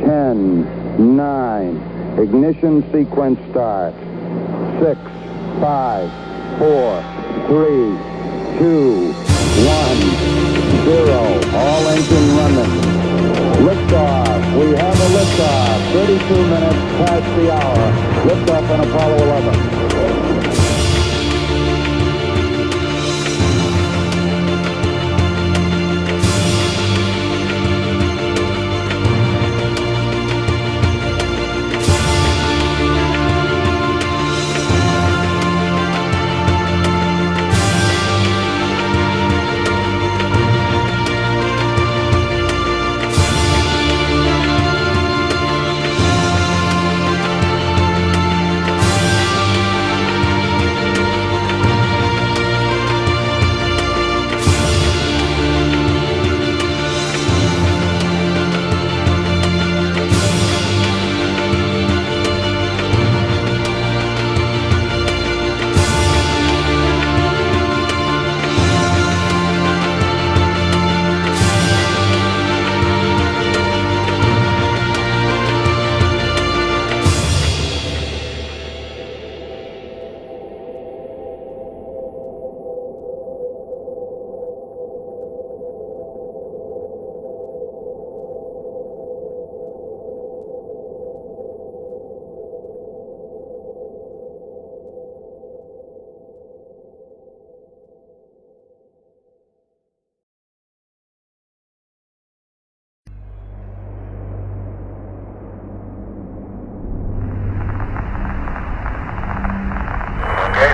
10, 9. Ignition sequence starts. 6, 5, 4, 3, 2, 1, 0. All engine running. Liftoff. We have a liftoff. 32 minutes past the hour. Liftoff on Apollo 11.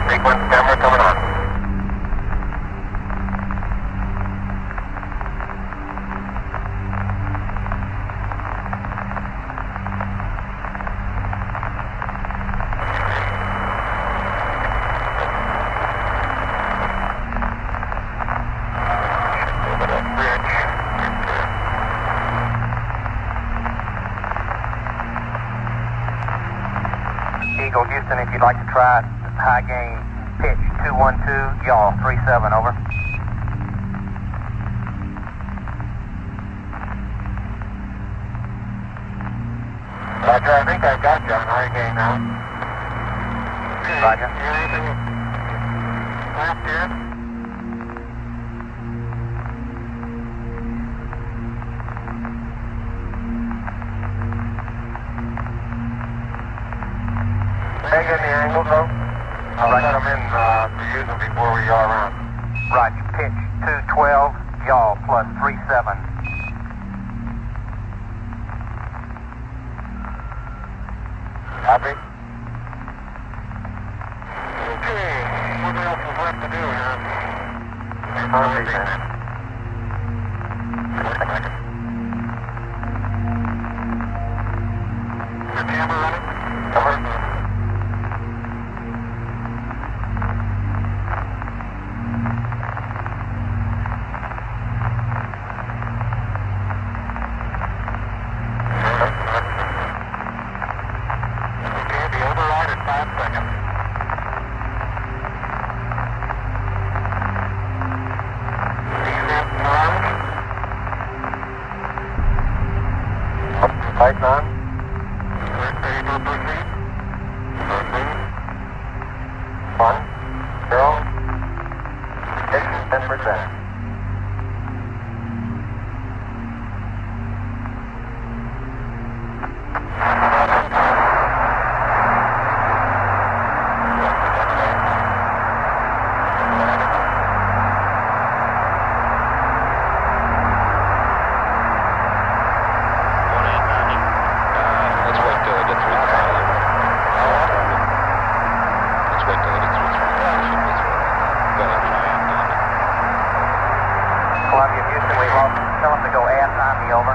Sequence camera coming on. Eagle Houston, if you'd like to try high gain. Pitch 212, yaw 37, over. Roger, I think I've got you on high gain now. Roger. Anything left here? Taking the angle, though? I'll let them in to use them before we yaw around. Roger. Pitch 212, yaw plus 37. Copy. Okay, what else is left to do here? Copy, man. Your camera running? Cover. Lights on. Ready to proceed. Proceed. 1, 0. Ignition 10%. Columbia, Houston, we lost. Tell them to go ass 90, over.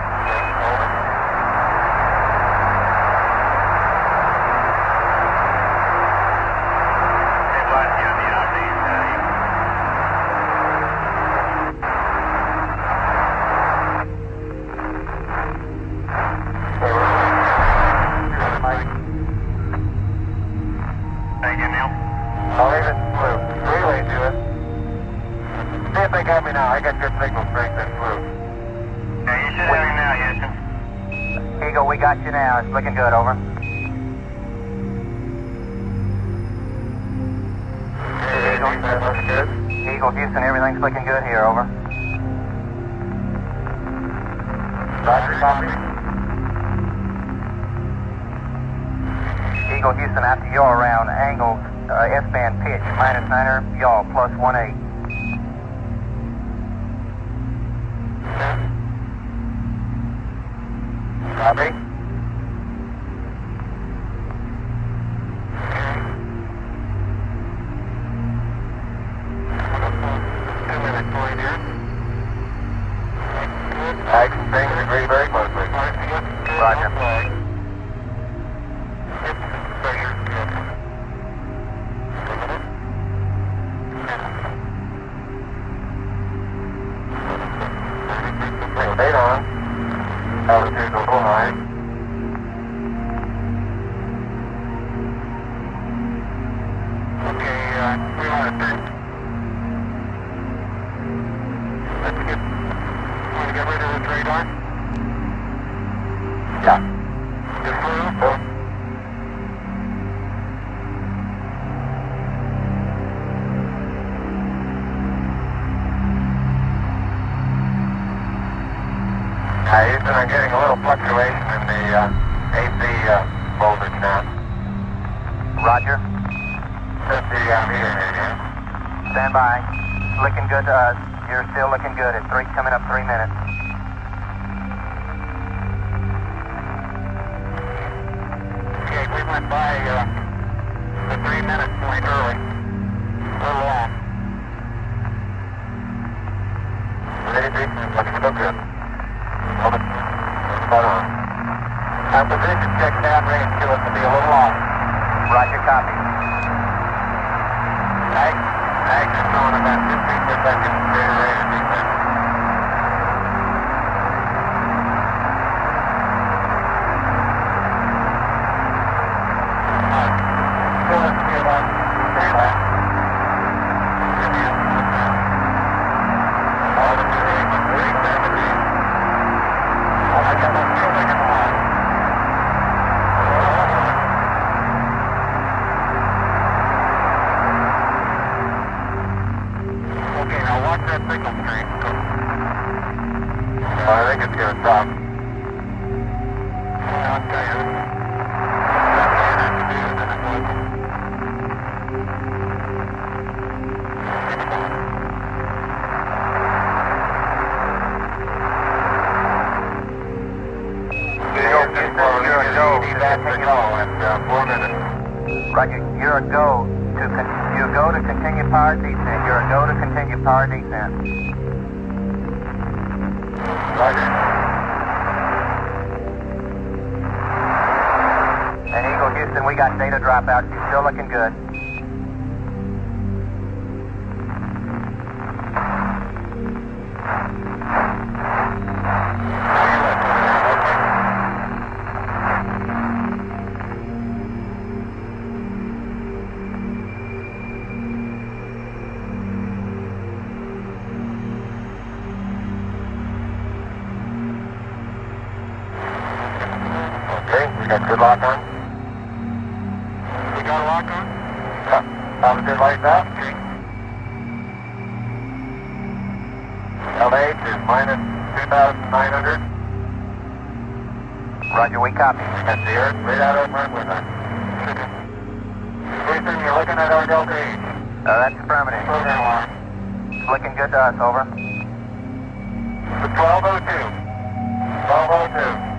I'll leave it blue. Relay to it. See if they got me now. I got good signal strength in blue. Yeah, you should have me now, Houston. Eagle Eagle, we got you now. It's looking good, over. Eagle, Houston, everything's looking good here, over. Roger, copy. Eagle, Houston, after yaw around, angle, S-band pitch, -9er, yaw, +18. Copy. Action things agree very closely. Roger. Date on. Altitude a little high. Okay, we want to turn. Want to get rid of this radar? Yeah. Just through? Houston, I'm getting a little fluctuation in the AC voltage now. Roger. 50 meters here. Stand by. It's looking good to us. You're still looking good at coming up 3 minutes. Okay, we went by the 3-minute point early. A little long. Looking so good. Hold it. Spot on. Our position check down range to us to be a little off. Roger, copy. Ag is showing about 15 per second greater rate of descent. Still at speed line. Stand by. Altitude 370. I got my fuel making a line. Okay, now watch that signal stream. I think it's going to stop. I'll tell you. That's all I have to do, and then it was. You're a go. Need that signal in 4 minutes. Roger, you're a go to continue power descent. You're a go to continue power descent. Roger. And Eagle, Houston, we got data dropout. You're still looking good. Okay, we got good lock on. We got a lock on? Yeah. Altitude lights out. Okay. LH is minus 2,900. Roger, we copy. That's the Earth radar over with us. Houston, you're looking at our Delta H. That's affirmative. Program alarm. It's looking good to us, over. The 1202. 1202.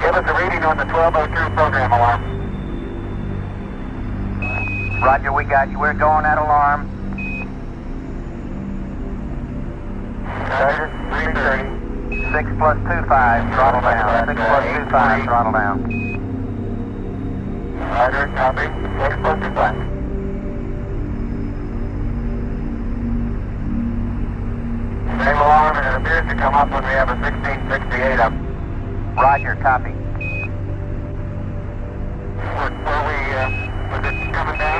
Give us a reading on the 1202 program alarm. Roger, we got you. We're going at alarm. Started 330. 6 plus 25, throttle down. 6 plus 25, throttle down. Roger, copy. 6 plus 25. Same alarm, and it appears to come up when we have a 1668 up. Roger, copy.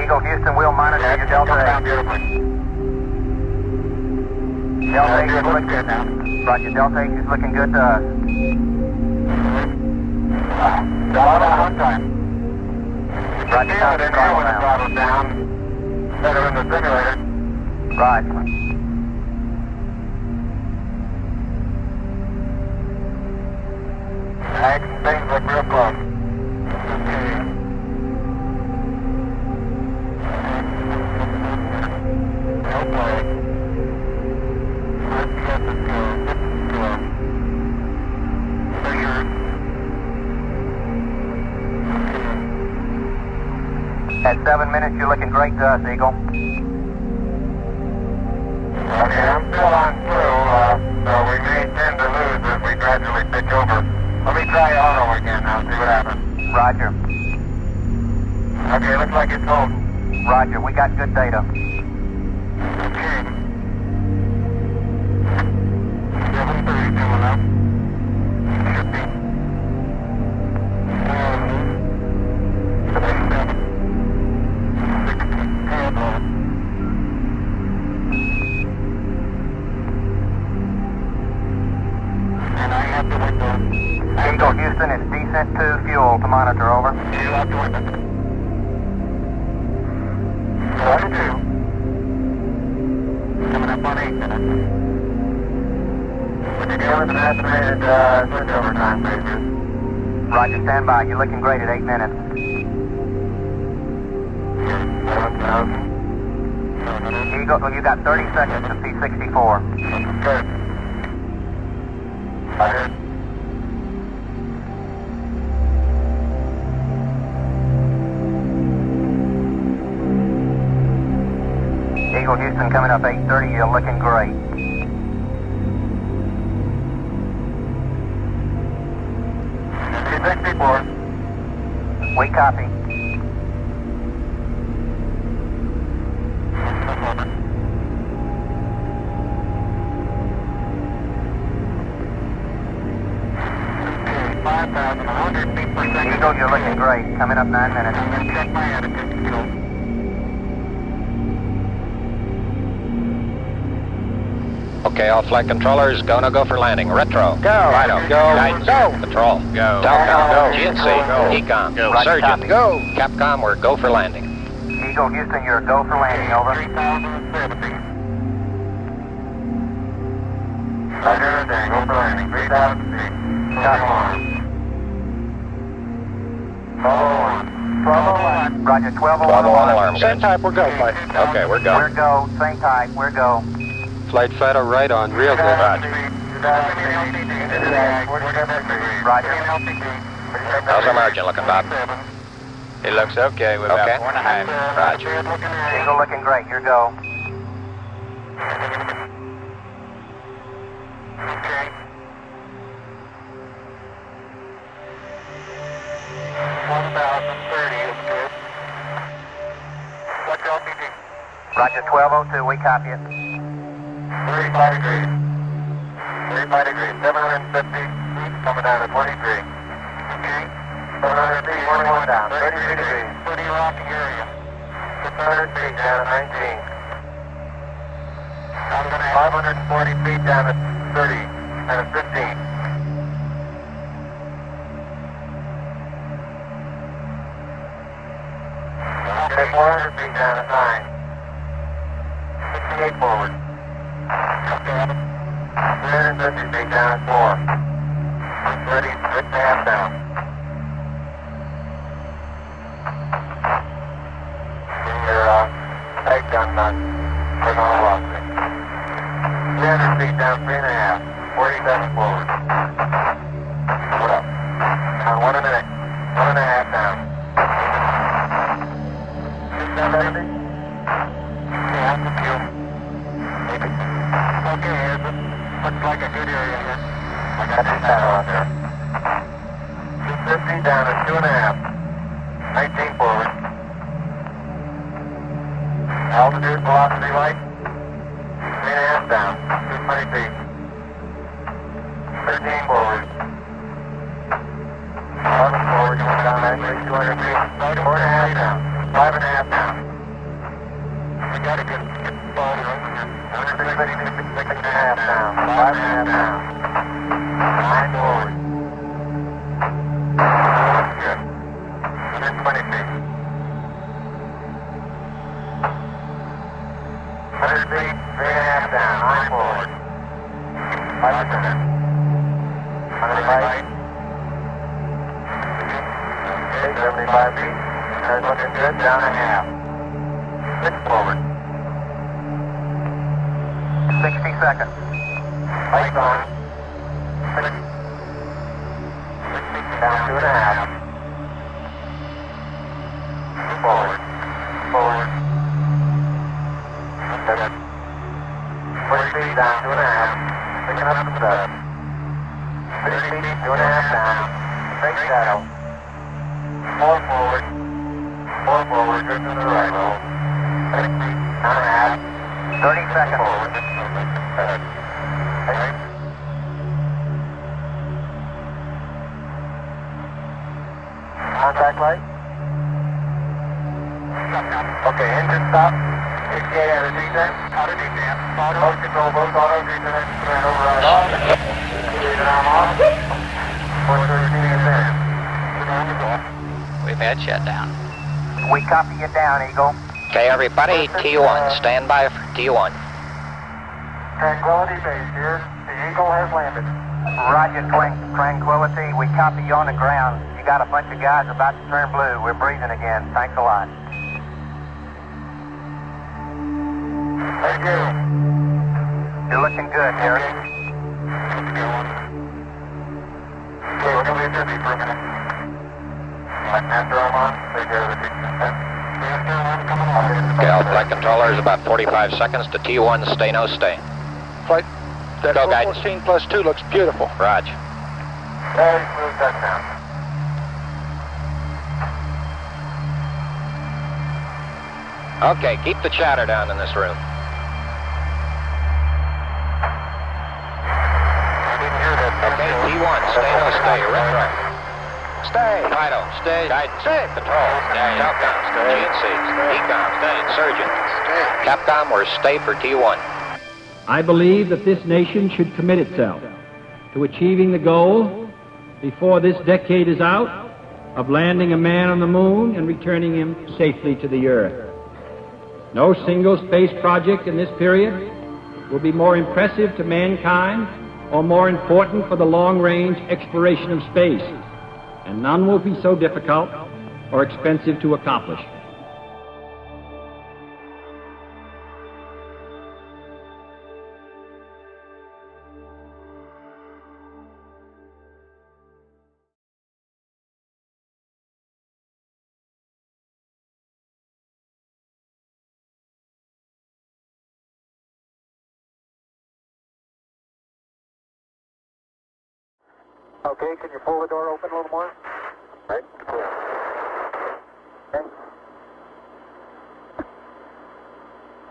Eagle Houston, we'll monitor your Delta Down 8. beautifully. Delta 8 is Looks looking good now. Roger, Delta 8 is looking good to us. Throttle down one time. Roger, Feel it in here when the down. throttle's down. Better in the simulator. Roger. Action things look real close. Okay. No play. RPS is slow. This is slow. Pressure. At 7 minutes, you're looking great to us, Eagle. Okay, I'm still on through, so we may tend to lose as we gradually pitch over. Let me try auto again now, see what happens. Roger. Okay, looks like it's holding. Roger, we got good data. Okay. 7:30 coming up. Should be. 57. 60. Tail and I have the window. Eagle Houston, it's descent to fuel to monitor, over. You have the window. 42. Coming up on 8 minutes. Would you give us an estimated switchover time, please? Roger, stand by. You're looking great at 8 minutes. 7,000. Eagle, well, you got 30 seconds to P64. Good. I heard. Eagle Houston coming up 8:30. You're looking great. P64. We copy. Okay, 5,100 feet per second. Eagle, you're looking great. Coming up 9 minutes. I'm going to check my attitude skills. Okay, all flight controllers, go for landing. Retro. Go. Righto. Go. Guidance. Go. Patrol. Go. Telcom. Go. GNC. Go. Ecom. Go. Roger, Surgeon. copy. Go. Capcom, we're go for landing. Eagle Houston, you're a go for landing, over. 3,070. Roger, there, go for landing. 3,000 feet. Copy. 1201. 1201. Roger, 1201. 1201 alarm. Same type, we're go, flight. Okay, we're We're go. go. Same type. We're go. Flight Fido right on, real good. Roger. Roger. How's our margin looking, Bob? It looks okay, we're Okay. about 4.5. Roger. Eagle looking great. You're go. Okay. 1,030 is good. What's LPG? Roger, 1202. We copy it. 35 degrees. 35 degrees. 750 feet coming down to 23. Okay. 700 feet, 21 down. 33 degrees. Pretty rocky area. 600 feet down to 19. I'm going to 540 feet down to 30 and a 15. Okay, 400 feet down to 9. 68 forward. Okay. 350 feet down at 4. Ready, 6.5 down. Bring your egg gun nut. Turn on velocity. 300 feet down, 3.5. 47 forward. What up? Down 1.5 down. 670? Yeah, that's the fuel. Okay, looks like a good area here. I got this panel out there. 250 down to 2.5. 19 forward. Altitude, velocity light. 3.5 down. 220 feet. 13 forward. 11 forward, going down actually 200 feet. 4.5 down. 5.5 down. We got a good ball over here. 6.5 down. 5.5 down. 9 forward. Good. 120 feet. 100 feet, 3.5 down. 9 forward. 5%. 100 right. Okay, 75 feet. That's looking good. Down a half. 6 forward. 60 seconds. Lights on. 60. Down 2.5. Forward. Forward. 40 feet down 2.5. Picking up some dust. 30 feet, 2.5 down. Straight shadow. 4 forward. 4 forward, drift to the right roll. 6 feet, down a half. 30 seconds. Forward. Right. Contact light. Okay, engine stop. HCA out of descent. Out of descent. Boat control, both auto descent. Command override off. Lead arm off. 413 is in. We've had shutdown. We copy you down, Eagle. Okay, everybody, T1. Stand by for T1. Tranquility Base here. The Eagle has landed. Roger, Tranquility. We copy you on the ground. You got a bunch of guys about to turn blue. We're breathing again. Thanks a lot. Thank you. You're looking good, Harry. Okay, we're going to leave Jersey for a minute. Master arm on. Take care of the descent. Master arm coming on. Okay, all flight controllers, about 45 seconds to T1. Stay, no stay. Flight, that Go, guidance. 14 plus 2 looks beautiful. Roger. Very smooth touchdown. Okay, keep the chatter down in this room. I didn't hear that. Okay, T1, stay, no stay. Retro. Stay. Fido, stay. Guidance. Stay. Control. Stay. Telcom, stay. GNC. Ecom, stay. Surgeon. Stay. Capcom, we're stay for T1. I believe that this nation should commit itself to achieving the goal, before this decade is out, of landing a man on the moon and returning him safely to the earth. No single space project in this period will be more impressive to mankind or more important for the long-range exploration of space, and none will be so difficult or expensive to accomplish. Okay, can you pull the door open a little more? Right, clear. Okay.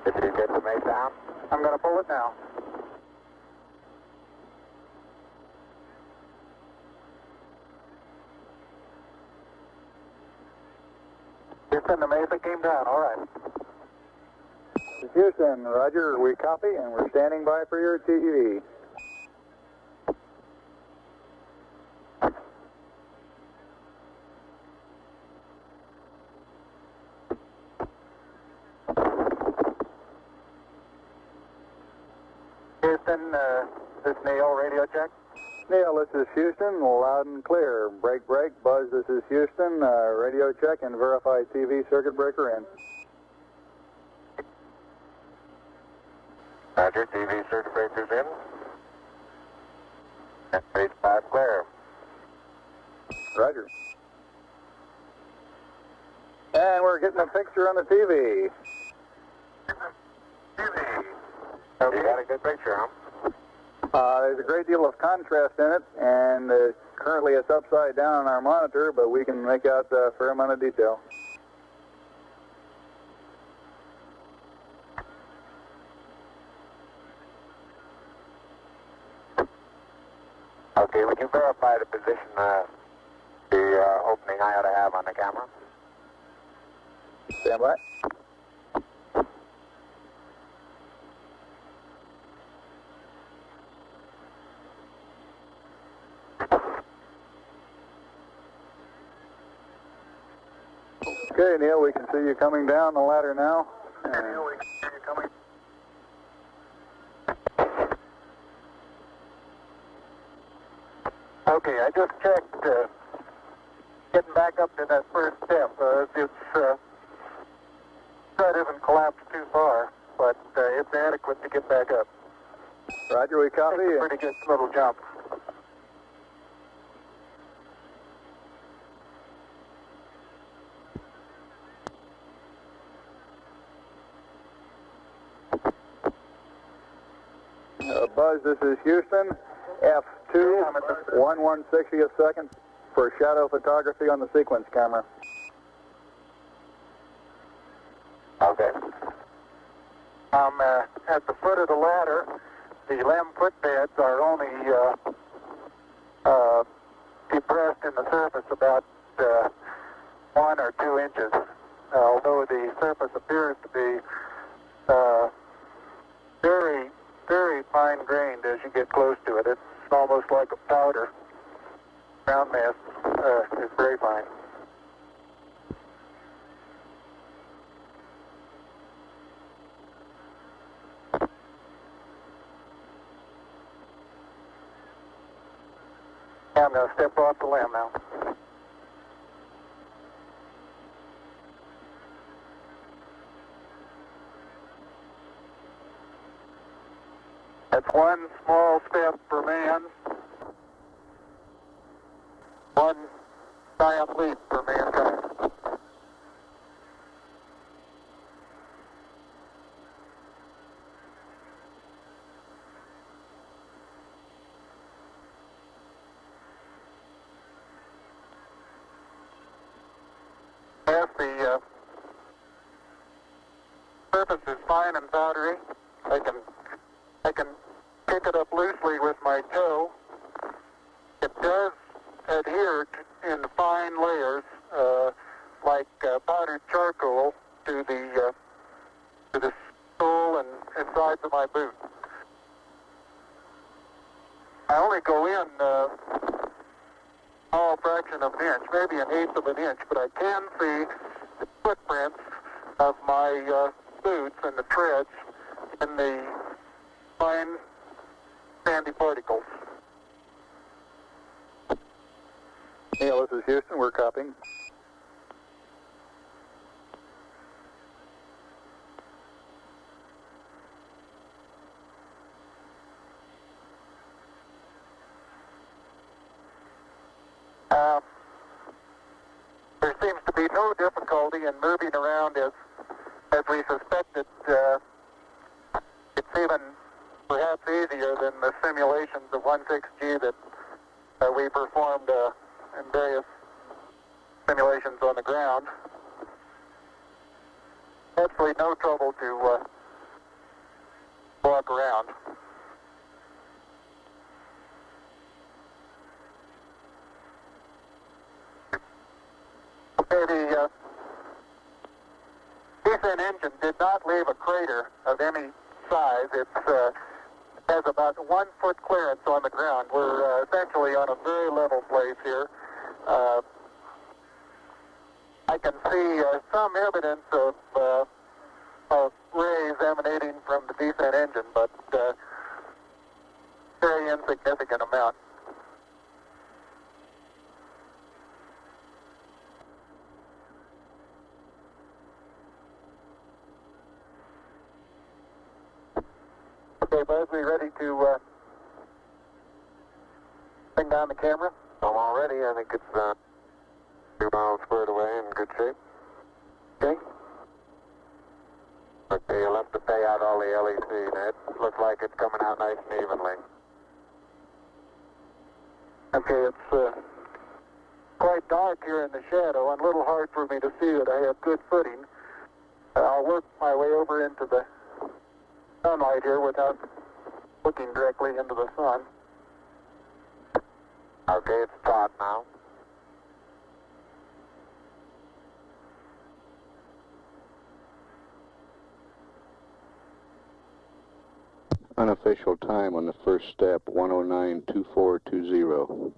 Did you get the mace down? I'm going to pull it now. Houston, the Mesa came down, all right. Houston, roger, we copy and we're standing by for your TEV. Houston, this is Neil, radio check. Neil, this is Houston, loud and clear. Break, break, Buzz, this is Houston, radio check and verify TV circuit breaker in. Roger, TV circuit breaker's in. Base 5 clear. Roger. And we're getting a picture on the TV. TV. Okay. You got a good picture, huh? There's a great deal of contrast in it, and currently it's upside down on our monitor, but we can make out a fair amount of detail. Okay, would you verify the position, the opening I ought to have on the camera? Stand by. Okay, Neil, we can see you coming down the ladder now. Neil, we can see you coming. Okay, I just checked getting back up to that first step. It isn't collapsed too far, but it's adequate to get back up. Roger, we copy. It's a pretty good little jump. Buzz, this is Houston. F2, 1/160th second for shadow photography on the sequence camera. Okay. I'm at the foot of the ladder. The LEM footbeds are only depressed in the surface about 1 or 2 inches, although the surface appears to be very, very fine-grained as you get close to it. It's almost like a powder. Ground mass is very fine. I'm going to step off the LEM now. That's one small step for man, one giant leap for mankind. As the surface is fine and powdery, I can pick it up loosely with my toe. It does adhere in fine layers, like powdered charcoal, to the sole and sides of my boot. I only go in a small fraction of an inch, maybe an eighth of an inch, but I can see the footprints of my boots and the treads in the fine sandy particles. Neil, this is Houston. We're copying. There seems to be no difficulty in moving around as we suspected. It's even perhaps easier than the simulations of 16G that we performed in various simulations on the ground. Absolutely no trouble to walk around. Okay, the descent engine did not leave a crater of any size. It has about 1 foot clearance on the ground. We're essentially on a very level place here. I can see some evidence of rays emanating from the descent engine, but very insignificant amount. Okay, Buzz, we ready to bring down the camera? I'm all ready. I think it's 2 miles squared away in good shape. Okay. Okay, you'll have to pay out all the LEC. Now, it looks like it's coming out nice and evenly. Okay, it's quite dark here in the shadow and a little hard for me to see that I have good footing. I'll work my way over into the sunlight here without looking directly into the sun. Okay, it's taut now. Unofficial time on the first step, 109.2420.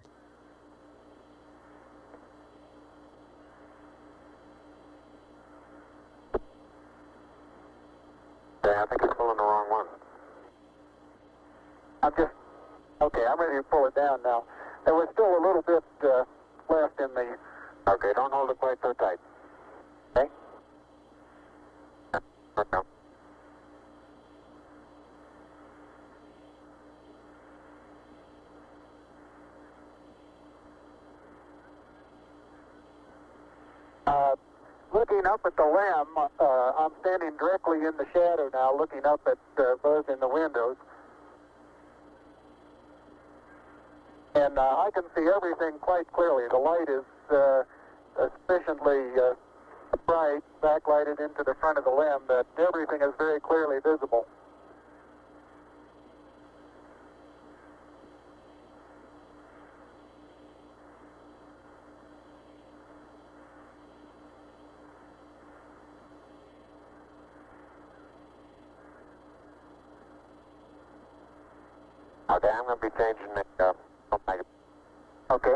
I think you're pulling the wrong one. Okay, I'm ready to pull it down now. There was still a little bit left in the... Okay, don't hold it quite so tight. Okay? Okay. Looking up at the lamb, I'm standing directly in the shadow now, looking up at Buzz in the windows. And I can see everything quite clearly. The light is sufficiently bright, backlighted into the front of the limb, that everything is very clearly visible. Okay, I'm going to be changing the Okay.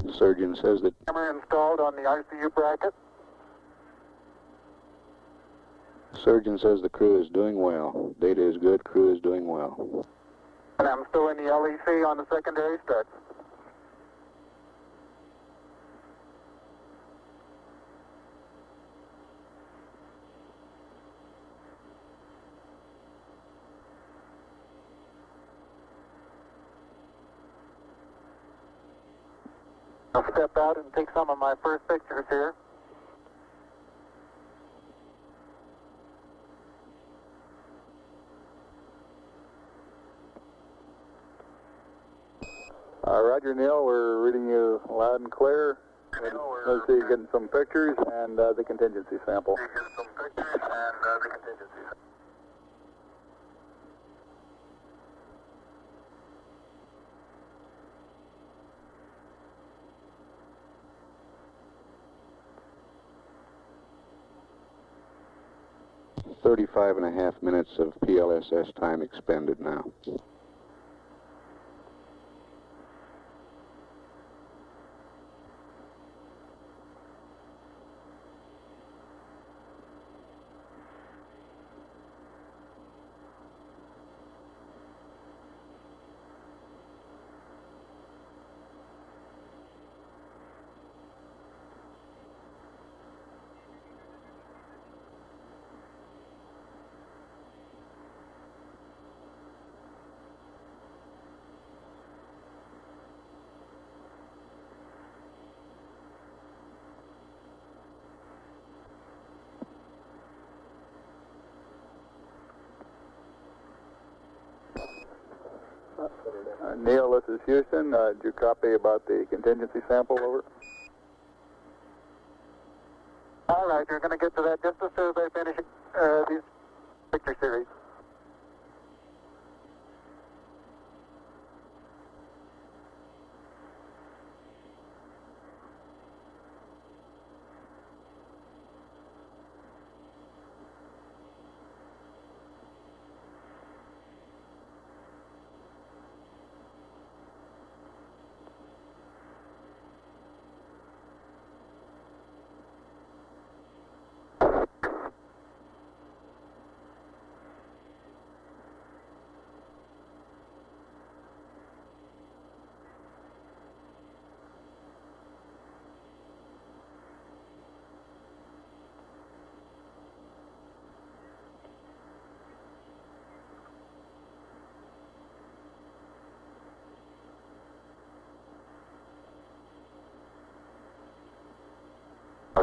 The surgeon says that Camera installed on the ICU bracket. the surgeon says the crew is doing well. Data is good, crew is doing well. And I'm still in the LEC on the secondary struts. I'll step out and take some of my first pictures here. Roger, Neil, we're reading you loud and clear. Let's see, getting some pictures and the contingency sample. Thirty-five and a half minutes of PLSS time expended now. Neil, this is Houston. Did you copy about the contingency sample? Over. All right, you're going to get to that just as soon as I finish these picture series.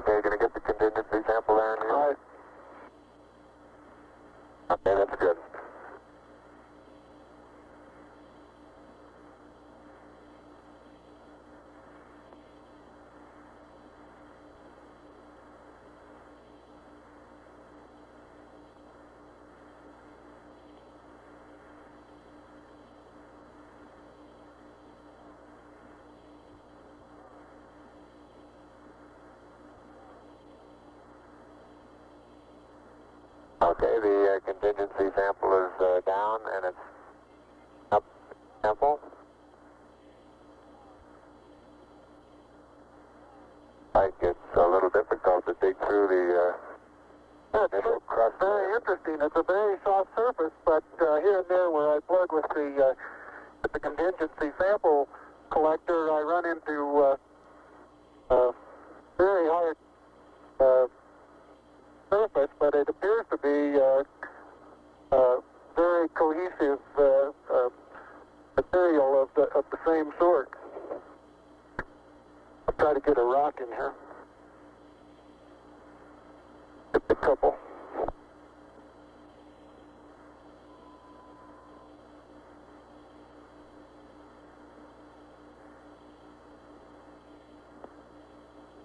Okay, gonna get the contingency sample there, Neil? Okay, that's good. Okay, the contingency sample is down and it's up sample. Like it's a little difficult to dig through the initial crust. Very interesting. It's a very soft surface, but here and there where I plug with the contingency sample collector, I run into very hard surface, but it appears to be very cohesive material of the same sort. I'll try to get a rock in here. Just a couple.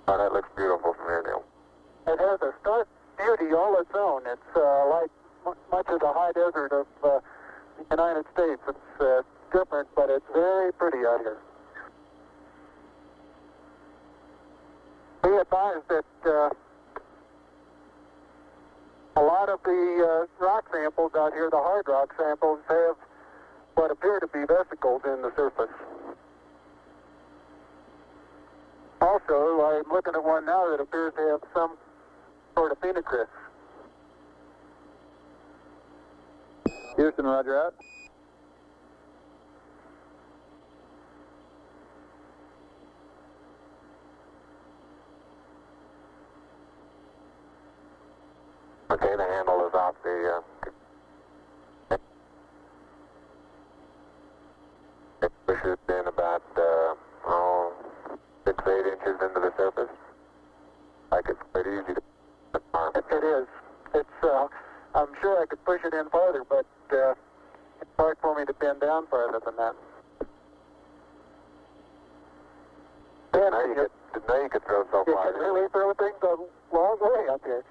Oh, that looks beautiful from here, Neil. It has a stark beauty all its own. It's like much of the high desert of the United States. It's different, but it's very pretty out here. Be advised that a lot of the rock samples out here, the hard rock samples, have what appear to be vesicles in the surface. Also, I'm looking at one now that appears to have some sort of phenocryst. Houston, roger out. Okay, the handle is off the it pushes in about 6 to 8 inches into the surface. Like it's quite easy to It is. It's. I'm sure I could push it in farther, but it's hard for me to bend down farther than that. Now you could throw so You far. can really throw things a long way up here.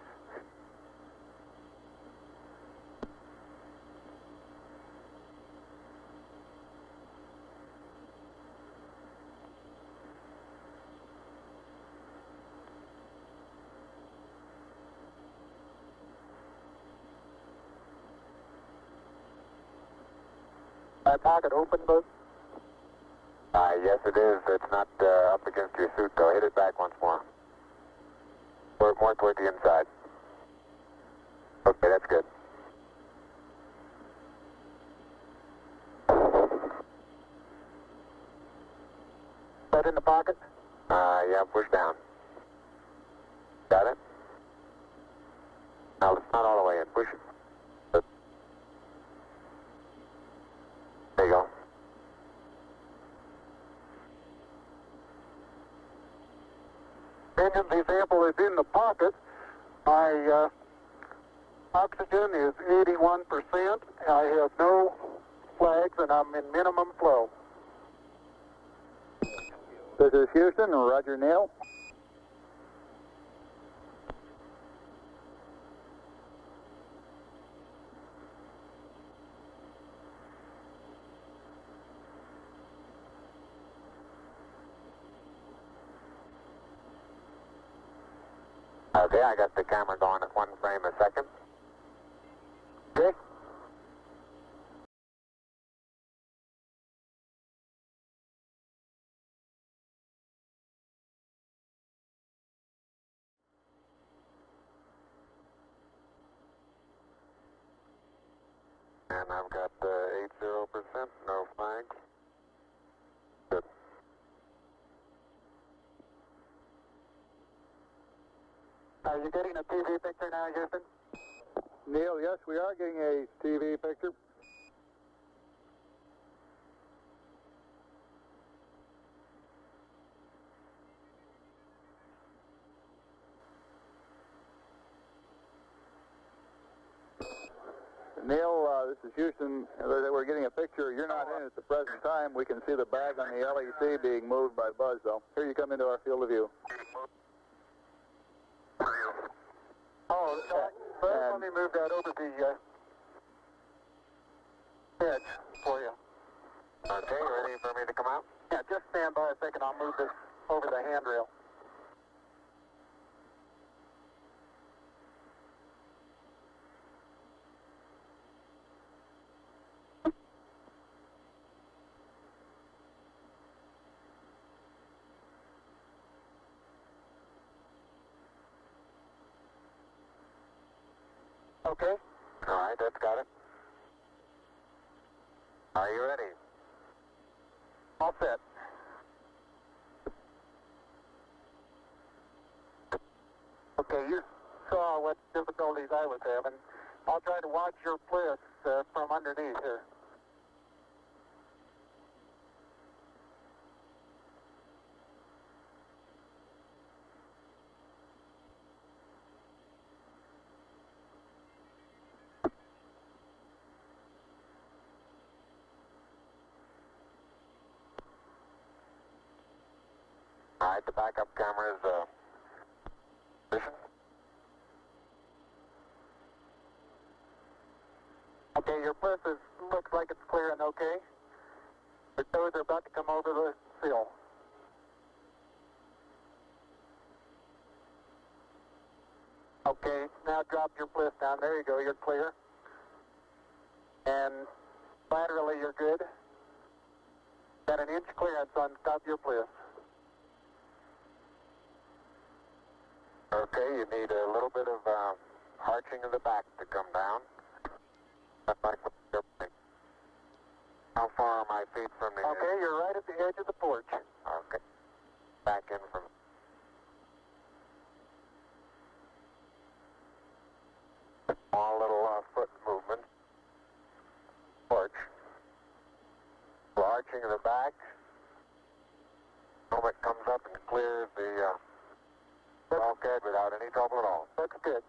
My pocket open, Buzz? Yes, it is. It's not up against your suit, though. Hit it back once more. More toward the inside. Okay, that's good. That in the pocket? Yeah, push down. Got it? Now, it's not all the way in. Push it. There you go. Contingency sample is in the pocket. My oxygen is 81%. I have no flags, and I'm in minimum flow. This is Houston, roger Neil. Okay, I got the camera going at 1 frame a second. Okay? And I've got 80%, no flags. Good. Are you getting a TV picture now, Houston? Neil, yes, we are getting a TV picture. Neil, this is Houston. We're getting a picture. You're not in at the present time. We can see the bag on the LEC being moved by Buzz, though. Here you come into our field of view. Oh, Buzz, let me move that over the edge for you. Okay, ready for me to come out? Yeah, just stand by a second. I'll move this over the handrail. Okay. All right, that's got it. Are you ready? All set. Okay, you saw what difficulties I was having. I'll try to watch your bliss from underneath here. All right, the backup camera's position. Okay, your bliss looks like it's clear and okay. The toes are about to come over the sill. Okay, now drop your bliss down. There you go, you're clear. And laterally you're good. Got an inch clearance on top of your bliss. Okay, you need a little bit of arching of the back to come down. How far are my feet from the Okay, you're right at the edge of the porch. Okay. Back in from... Small little foot movement. Porch. Arching of the back. Moment comes up and clears the bulkhead without any trouble at all. Looks good.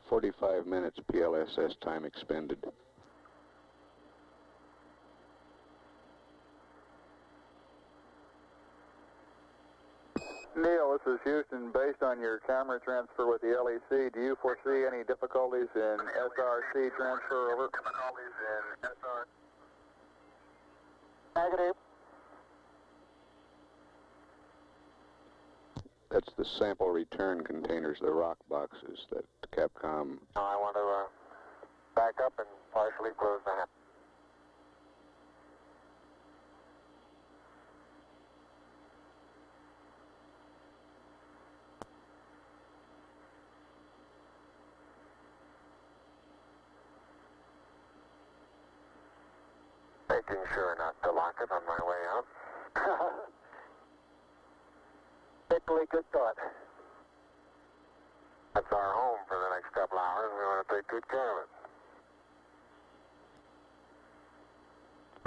.45 minutes PLSS time expended. Neil, this is Houston. Based on your camera transfer with the LEC, do you foresee any difficulties in SRC transfer over? Difficulties in SR. Negative. That's the sample return containers, the rock boxes that Capcom... Now I want to back up and partially close the hatch. Making sure not to lock it on my way out. Particularly good thought. That's our home for the next couple hours. We want to take good care of it.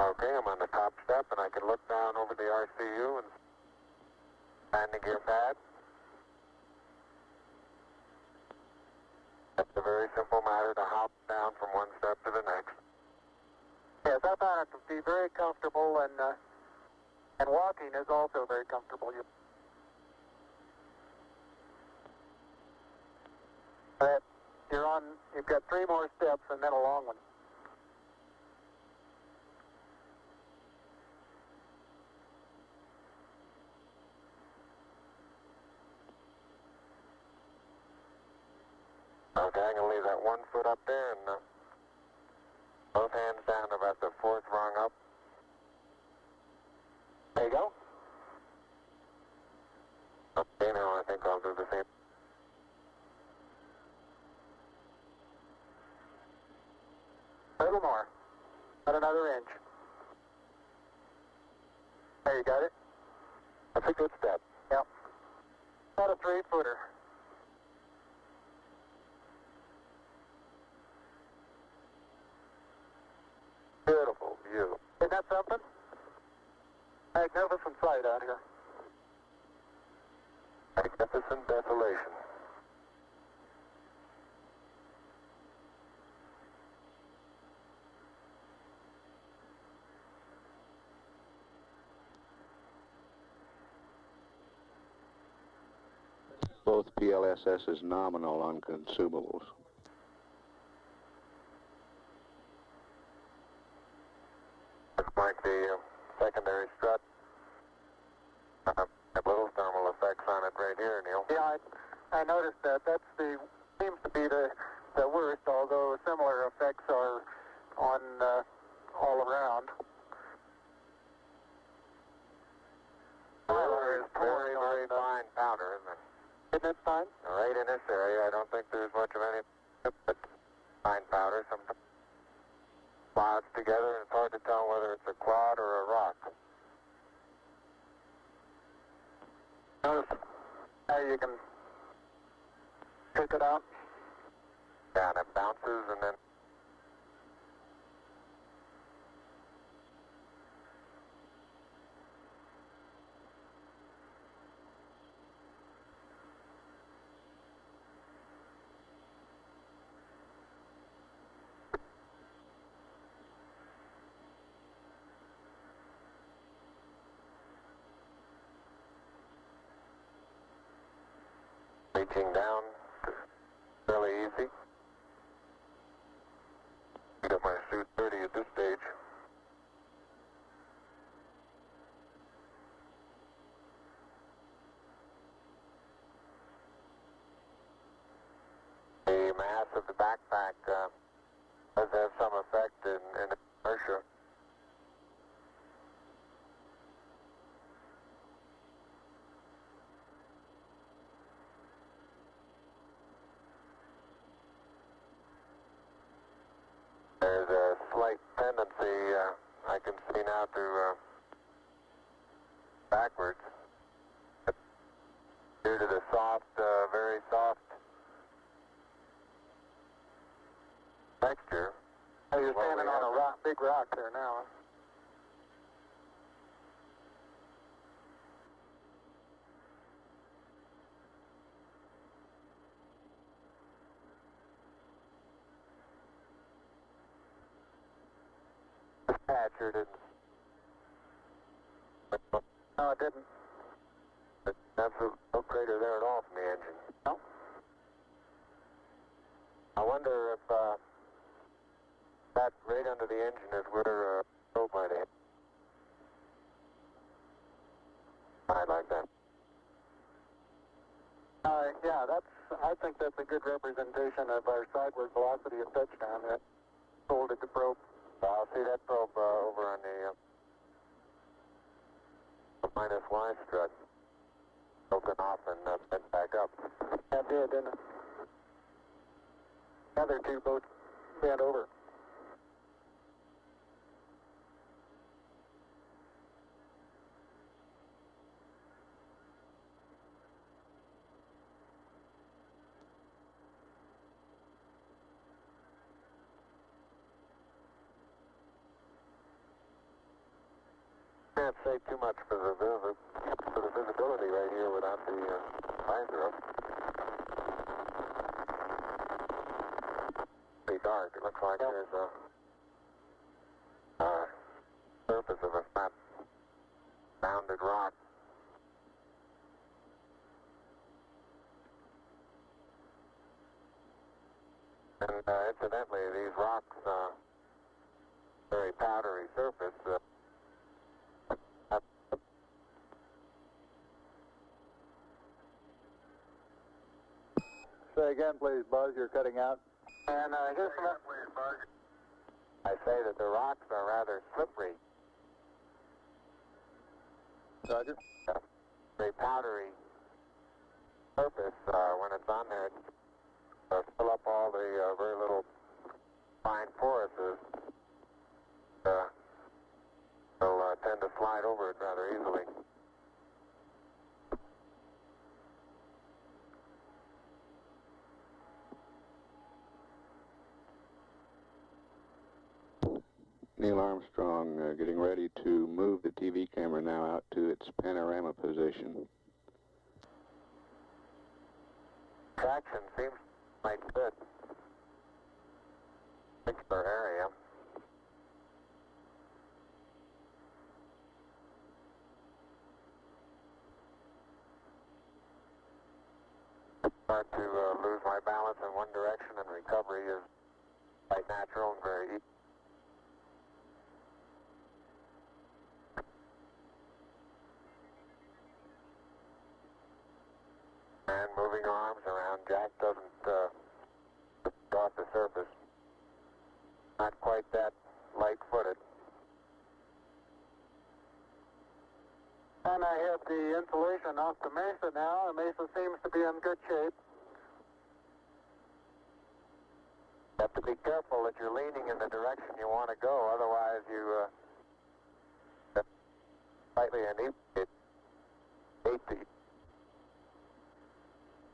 Okay, I'm on the top step and I can look down over the RCU and landing gear pad. It's a very simple matter to hop down from one step to the next. Yes, I found it to be very comfortable, and walking is also very comfortable. You've got 3 more steps and then a long one. Okay, I'm going to leave that 1 foot up there and both hands down about the 4th rung up. There you go. Okay, now I think I'll do the same. A little more. About another inch. There, you got it? That's a good step. Yep. About a 3-footer. Beautiful view. Isn't that something? Magnificent sight out here. magnificent desolation. Both PLSS is nominal on consumables. Looks like the secondary strut have little thermal effects on it right here, Neil. Yeah, I noticed that. Seems to be the worst, although similar effects are on all around. It's very, very fine powder, isn't it? Isn't it fine? Right in this area, I don't think there's much of any but fine powder. Some clouds together, and it's hard to tell whether it's a cloud or a rock. Notice how you can pick it out. Yeah, and it bounces and then reaching down, fairly easy. Got my suit 30 at this stage. The mass of the backpack does have some effect in inertia. There's a slight tendency I can see now to backwards due to the soft, very soft texture. Oh, you're standing on a rock, big rock there now. Patcher didn't. No, it didn't. That's no crater there at all from the engine. No. I wonder if that right under the engine is where probe might have hit. I like that. Yeah, I think that's a good representation of our sideward velocity of touchdown. That folded the probe. I'll see that probe over on the minus Y strut. Broken off and bent back up. That did, didn't it? The other two both bent over. Can't say too much for the visibility right here without the visor up. Pretty dark. It looks like there's a surface of a flat, rounded rock. And incidentally, these rocks, very powdery surface. Say again, please, Buzz. You're cutting out. And here's some. I say that the rocks are rather slippery. Roger. Very powdery surface when it's on there. Fill up all the very little fine porises. They'll tend to slide over it rather easily. Neil Armstrong getting ready to move the TV camera now out to its panorama position. traction seems quite good. Particular area. I start to lose my balance in one direction, and recovery is quite natural and very easy. And moving arms around Jack doesn't off the surface. Not quite that light-footed. And I have the insulation off the Mesa now. The Mesa seems to be in good shape. You have to be careful that you're leaning in the direction you want to go, otherwise you slightly inebriate. 80. In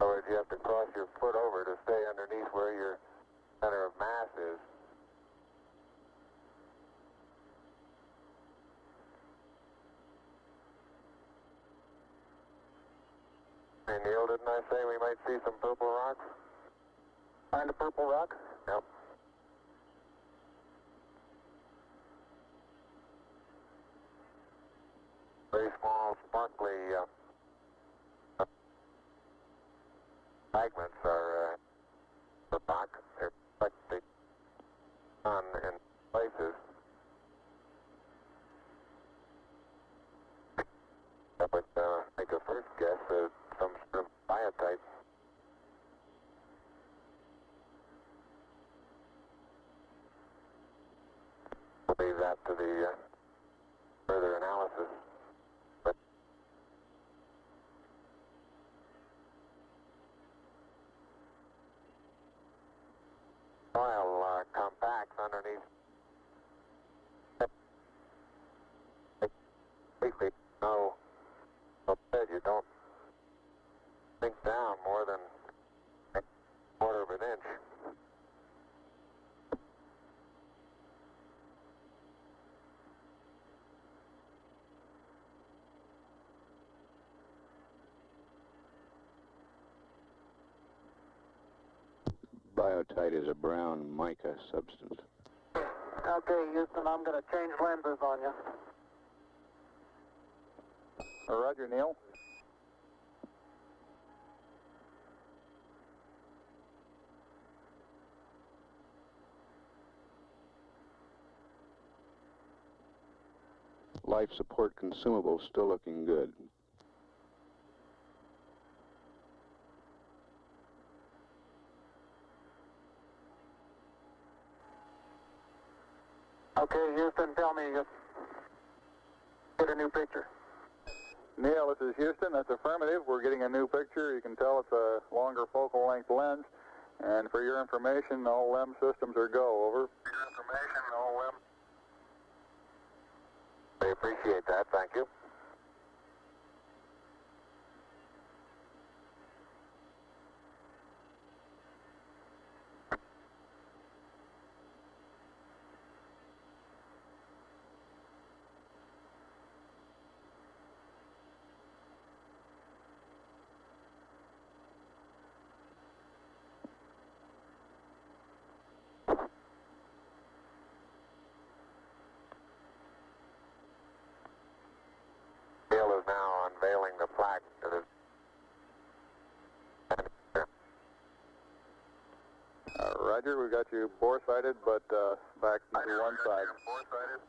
other words, you have to cross your foot over to stay underneath where your center of mass is. Hey Neil, didn't I say we might see some purple rocks? Find a purple rock? Yep. Very small, sparkly fragments are the rock. They're like the sun in places. I would make a first guess at some sort of biotite. We'll leave that to the further analysis. But soil compacts underneath. Completely no bed. You don't sink down more than a quarter of an inch. Biotite is a brown mica substance. Okay, Houston, I'm going to change lenses on you. Roger, Neil. Life support consumables still looking good. Okay, Houston, tell me, get a new picture. Neil, this is Houston. That's affirmative. We're getting a new picture. You can tell it's a longer focal length lens. And for your information, all LEM systems are go. Over. For your information, all LEM. I appreciate that. Thank you. Bill is now unveiling the plaque that is. Roger, we got you bore-sighted, but back to one side. Bore-sighted.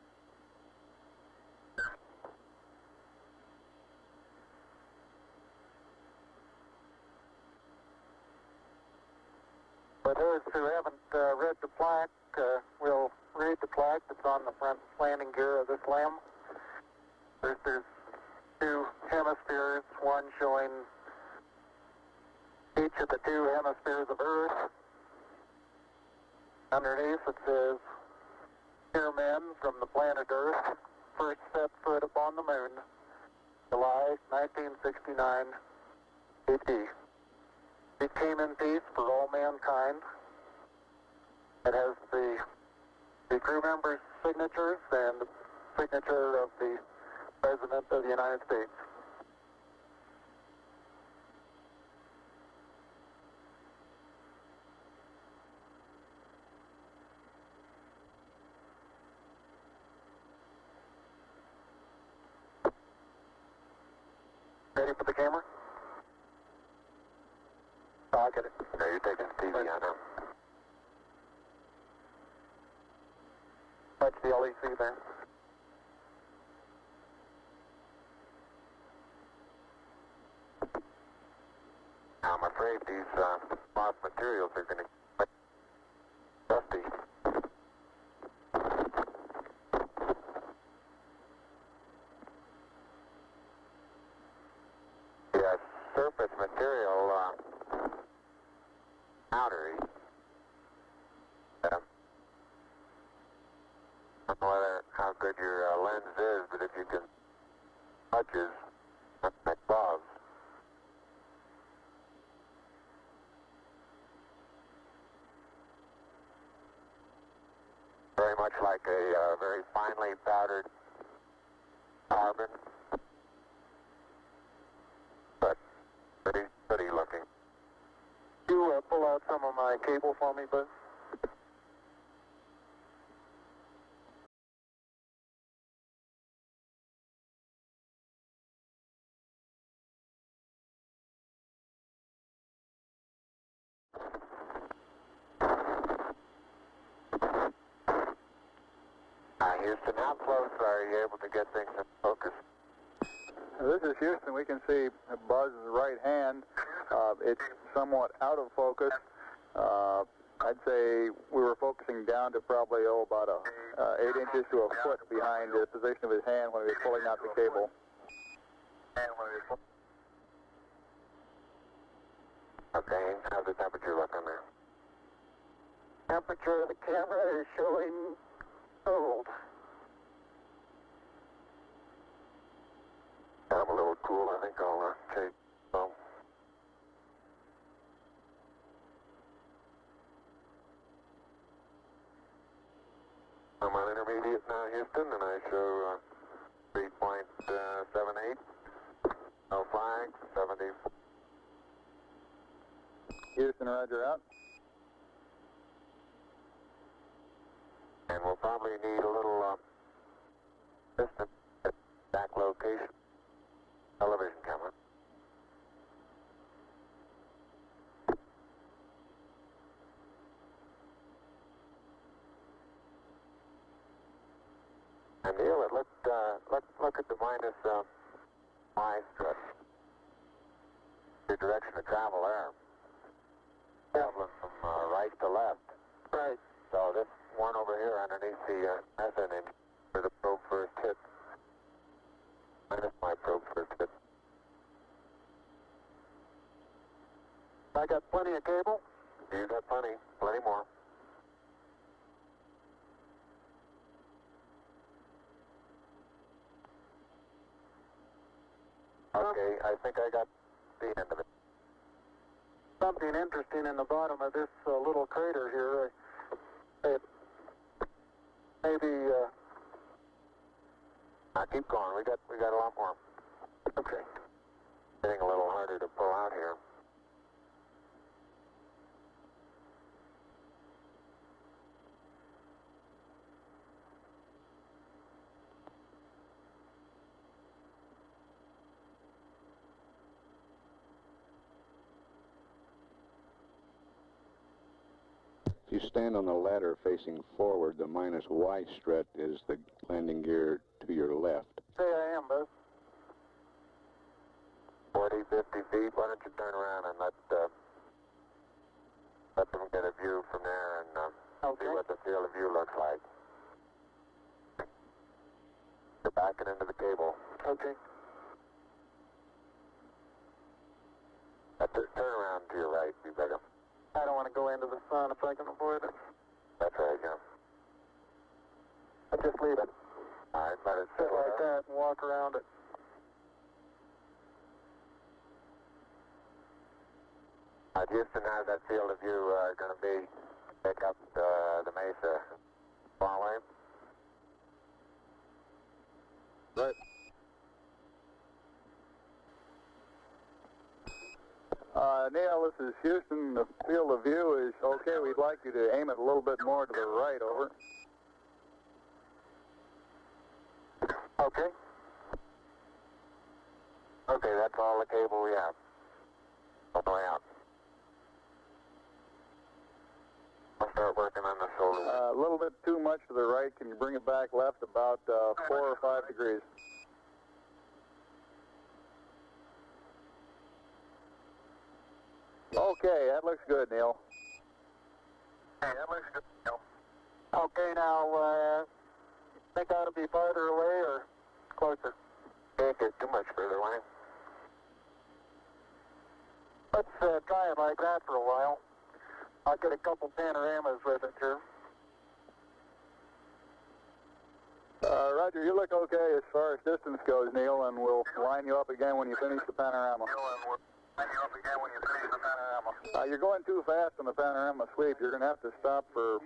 For those who haven't read the plaque, we'll read the plaque that's on the front landing gear of this LEM. There's two hemispheres, one showing each of the two hemispheres of Earth. Underneath it says, "Here men from the planet Earth first set foot upon the moon, July 1969 AD. It came in peace for all mankind." It has the crew members' signatures and the signature of the President of the United States. me put the camera? Oh, I get it. No, you're taking the TV on now. Touch the LEC there. Now, I'm afraid these soft materials are going to get dusty. The surface material, powdery. I don't know how good your lens is, but if you can touches, like gloves. Very much like a very finely powdered carbon, but pretty looking. You pull out some of my cable for me, Buzz? Houston, how close are you able to get things in focus? This is Houston. We can see Buzz's right hand. It's somewhat out of focus. I'd say we were focusing down to probably about 8 inches to a foot behind the position of his hand when he was pulling out the cable. Okay, how's the temperature look on there? Temperature of the camera is showing cold. I'm a little cool. I think I'll take. I'm on intermediate now, Houston, and I show 3.78. No flags, 74. Houston, roger out. And we'll probably need a little distance at back location. Television camera. And Neil, it look at the minus Y strut. Your direction of travel there. Traveling from right to left. Right. So this one over here underneath the methane engine where the probe first hit. Minus my probe first hit. I got plenty of cable. You got plenty more. Okay, I think I got the end of it. Something interesting in the bottom of this little crater here. Maybe. Now keep going. We got a lot more. Okay. Getting a little harder to pull out here. If you stand on the ladder facing forward, the minus Y strut is the landing gear to your left. Say I am, Buzz. 40, 50 feet. Why don't you turn around and let them get a view from there and see what the field of view looks like. You're backing into the cable. Okay. Turn around to your right, be better. I don't want to go into the sun if I can avoid it. That's right, yeah. I just leave it. All right, let it Sit sit like there. that and walk around it. Houston, how's that field of view going to be? Pick up the mesa far away? Right. Neil, this is Houston. The field of view is okay. We'd like you to aim it a little bit more to the right, over. Okay. Okay, that's all the cable we have. All the way out. I'll start working on the shoulder. A little bit too much to the right. Can you bring it back left about 4 or 5 degrees? Okay, that looks good, Neil. Okay, that looks good, Neil. Okay, now, think I ought to be farther away or closer? Can't get too much further away. Let's try it like that for a while. I'll get a couple panoramas with it here. Roger, you look okay as far as distance goes, Neil, and we'll line you up again when you finish the panorama. You're going too fast on the panorama sweep. You're going to have to stop for...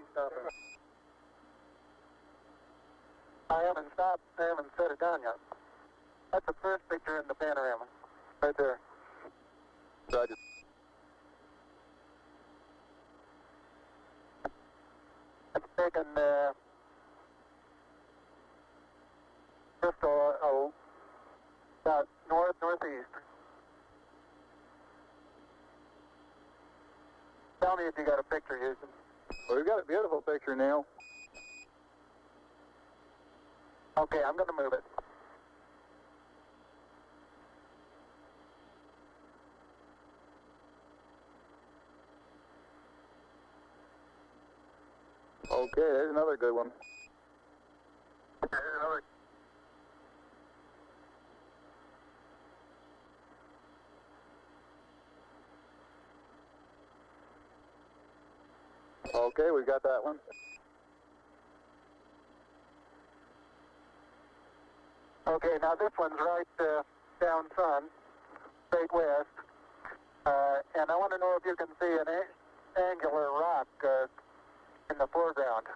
I haven't stopped. I haven't set it down yet. That's the first picture in the panorama. Right there. Roger. It's taken just about northeast. Tell me if you got a picture, Houston. Well, we've got a beautiful picture, Neil. Okay, I'm going to move it. Okay, there's another good one. Okay, we've got that one. Okay, now this one's right down sun, straight west. And I want to know if you can see an angular rock in the foreground.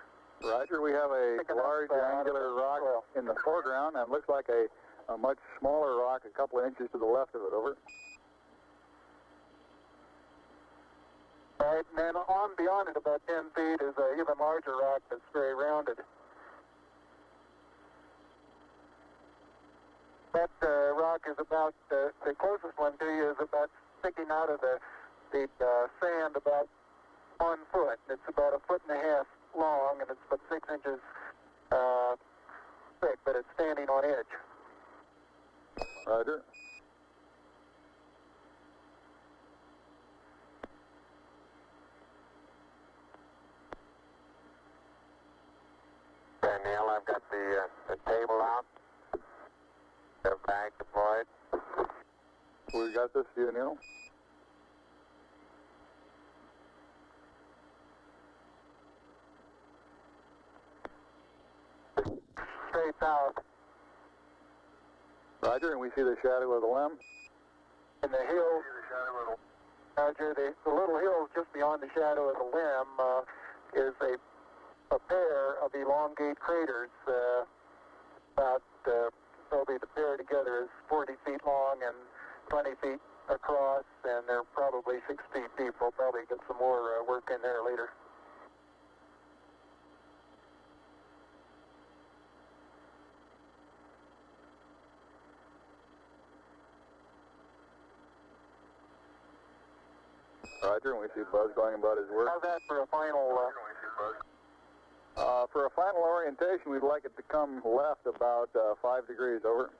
Roger, we have a large angular rock in the foreground, and it looks like a much smaller rock a couple of inches to the left of it. Over. Right, and then on beyond it about 10 feet is an even larger rock that's very rounded. That rock is about, the closest one to you is about sticking out of the sand about 1 foot. It's about 1.5 feet long, and it's about 6 inches thick, but it's standing on edge. Roger. Okay, Neil, I've got the table out. The bag deployed. We got this view, Neil. Straight south. Roger, and we see the shadow of the limb. In the hills, Roger, the little hills just beyond the shadow of the limb is a pair of elongate craters. Probably the pair together is 40 feet long and 20 feet across, and they're probably 6 feet deep. We'll probably get some more work in there later. Roger, and we see Buzz going about his work. How's that for a final? For a final orientation, we'd like it to come left about 5 degrees. Over.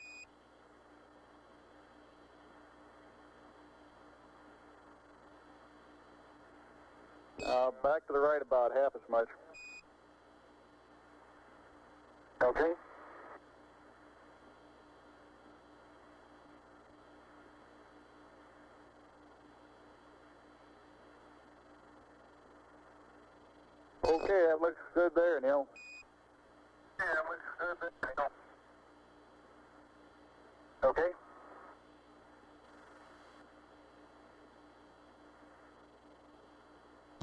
Back to the right about half as much. Okay. Okay, that looks good there, Neil. Yeah, that looks good there. Okay.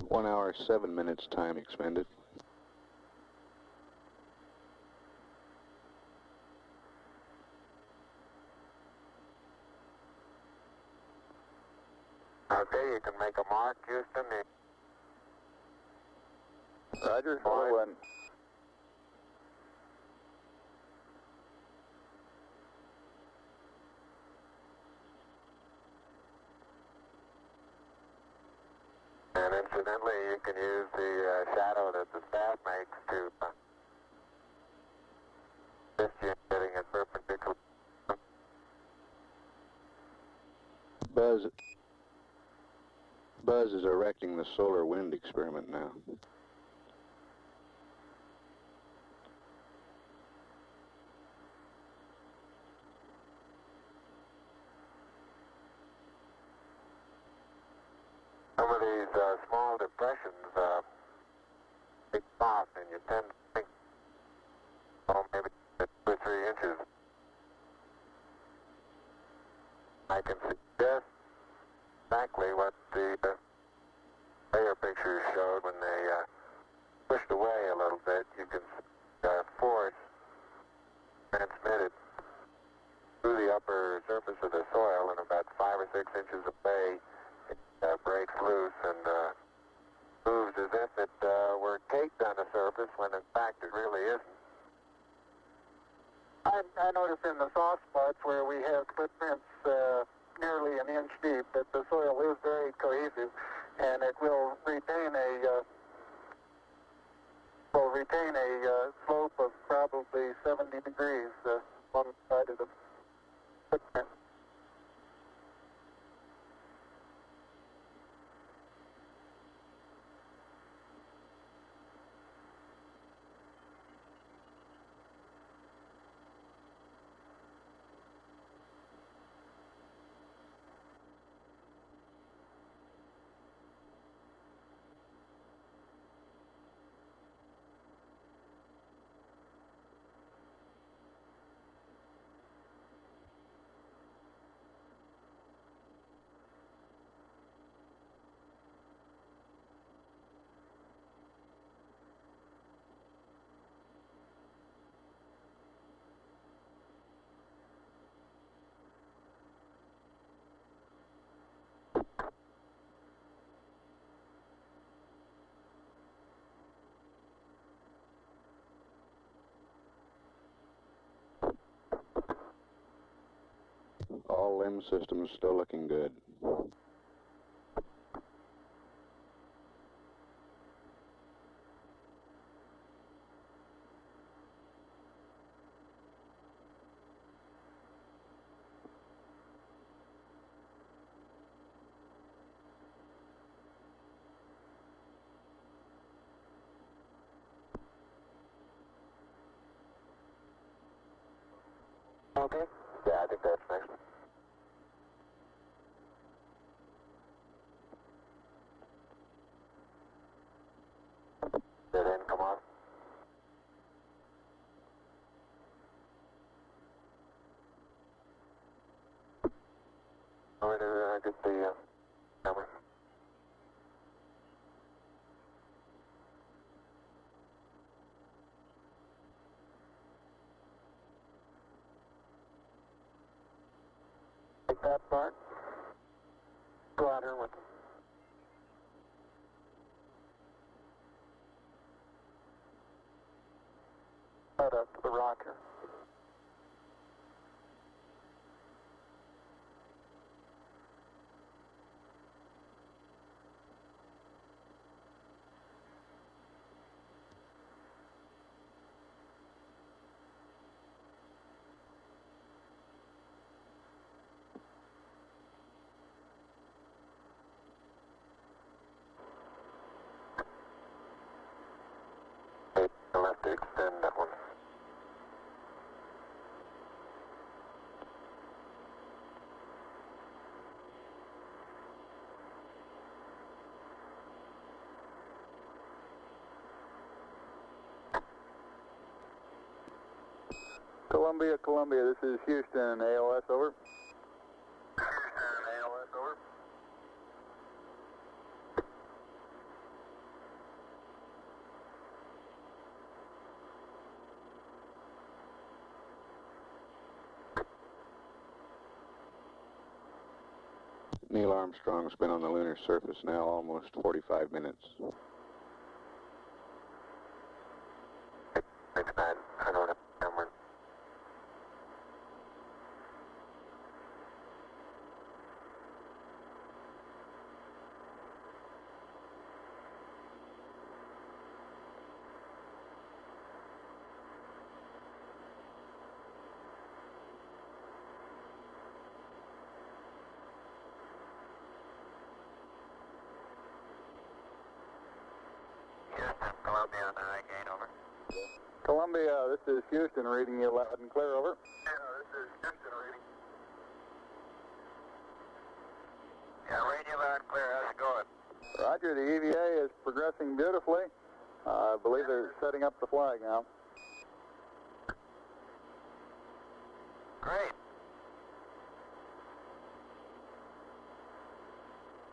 1 hour, 7 minutes time expended. Okay, you can make a mark, Houston. Roger, hello, and Incidentally, you can use the shadow that the staff makes to assist you in getting it perpendicular. Buzz is erecting the solar wind experiment now. Some of these small depressions, big soft, and you tend to think, oh, maybe 2 or 3 inches. I can suggest exactly what the layer pictures showed when they pushed away a little bit. You can see force transmitted through the upper surface of the soil, and about 5 or 6 inches away, it breaks loose and moves as if it were caked on the surface, when in fact it really isn't. I notice in the soft spots where we have footprints nearly an inch deep that the soil is very cohesive, and it will retain a slope of probably 70 degrees on the side of the footprint. All limb systems still looking good. Okay? Yeah, I think that's next. Did it come on? Oh, I get the camera. Take that part. Go out here with them. Right up to the rocker. You'll have to extend that one. Columbia, this is Houston, ALS, over. Houston, ALS, over. Neil Armstrong's been on the lunar surface now almost 45 minutes. It's bad. I don't have a camera. Columbia on the high gain, over. Columbia, this is Houston, reading you loud and clear, over. This is Houston reading. Yeah, reading you loud and clear. How's it going? Roger, the EVA is progressing beautifully. I believe they're setting up the flag now. Great.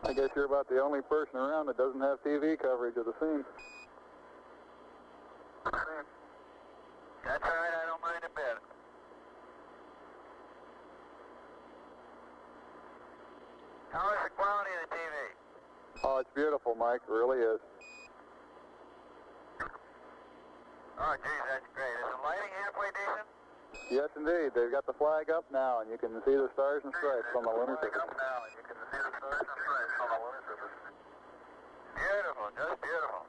I guess you're about the only person around that doesn't have TV coverage of the scene. That's all right, I don't mind a bit. How is the quality of the TV? Oh, it's beautiful, Mike. It really is. Oh, geez, that's great. Is the lighting halfway decent? Yes, indeed. They've got the flag up now, and you can see the stars and stripes on the lunar surface. Beautiful, just beautiful.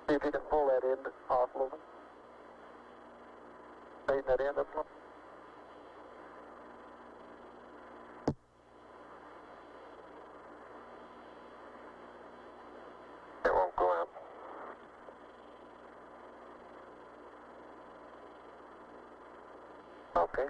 See if you can pull that end off a little bit. Straighten that end up a little. It won't go out. Okay.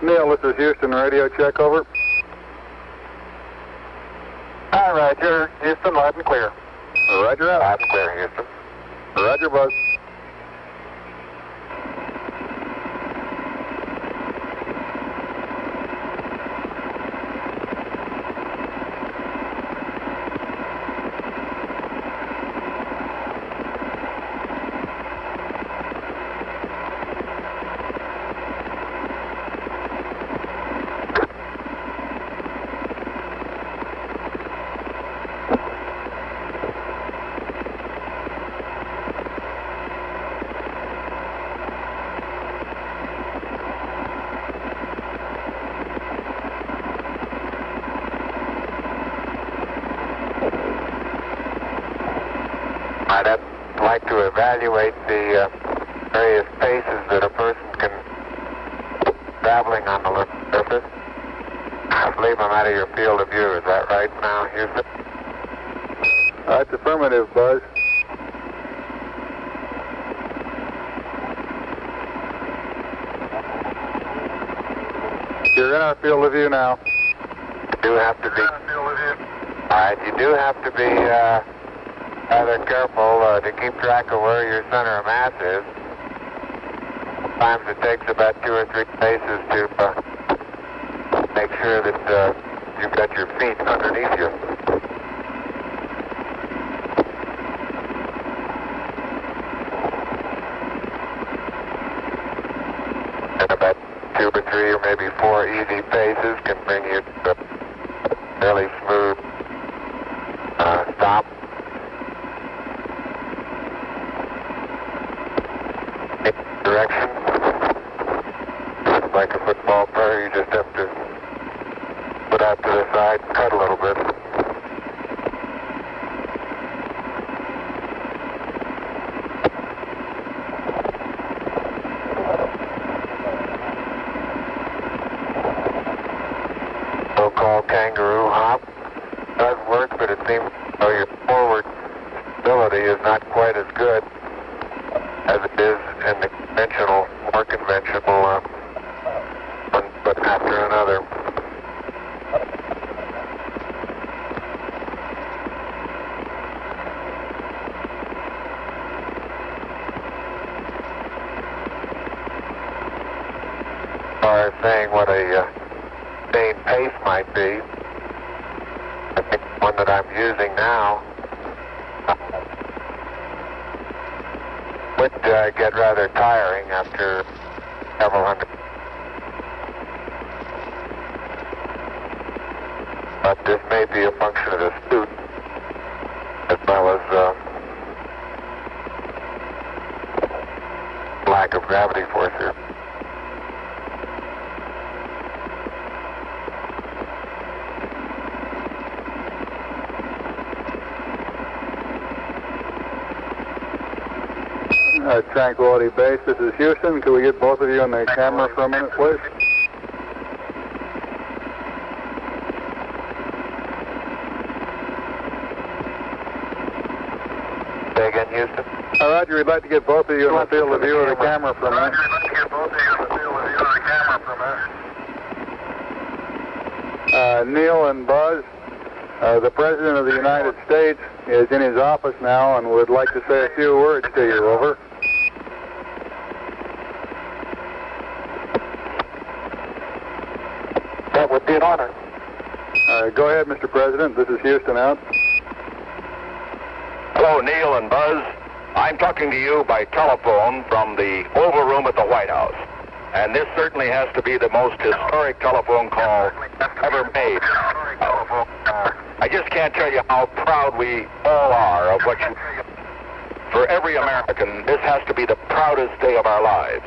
Neil, this is Houston, radio check, over. Hi, Roger. Houston, loud and clear. Roger out. Loud and clear, Houston. Roger, Buzz. I'd like to evaluate the various paces that a person can traveling on the lunar surface. I believe I'm out of your field of view. Is that right now, Houston? That's affirmative, Buzz. You're in our field of view now. You do have to be. Alright, you do have to be rather careful to keep track of where your center of mass is. Sometimes it takes about 2 or 3 paces to make sure that you've got your feet underneath you. And about 2 or 3 or maybe 4 easy paces can bring you to a fairly smooth stop. Direction. Like a football player, you just have to put out to the side and cut a little bit. So-called kangaroo hop does work, but it seems your forward stability is not quite as good as it is in the more conventional one foot after another. As far as saying what a sustained pace might be, I think the one that I'm using now would get rather tiring after several hundred. But this may be a function of the suit as well as lack of gravity force here. Tranquility Base, this is Houston. Could we get both of you on the camera for a minute, please? Say again, Houston. Roger, we'd like to get both of you on the field of view of the camera for a minute. Roger, let's get both of you on the field of view of the camera for a minute. Neil and Buzz, the President of the United States is in his office now and would like to say a few words to you. Over. That would be an honor. Go ahead, Mr. President. This is Houston out. Hello, Neil and Buzz. I'm talking to you by telephone from the Oval Room at the White House. And this certainly has to be the most historic telephone call ever made. I just can't tell you how proud we all are of what you... For every American, this has to be the proudest day of our lives.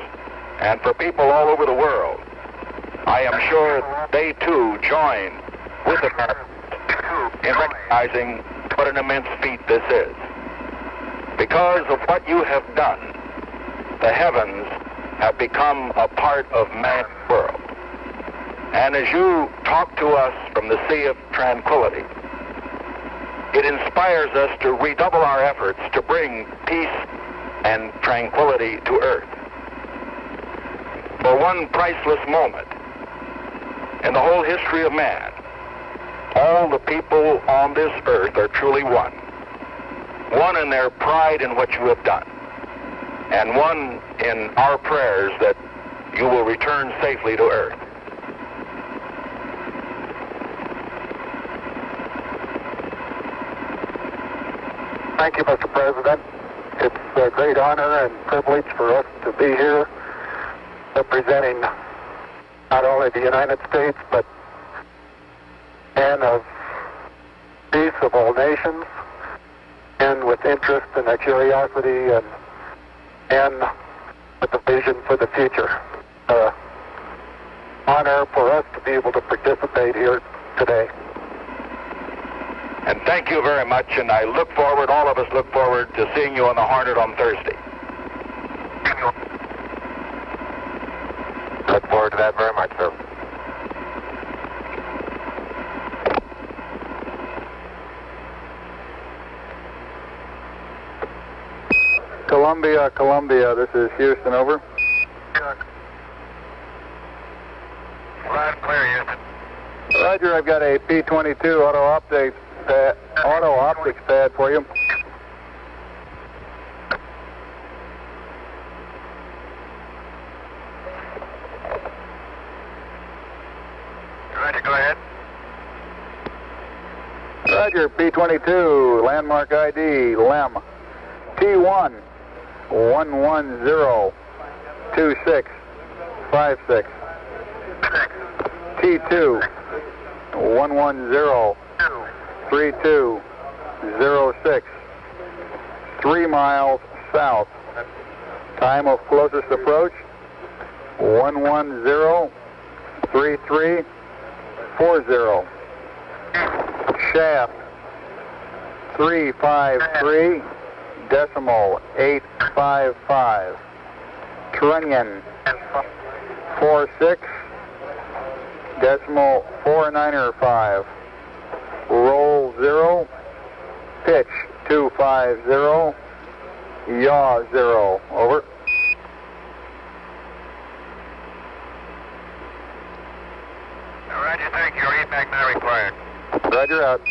And for people all over the world, I am sure they too join with Americans in recognizing what an immense feat this is. Because of what you have done, the heavens have become a part of man's world. And as you talk to us from the Sea of Tranquility, it inspires us to redouble our efforts to bring peace and tranquility to Earth. For one priceless moment in the whole history of man, all the people on this earth are truly one. One in their pride in what you have done, and one in our prayers that you will return safely to Earth. Thank you, Mr. President. It's a great honor and privilege for us to be here representing not only the United States, but men of peace of all nations, and with interest and a curiosity and with a vision for the future. Honor for us to be able to participate here today. And thank you very much, and I look forward, all of us look forward to seeing you on the Hornet on Thursday. Look forward to that very much, sir. Columbia, this is Houston, over. Loud and clear, Houston. Roger, I've got a P-22 auto update pad, auto optics pad for you. Roger, go ahead. Roger, P-22, landmark ID, LEM, T1, 1102656. T2, 1103206. 3 miles south. Time of closest approach, 1103340. Shaft 353.855. Trunnion 46.495. Roll 0. Pitch 250. Yaw 0. Over. Roger, thank you. Read back now required. Roger, out.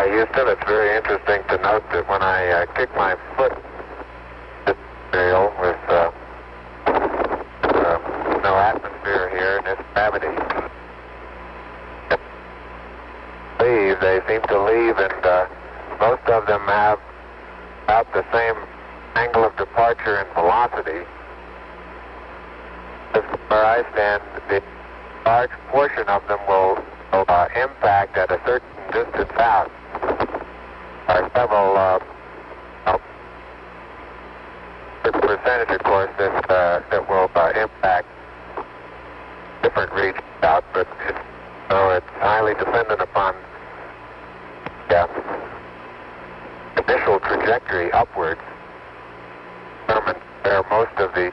Houston, it's very interesting to note that when I kick my foot this material with no atmosphere here and it's gravity, they seem to leave, and most of them have about the same angle of departure and velocity. As where I stand, the large portion of them will impact at a certain distance out. There are several percentage, of course, that will impact different regions out, but it's highly dependent upon the initial trajectory upwards. Determine where most of the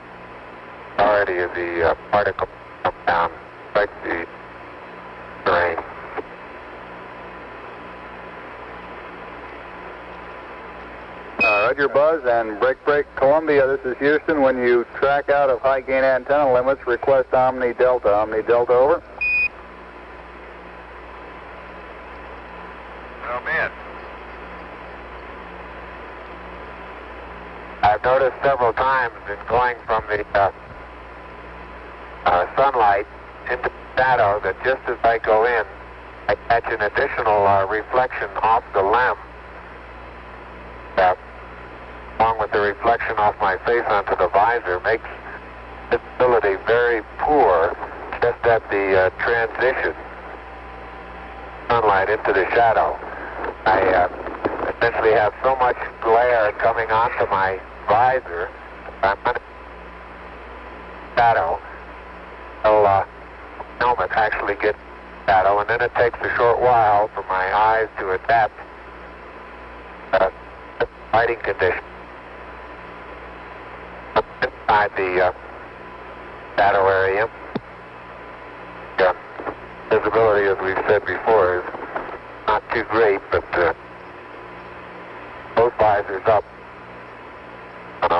priority of the particle come down, like the terrain. Roger, Buzz, and break, Columbia. This is Houston. When you track out of high gain antenna limits, request Omni Delta. Omni Delta, over. So be it. I've noticed several times in going from the sunlight into the shadow that just as I go in, I catch an additional reflection off the LEM, along with the reflection off my face onto the visor, makes visibility very poor just at the transition sunlight into the shadow. I essentially have so much glare coming onto my visor, I'm under shadow until helmet actually gets shadow, and then it takes a short while for my eyes to adapt to lighting conditions. Inside the shadow area, visibility, as we've said before, is not too great, but both visors up.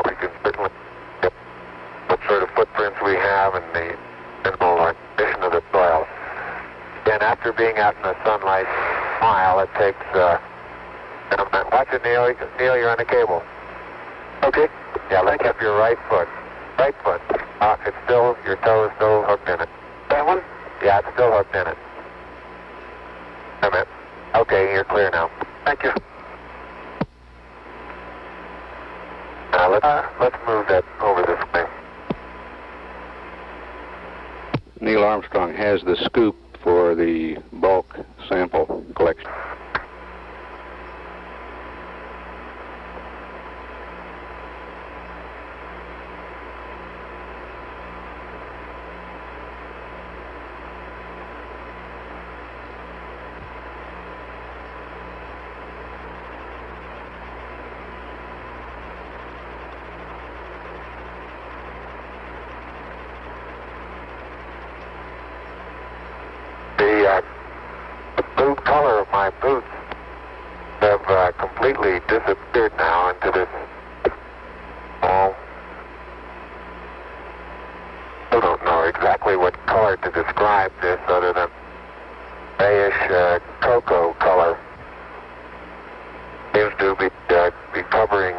We can certainly get what sort of footprints we have and the general condition of the soil. Again, after being out in the sunlight a while, it takes... watch it, Neil. Neil, you're on the cable. Okay. Yeah, lift up your right foot. Right foot. It's still, your toe is still hooked in it. That one? Yeah, it's still hooked in it. Wait a minute. Okay, you're clear now. Thank you. Let's move that over this way. Neil Armstrong has the scoop for the bulk sample collection. The blue color of my boot describe this other than grayish cocoa color. Seems to be covering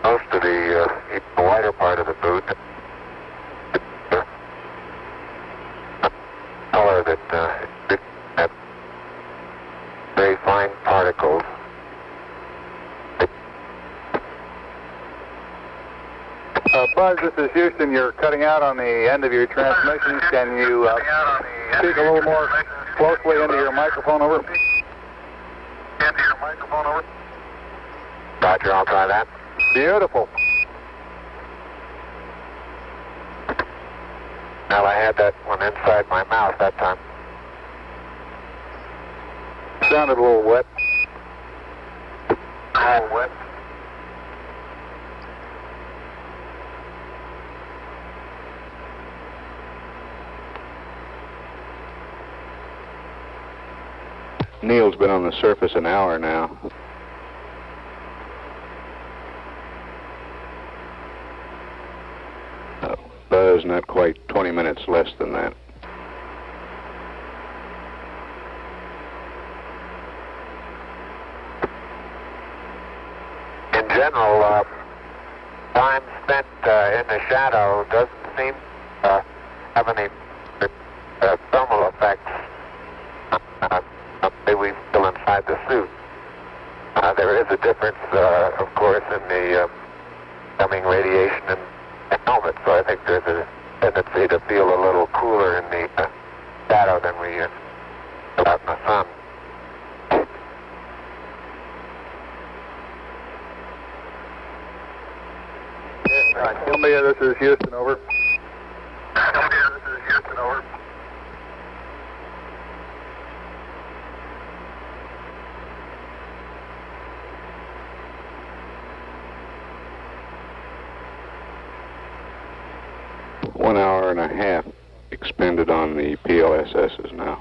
most of the wider part of the boot. Color that had very fine particles. Buzz, this is Houston. You're cutting out on the end of your transmission. Can you speak a little more closely into your microphone, over? Roger, I'll try that. Beautiful. Well, I had that one inside my mouth that time. Sounded a little wet. A little wet. Neil's been on the surface an hour now. Buzz, not quite 20 minutes less than that. In general, time spent in the shadow doesn't seem to have any thermal effects. We still inside the suit. There is a difference, of course, in the coming radiation in the helmet, so I think there's a tendency to feel a little cooler in the shadow than we feel out in the sun. Columbia, this is Houston, over. Columbia, this is Houston, over. One hour and a half expended on the PLSSs now.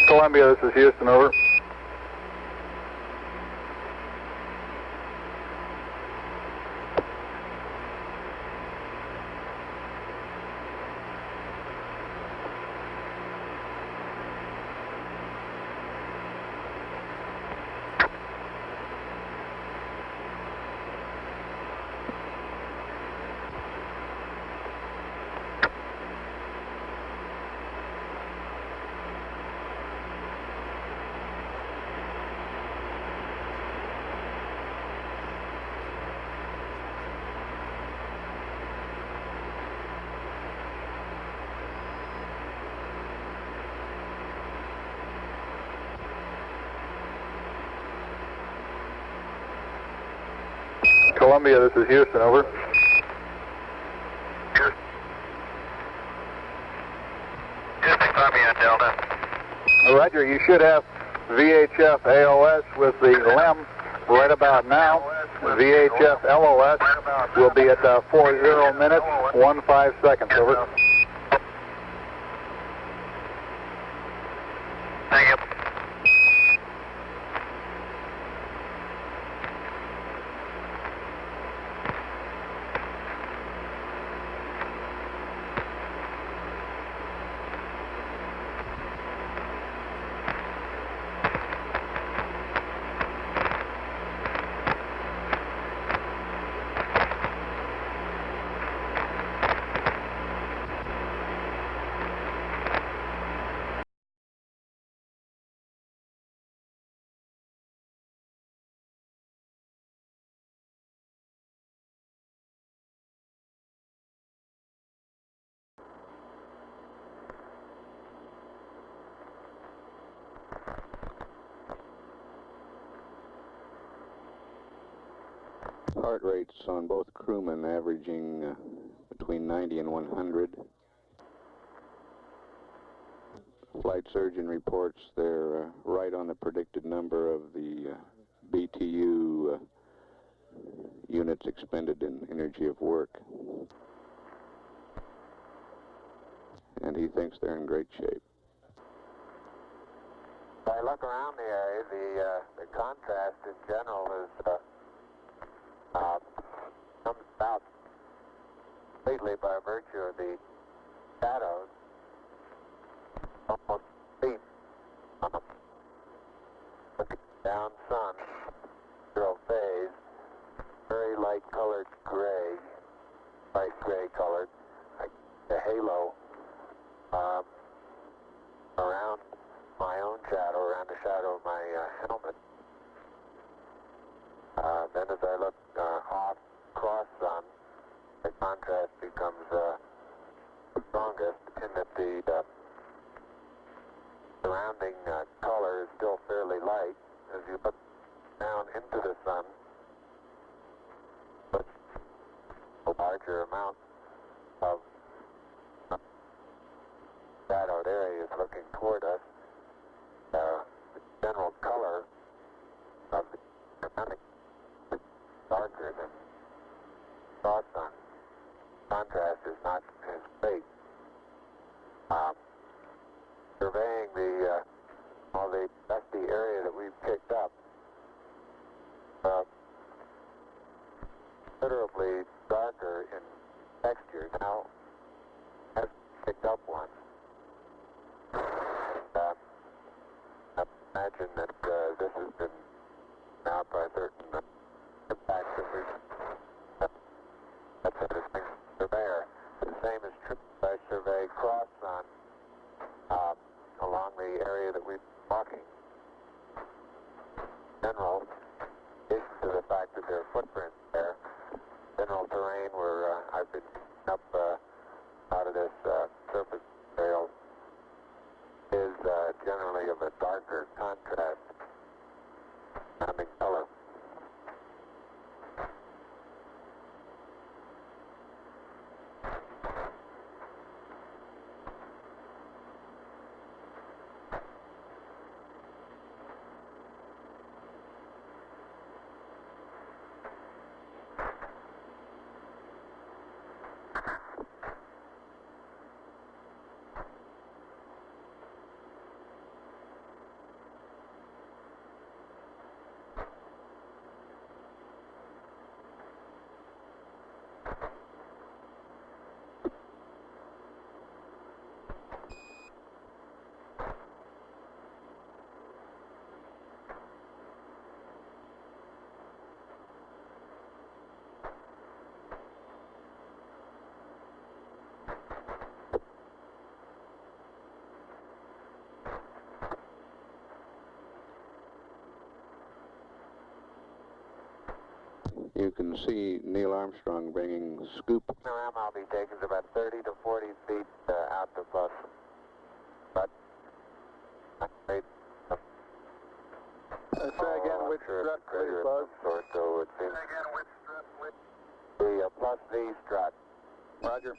Columbia, this is Houston, over. Columbia, this is Houston, over. Houston, Columbia, Delta. Roger, you should have VHF AOS with the LEM right about now. VHF LOS will be at 40 minutes, 15 seconds, over. Thank you. Heart rates on both crewmen averaging between 90 and 100. Flight surgeon reports they're right on the predicted number of the BTU units expended in energy of work. And he thinks they're in great shape. I look around the area, the contrast in general is comes about completely by virtue of the colored gray, light gray colored, like the halo around my own shadow, around the shadow of my helmet. Then as I look off cross sun, the contrast becomes strongest in that the surrounding color is still fairly light. As you look down into the sun, but a larger amount of shadowed areas looking toward us, the general color of the surrounding is darker than cross sun. Contrast is not as great. Surveying all the dusty area that we've picked up, considerably darker in texture. Now, I've picked up one. I imagine that this has been out by certain impacts that we've that's a distinct surveyor. The same is true if I survey cross sun along the area that we've been walking. General, in addition to the fact that there are footprints there, general terrain where I've been up out of this surface trail is generally of a darker contrast, surrounding color. You can see Neil Armstrong bringing scoop. The ram I'll be taking is about 30 to 40 feet out the bus. But Say again, which strut, please, Buzz? So it seems again, which strut, which? the plus V strut. Roger.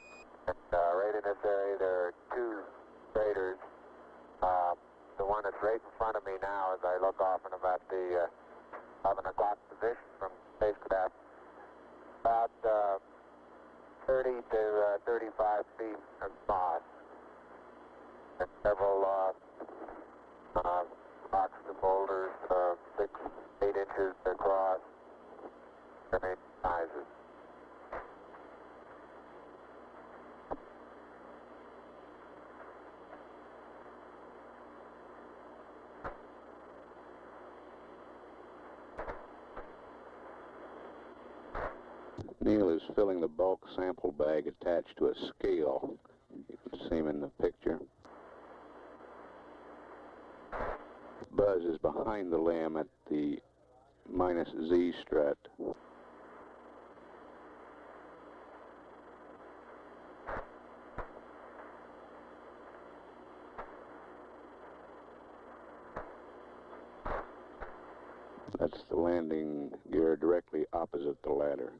And, right in this area, there are two craters. The one that's right in front of me now, as I look off in about the 11 o'clock position from spacecraft, about 30 to 35 feet across, and several rocks and boulders, 6, 8 inches across, varying sizes. Neil is filling the bulk sample bag attached to a scale. You can see him in the picture. Buzz is behind the limb at the minus Z strut. That's the landing gear directly opposite the ladder.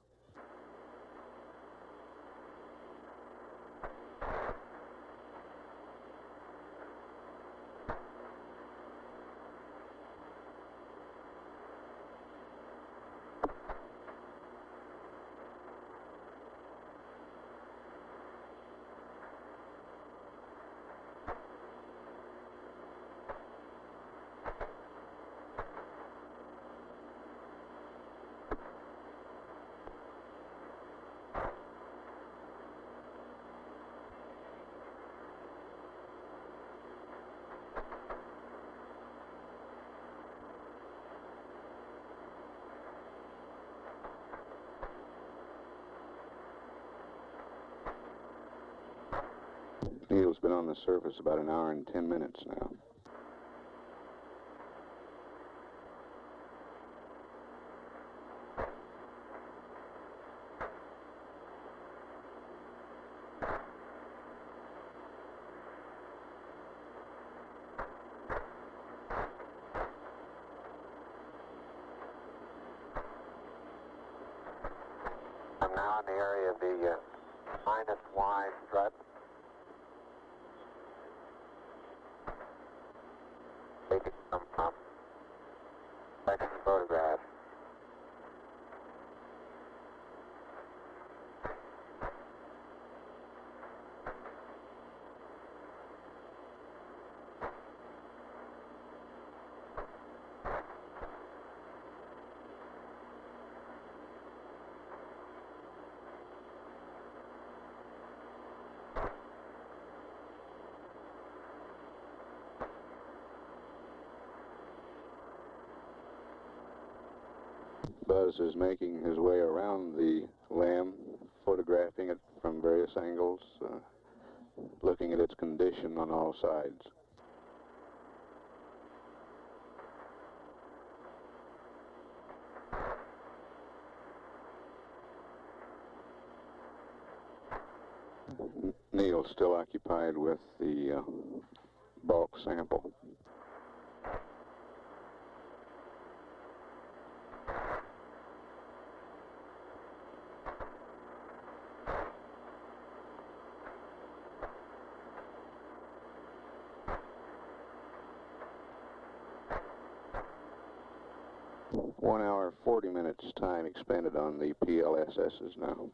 Neil's been on the surface about an hour and 10 minutes now. I'm now in the area of the minus Y strut. Taking some second photograph. Buzz is making his way around the lamb, photographing it from various angles, looking at its condition on all sides. Neil's still occupied with the bulk sample. One hour, 40 minutes time expended on the PLSSs now.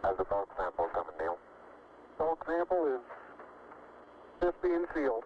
How's the bulk sample coming, Neil? Bulk sample is just being sealed.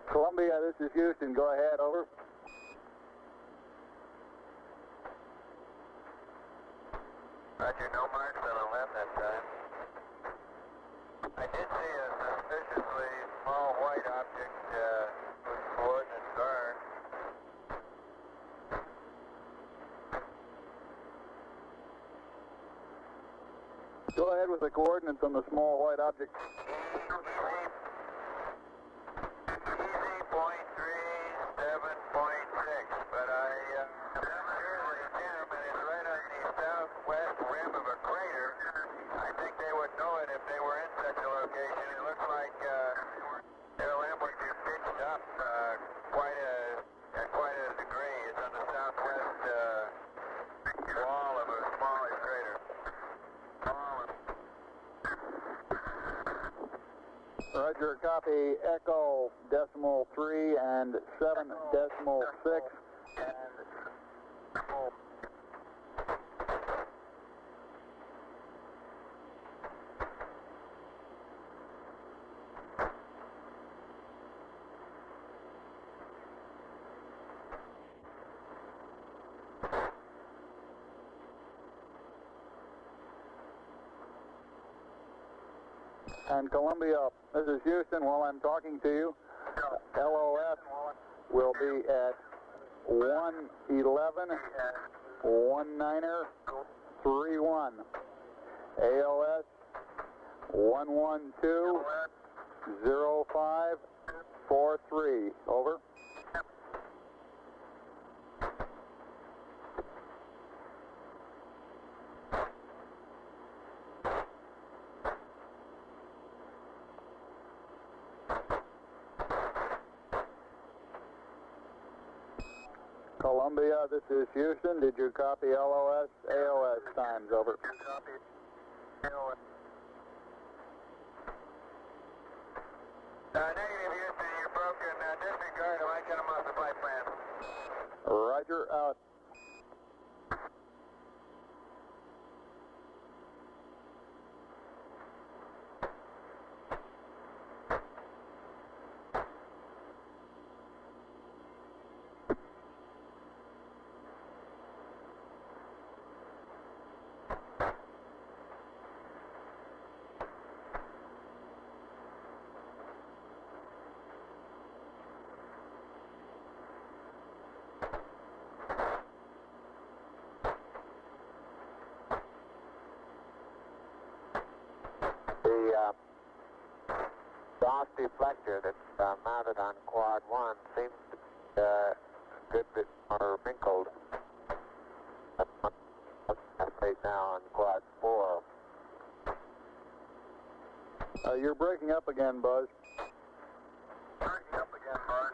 Columbia, this is Houston. Go ahead, over. Roger, no marks on the left that time. I did see a suspiciously small white object whose coordinates are. Go ahead with the coordinates on the small white object. But I'm sure they him, and it's right on the southwest rim of a crater. I think they would know it if they were in such a location. It looks like their limb would be pitched up at quite a degree. It's on the southwest wall of a smallish crater. Roger, copy Echo decimal 3 and 7 decimal 6. And Columbia, this is Houston. While I'm talking to you, LOS will be at 111 19er 31. ALS 112 05 43. Over. Columbia, this is Houston. Did you copy LOS, AOS times? Over. Copy. AOS. Negative, Houston. You're broken. Disregard. I might get them off the flight plan. Roger, out. The DOS deflector that's mounted on quad 1 seems to be a good bit more wrinkled right now on quad 4. You're breaking up again, Buzz. Breaking up again, Buzz.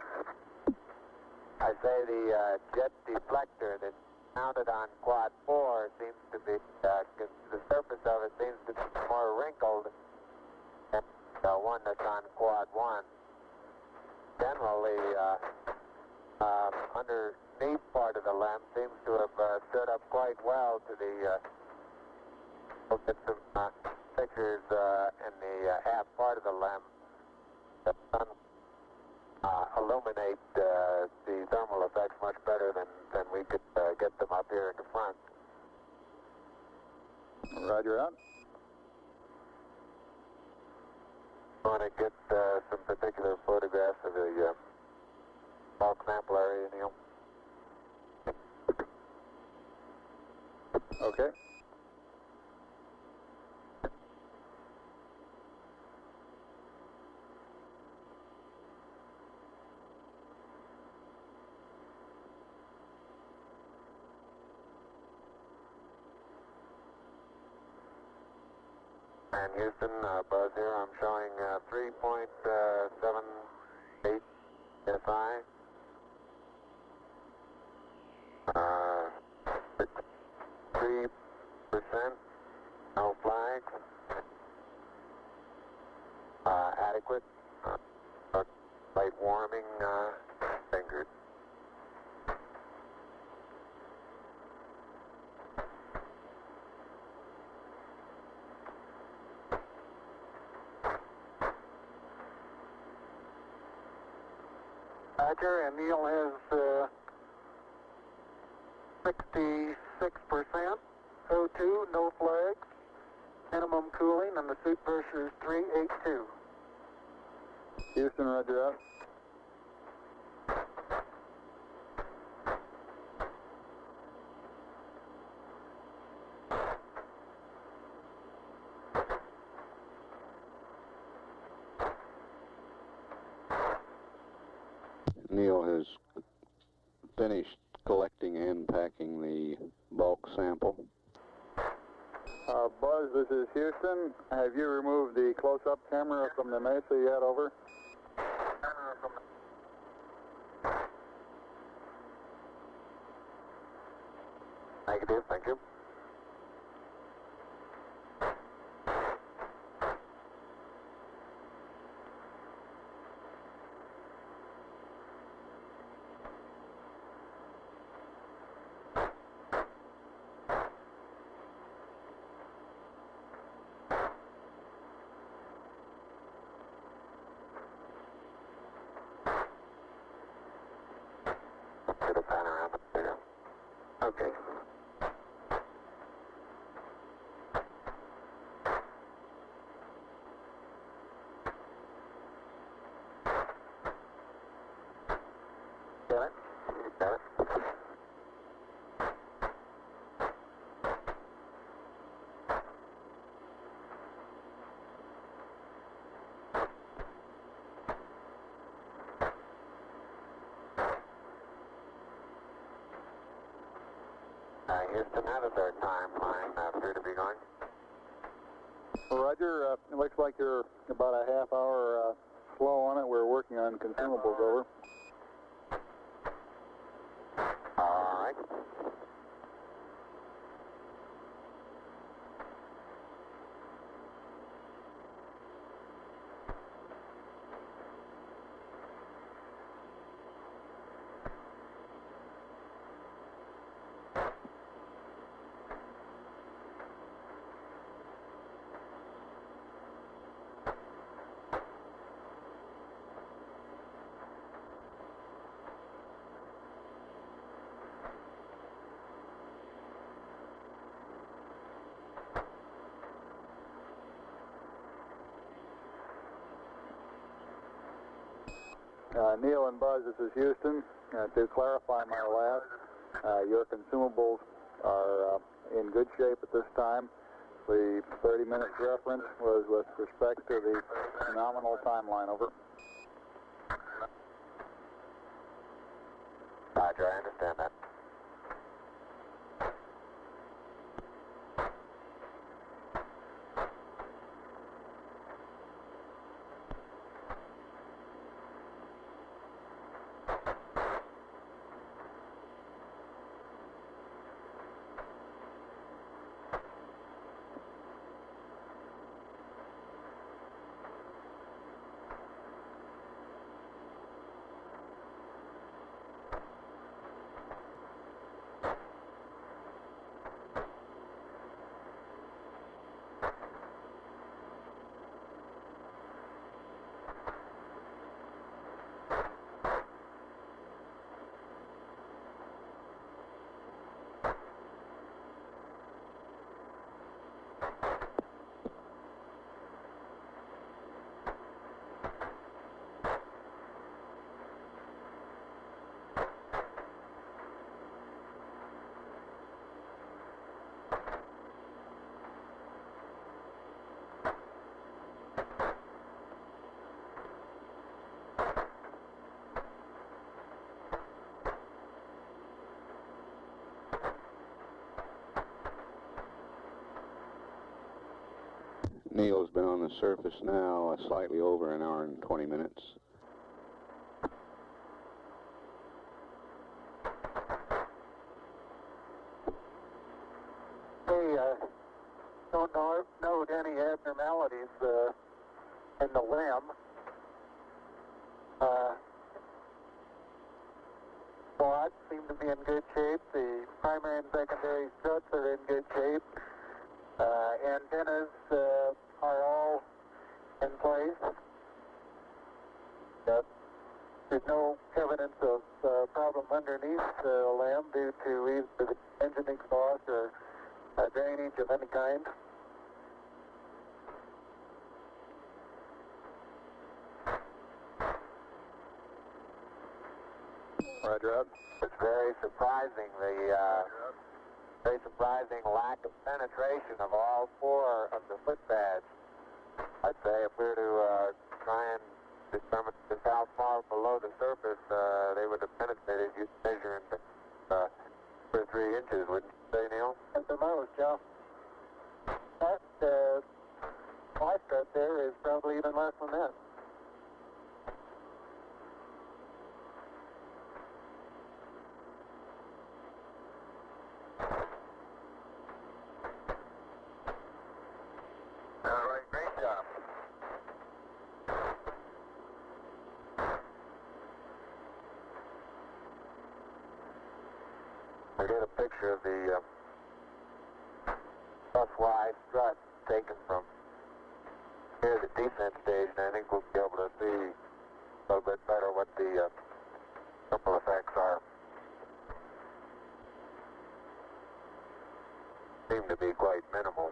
I say the jet deflector that's mounted on quad 4 seems to be, the surface of it seems to be more wrinkled than the one that's on quad 1. Generally, underneath part of the LEM seems to have stood up quite well to the, look at some pictures in the half part of the LEM. The sun illuminate the thermal effects much better than we could get them up here in the front. Roger, out. I want to get some particular photographs of the bulk sample area, Neil. Okay. And Houston, Buzz here, I'm showing 3.78 SI. 3%, no flags. Adequate. Light warming, fingers. Roger, and Neil has 66% O2, no flags, minimum cooling, and the suit pressure is 382. Houston, roger, out. Neil has finished collecting and packing the bulk sample. Buzz, this is Houston. Have you removed the close-up camera from the Mesa yet? Over. Negative, thank you. Get a panorama there. Okay. Got it? Got it. Houston, how does our timeline appear to be going? Roger, it looks like you're about a half hour slow on it. We're working on consumables. Over. Neil and Buzz, this is Houston. To clarify my last, your consumables are in good shape at this time. The 30-minute reference was with respect to the nominal timeline. Over. Roger, I understand that. Neil's been on the surface now slightly over an hour and 20 minutes. Hey, don't note any abnormalities in the limb. Quads seem to be in good shape. The primary and secondary struts are in good shape. Antennas are all in place. There's no evidence of problem underneath the limb due to either the engine exhaust or drainage of any kind. Roger up. It's very surprising, very surprising lack of penetration of all four of the foot pads. I'd say if we were to try and determine just how far below the surface they would have penetrated, you'd measure in 2 or 3 inches, wouldn't you say, Neil? At the most, yeah. That fly strut there is probably even less than that. All right, great job. I get a picture of the bus-Y strut taken from here, the descent stage, and I think we'll be able to see a little bit better what the ripple effects are. Seem to be quite minimal.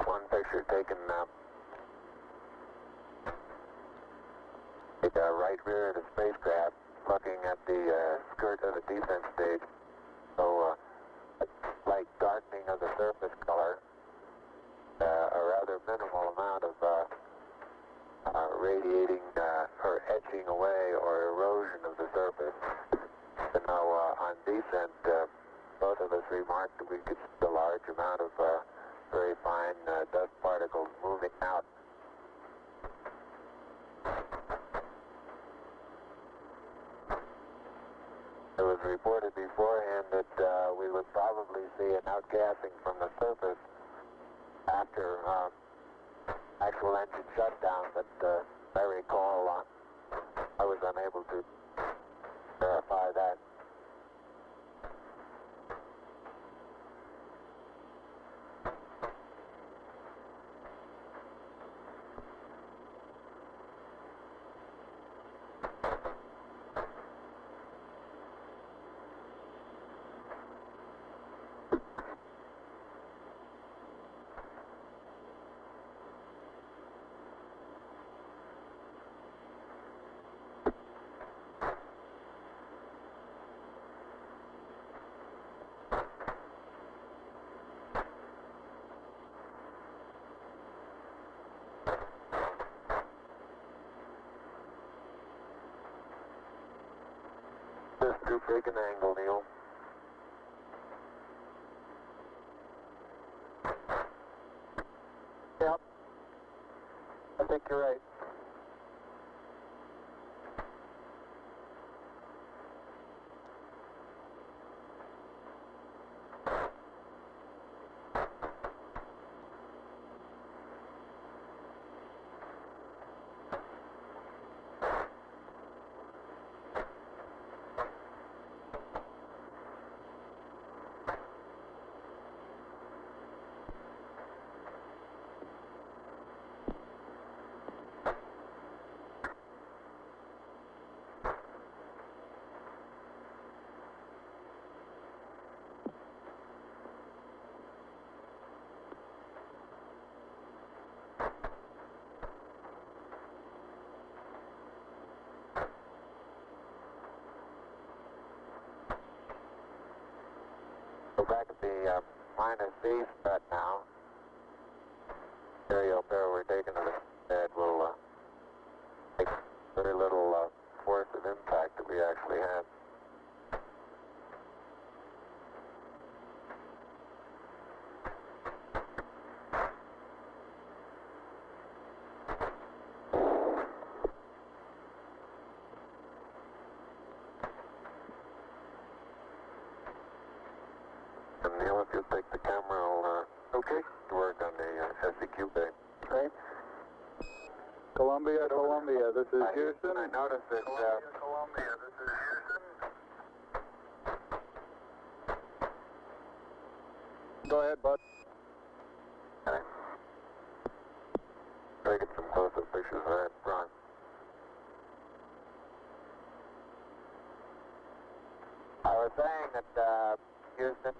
One picture taken the right rear of the spacecraft, looking at the skirt of the descent stage. So a slight darkening of the surface color, a rather minimal amount of radiating or etching away or erosion of the surface. And now on descent, both of us remarked that we could see a large amount of very fine dust particles moving out. It was reported beforehand that we would probably see an outgassing from the surface after actual engine shutdown, but I recall I was unable to verify that. Too big an angle, Neil. Yep. I think you're right. Go back at the minus V strut now. Area up there we're taking to the bed will take very little force of impact that we actually have. And Neil, if you'll take the camera, I'll work on the SEQ bay. Okay. Columbia, Columbia, this is Houston. I noticed that Columbia, this is Houston. Go ahead, bud. Try to get some close-up pictures of that front. I was saying that Houston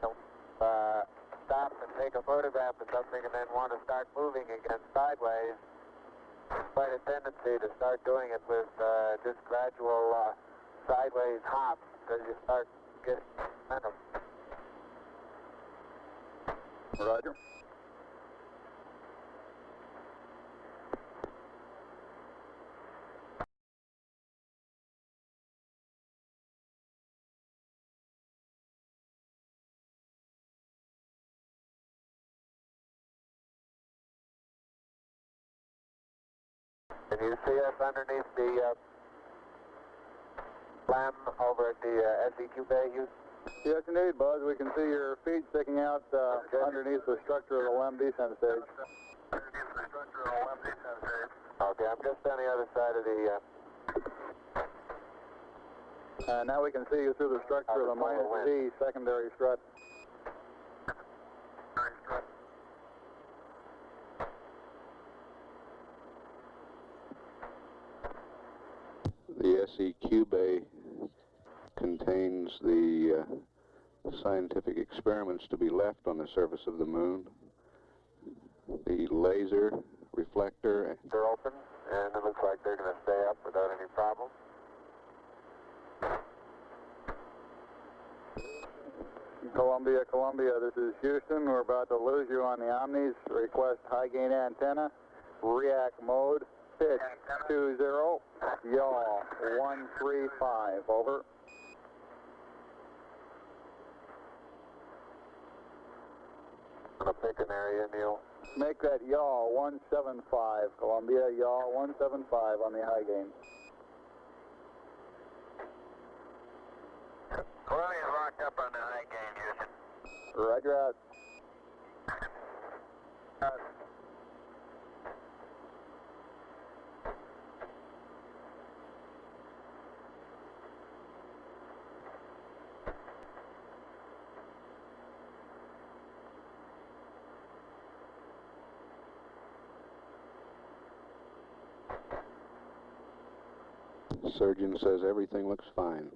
stop and take a photograph of something and then want to start moving again sideways. Quite a tendency to start doing it with just gradual sideways hops because you start getting momentum. Roger. Can you see us underneath the lamb over at the SEQ bay, Houston? Yes, indeed, Buzz. We can see your feet sticking out underneath the structure of the LEM descent stage. Okay, I'm just on the other side of the... Now we can see you through the structure of the minus Z secondary strut. The SEQ bay contains the scientific experiments to be left on the surface of the moon, the laser, reflector. They're open, and it looks like they're going to stay up without any problem. Columbia, Columbia, this is Houston. We're about to lose you on the Omnis. Request high gain antenna, react mode, pitch 20, yaw 135, over. I'm going to pick an area, Neil. Make that yaw 175, Columbia, yaw 175 on the high gain. Columbia's locked up on the high gain, Houston. Roger out. Surgeon says everything looks fine.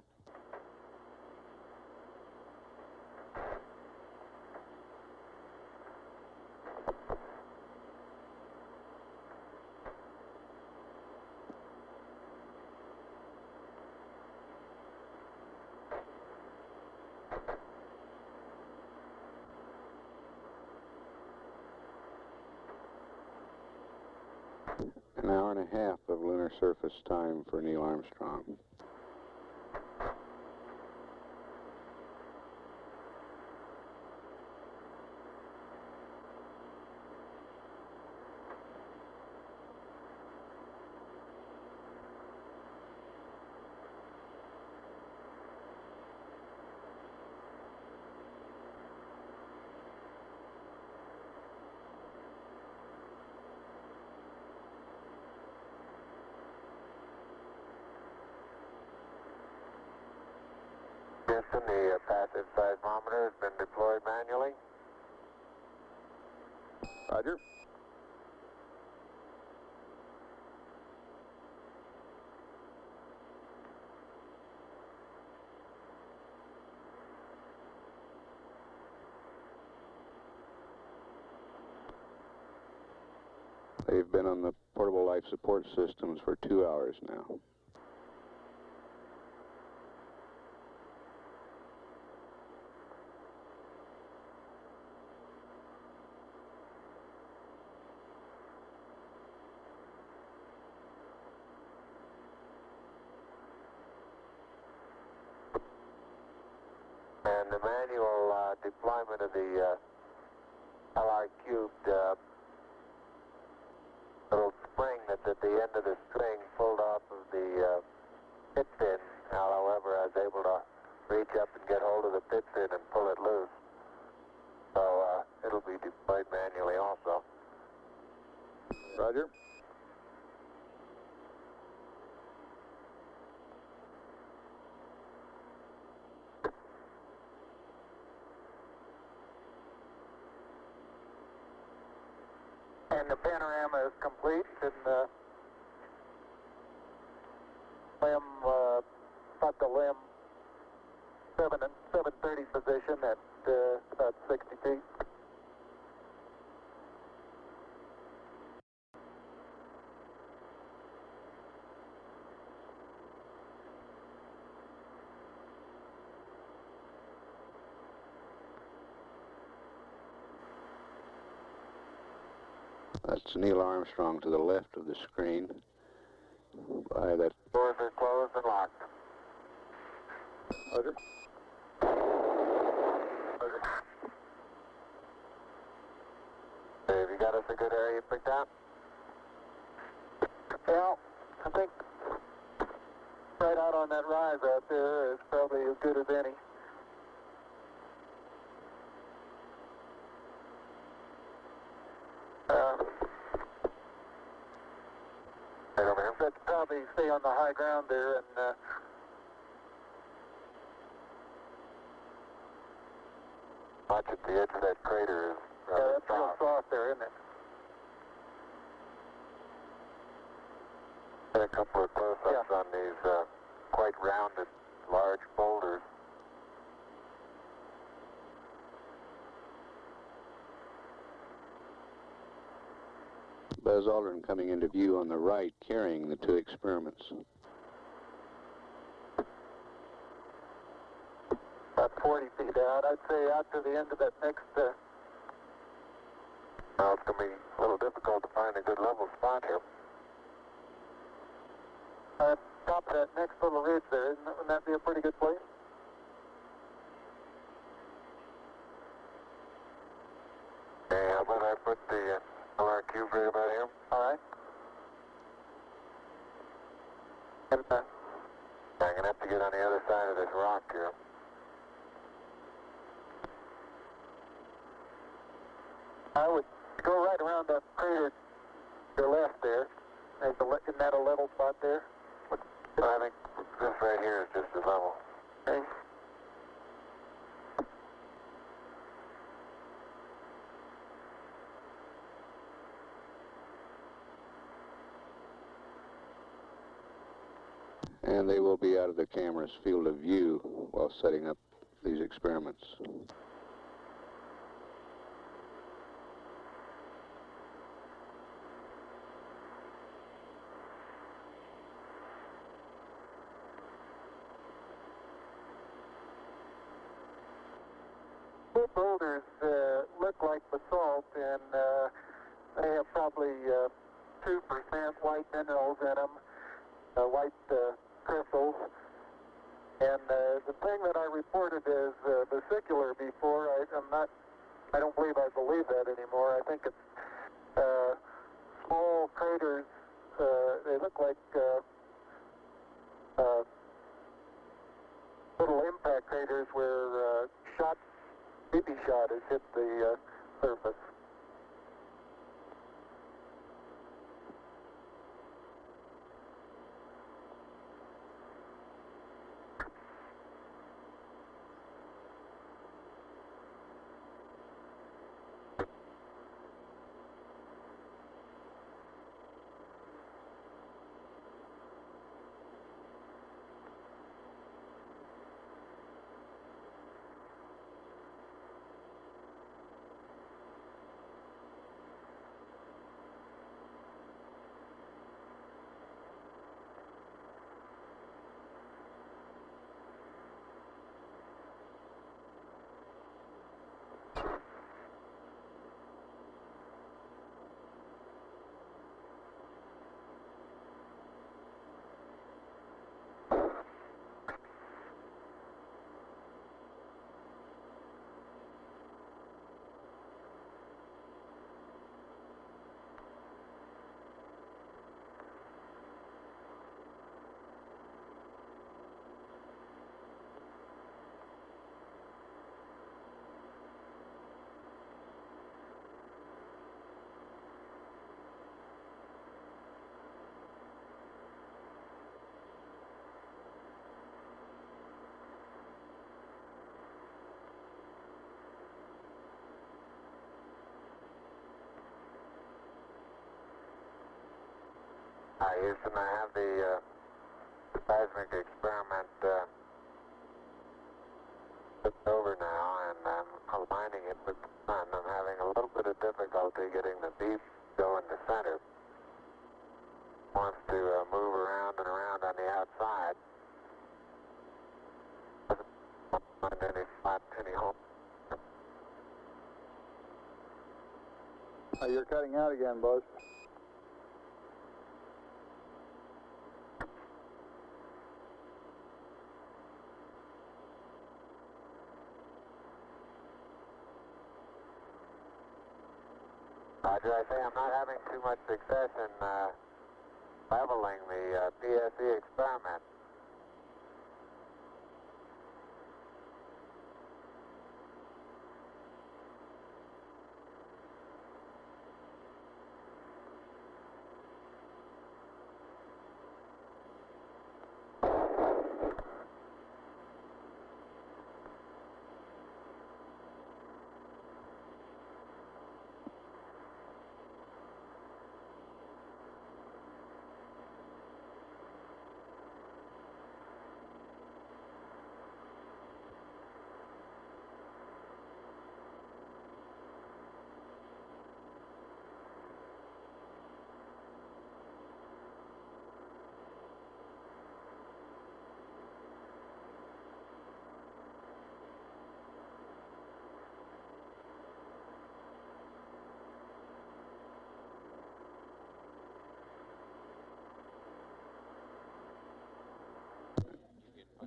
An hour and a half of lunar surface time for Neil Armstrong. Houston, the passive seismometer has been deployed manually. Roger. They've been on the portable life support systems for 2 hours now. And the manual deployment of the LR cubed little spring that's at the end of the string pulled off of the pit fin. Now, however, I was able to reach up and get hold of the pit fin and pull it loose. So it'll be deployed manually also. Roger. And the panorama is complete, and about the limb 730 position at about 60 feet. That's Neil Armstrong to the left of the screen. By that. Doors are closed and locked. Roger. Have you got us a good area picked out? Well, I think right out on that rise out there is probably as good as any. Right over here. Let's probably stay on the high ground there and Watch at the edge of that crater is that's real soft there, isn't it? Get a couple of close-ups on these quite rounded, large boulders. Buzz Aldrin coming into view on the right, carrying the 2 experiments. About 40 feet out. I'd say out to the end of that next... Well, it's going to be a little difficult to find a good level spot here. Top of that next little ridge there, wouldn't that be a pretty good place? Yeah, how about I put the LR cube right about here? All right. And, I'm going to have to get on the other side of this rock here. I would go right around that crater to your left there. Isn't that a level spot there? I think this right here is just as level. Okay. And they will be out of the camera's field of view while setting up these experiments. The boulders look like basalt, and they have probably 2% white minerals in them, white crystals. And the thing that I reported as vesicular before, I don't believe I believe that anymore. I think it's small craters. They look like little impact craters where BB shot has hit the surface. Houston, I have the seismic experiment flipped over now, and I'm aligning it with the sun. I'm having a little bit of difficulty getting the beep go in the center. Wants to move around and around on the outside. Doesn't find any spot, any hole. You're cutting out again, Buzz. Roger, I say I'm not having too much success in leveling the PSE experiment.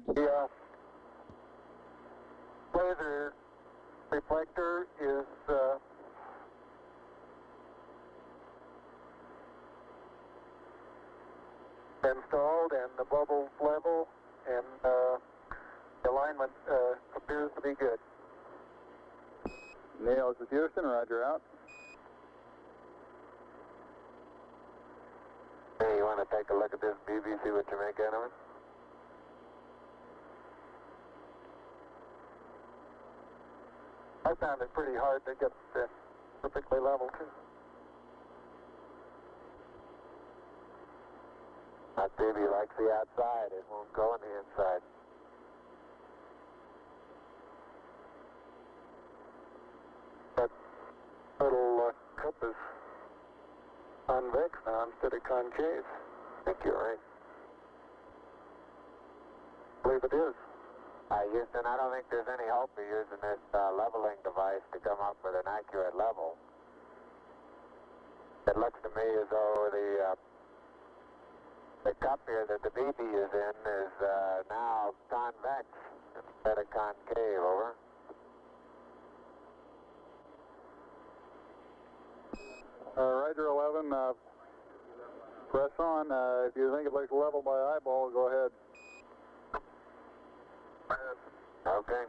The laser reflector is installed, and the bubble's level, and the alignment appears to be good. Neil, this is Houston. Roger, out. Hey, you want to take a look at this BB, see what you make out of it? I found it pretty hard to get perfectly level, too. That baby likes the outside. It won't go on the inside. That little cup is convex now instead of concave. I think you're right. I believe it is. Houston, I don't think there's any hope of using this leveling device to come up with an accurate level. It looks to me as though the cup here that the BB is in is now convex instead of concave, over. Roger 11, press on. If you think it looks level by eyeball, go ahead. Okay.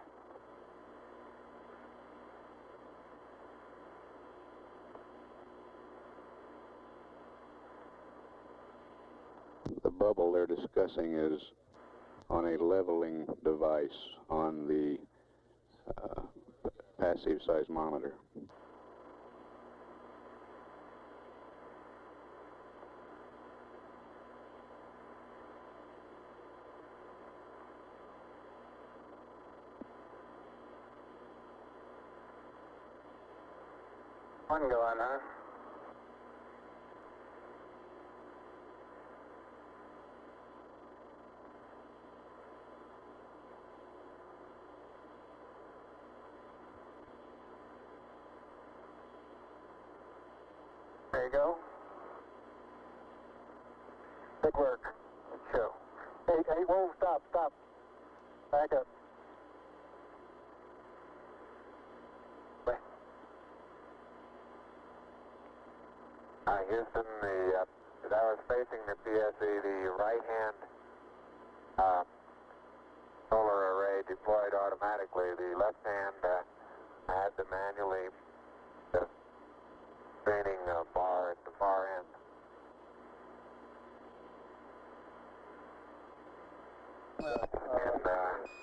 The bubble they're discussing is on a leveling device on the passive seismometer. One going, huh? There you go. Good work. Good show. Hey, whoa, stop. Back up. Wait. Houston, as I was facing the PSE, the right-hand solar array deployed automatically. The left hand, I had to manually training bar at the far end. And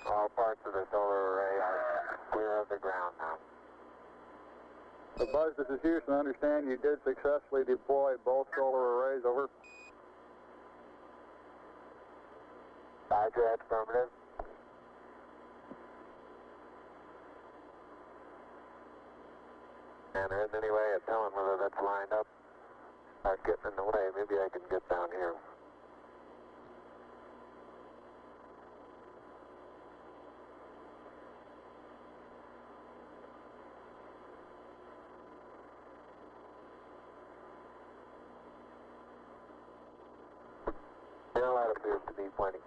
all parts of the solar array are clear of the ground now. So Buzz, this is Houston. I understand you did successfully deploy both solar arrays, over. Roger, affirmative. And there isn't any way of telling whether that's lined up or getting in the way. Maybe I can get down here. Now that appears to be pointing.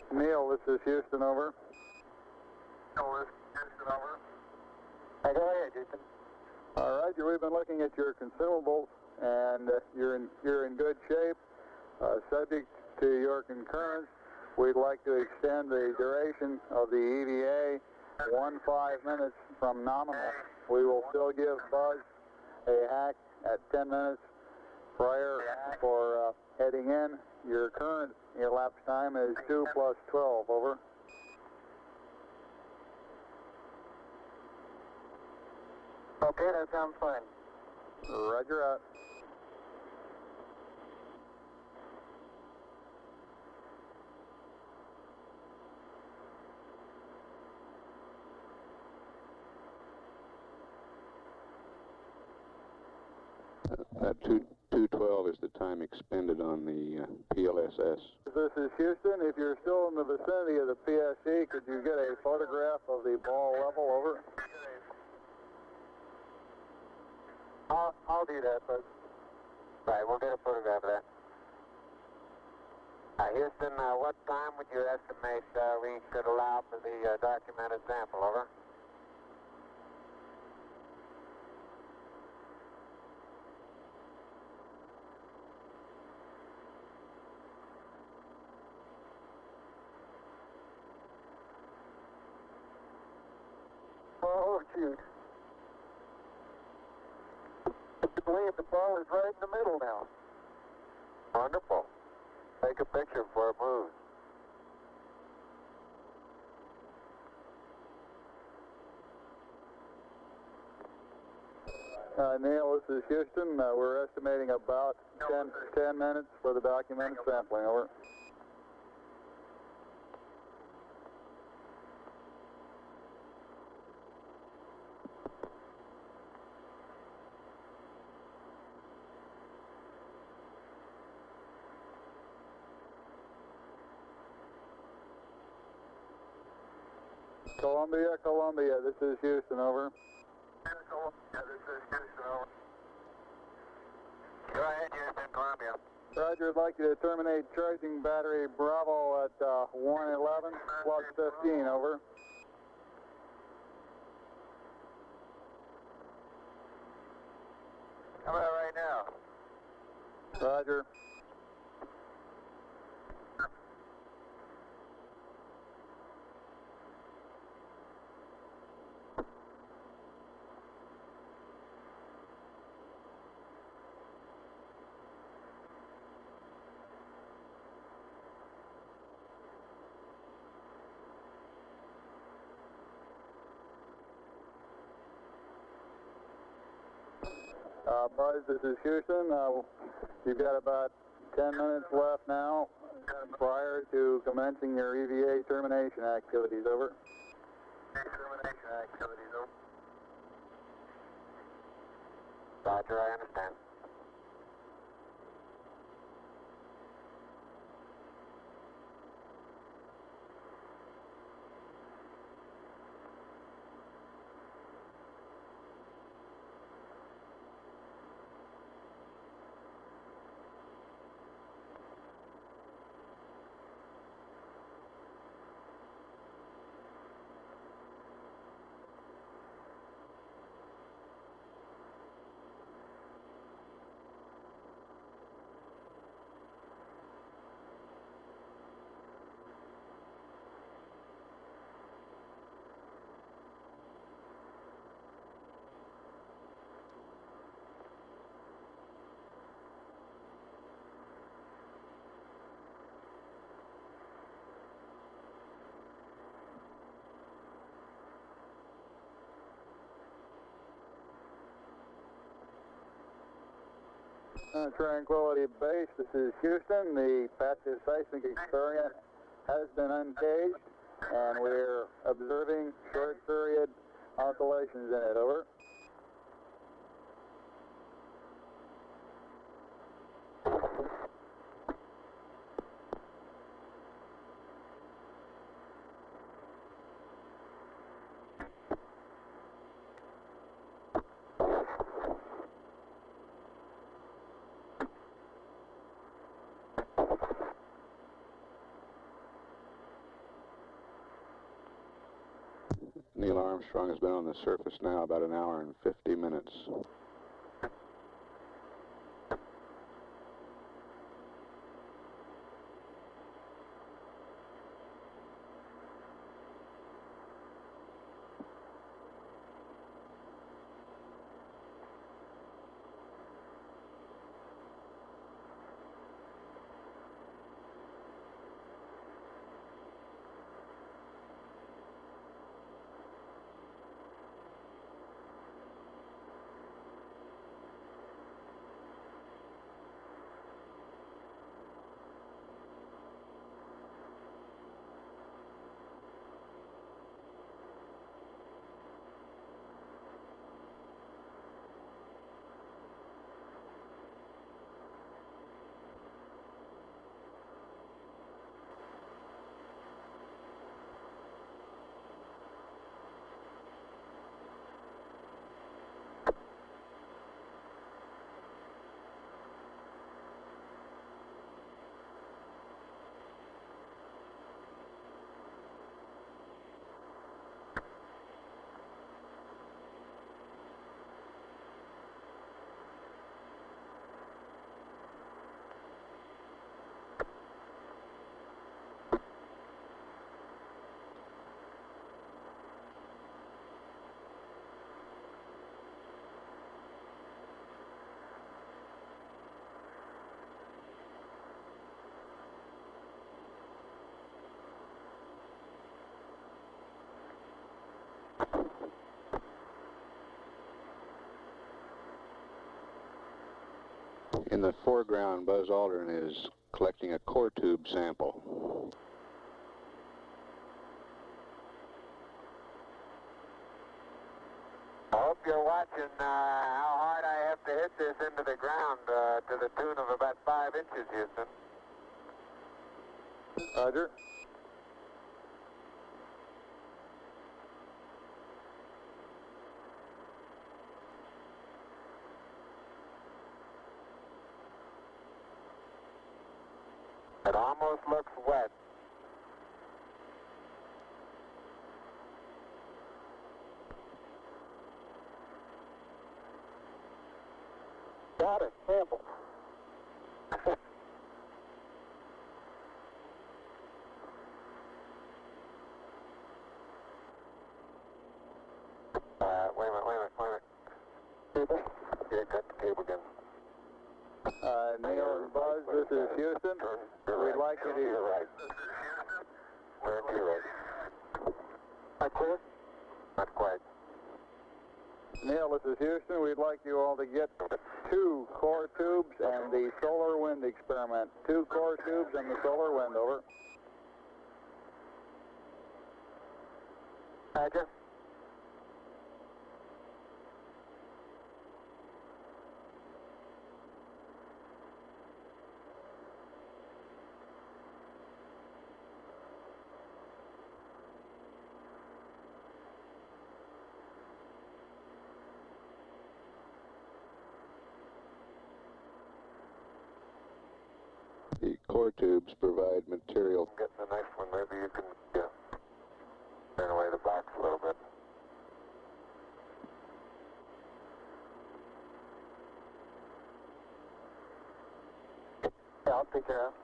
Neil, this is Houston, over. Neil, this is Houston, over. Hey, go ahead, Houston. All right, we've been looking at your consumables, and you're in good shape. Subject to your concurrence, we'd like to extend the duration of the EVA 15 minutes from nominal. We will still give Buzz a hack at 10 minutes prior for heading in. Your current elapsed time is 2 plus 12, over. Okay, that sounds fine. Roger out. That 212 is the time expended on the PLSS. This is Houston. If you're still in the vicinity of the PSE, could you get a photograph of the ball level, over? I'll do that, but right, we'll get a photograph of that. Houston, what time would you estimate we could allow for the documented sample, over? Oh, shoot. I believe the ball is right in the middle now. Wonderful. Take a picture before it moves. Neil, this is Houston. We're estimating about 10 minutes for the documented sampling, over. Columbia, this is Houston, over. Columbia, this is Houston, over. Go ahead, Houston, Columbia. Roger, I'd like you to terminate charging battery Bravo at 111 plus 15, over. How about right now? Roger. Buzz, this is Houston. You've got about 10 minutes left now prior to commencing your EVA termination activities, over. Termination activities, over. Roger, I understand. Tranquility Base, this is Houston. The passive seismic experiment has been uncaged, and we're observing short period oscillations in it. Over. Neil Armstrong has been on the surface now about an hour and 50 minutes. In the foreground, Buzz Aldrin is collecting a core tube sample. I hope you're watching how hard I have to hit this into the ground to the tune of about 5 inches, Houston. Roger. It almost looks wet. Got it. Sample. Wait a minute. Yeah, cut the cable again. Neil and Buzz, this is Houston. We'd like you to... right. We're to your right. Not clear? Not quite. Neil, this is Houston. We'd like you all to get 2 core tubes and the solar wind experiment. 2 core tubes and the solar wind. Over. Roger. The core tubes provide material. Get the next one. Maybe you can turn away the box a little bit. Yeah, I'll take care of it.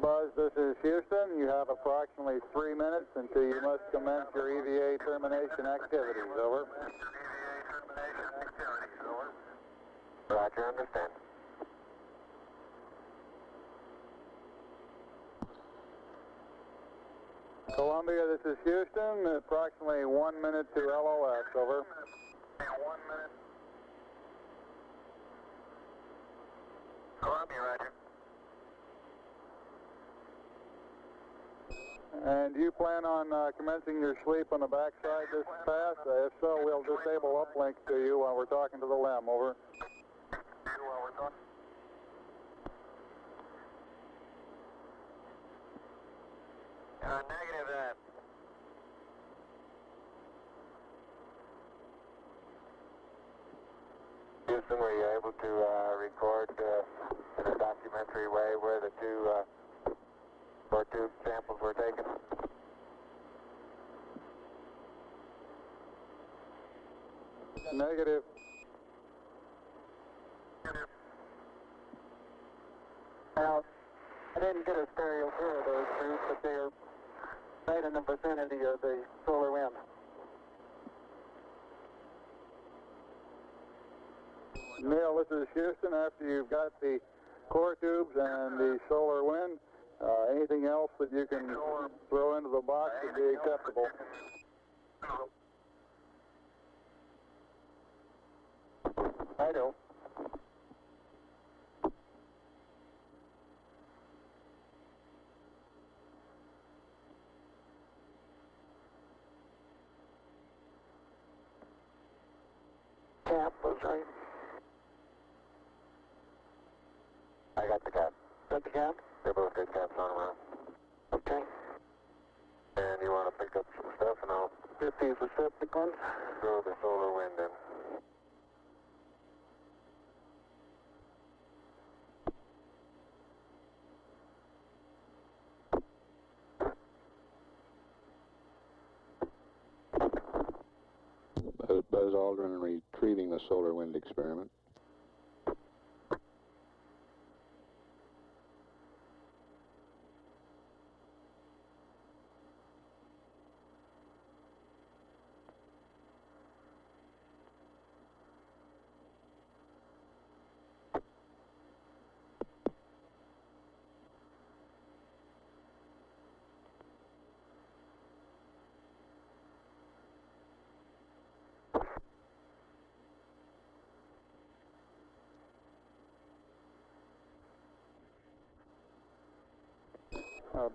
Buzz, this is Houston. You have approximately 3 minutes until you must commence your EVA termination activities. Over. Roger, understand. Columbia, this is Houston. Approximately 1 minute to LOS. Over. 1 minute. Columbia, roger. And do you plan on commencing your sweep on the backside this pass? If so, we'll disable uplink to you while we're talking to the LEM. Over. Negative that. Houston, were you able to record in a documentary way where the two tube samples were taken? Negative. Now, I didn't get a stereo view of those tubes, but they are right in the vicinity of the solar wind. Neil, this is Houston. After you've got the core tubes and the solar wind, anything else that you can throw into the box would be acceptable. I do. Cap was right. I got the cap. Got the cap? They both got caps on around. Okay. And you want to pick up some stuff and I'll get these receptacles? Throw the solar wind in. Buzz Aldrin retrieving the solar wind experiment.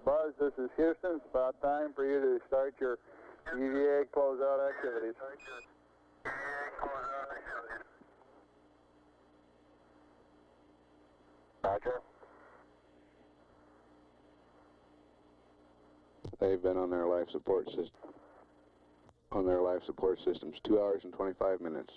Buzz, this is Houston. It's about time for you to start your EVA closeout activities. Roger. They've been on their life support systems 2 hours and 25 minutes.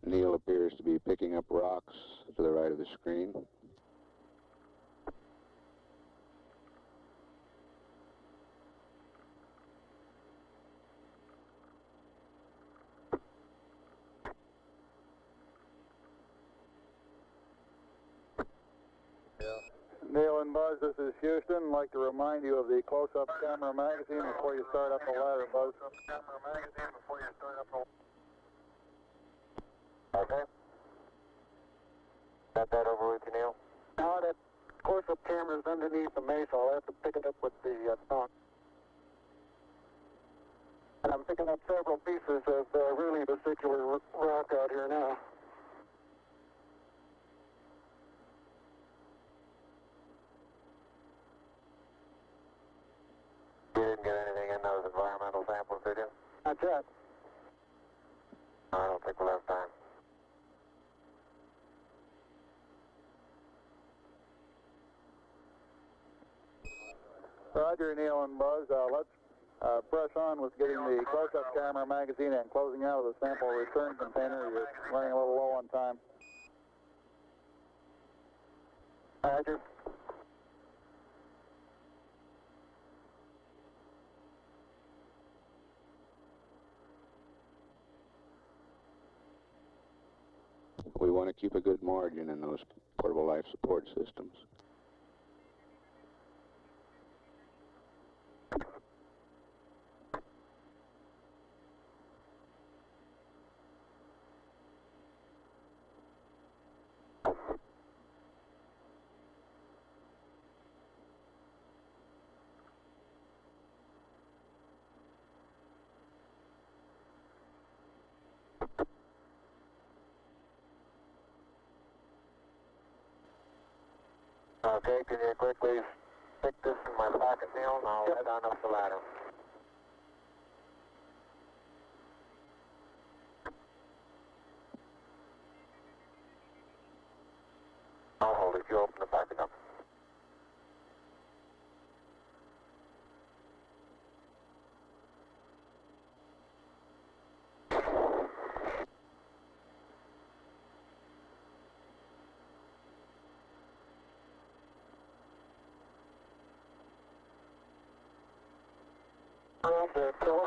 Neil appears to be picking up rocks to the right of the screen. Neil and Buzz, this is Houston. I'd like to remind you of the close-up camera magazine before you start up the ladder, Buzz. Okay. Got that over with you, Neil? Now that close-up camera's underneath the mesa. I'll have to pick it up with the stock. And I'm picking up several pieces of really vesicular rock out here now. Neil, take a left time. Roger, Neil and Buzz. Let's press on with getting the close-up camera magazine and closing out of the sample return container. You're running a little low on time. Roger. We want to keep a good margin in those portable life support systems. Okay, can you quickly stick this in my pocket, Neil, and I'll head on up the ladder. I'll hold it. You open the pocket up. Around there, Phil.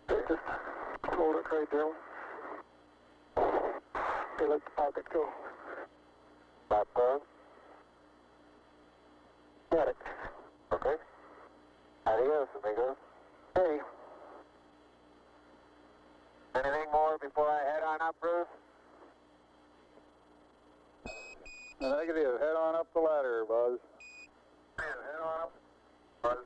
Just hold it right there. Okay, let the pocket go. Stop going. Got it. Okay. Adios, amigos. Hey. Anything more before I head on up, Bruce? Negative. Head on up the ladder, Buzz. Head on up, Buzz.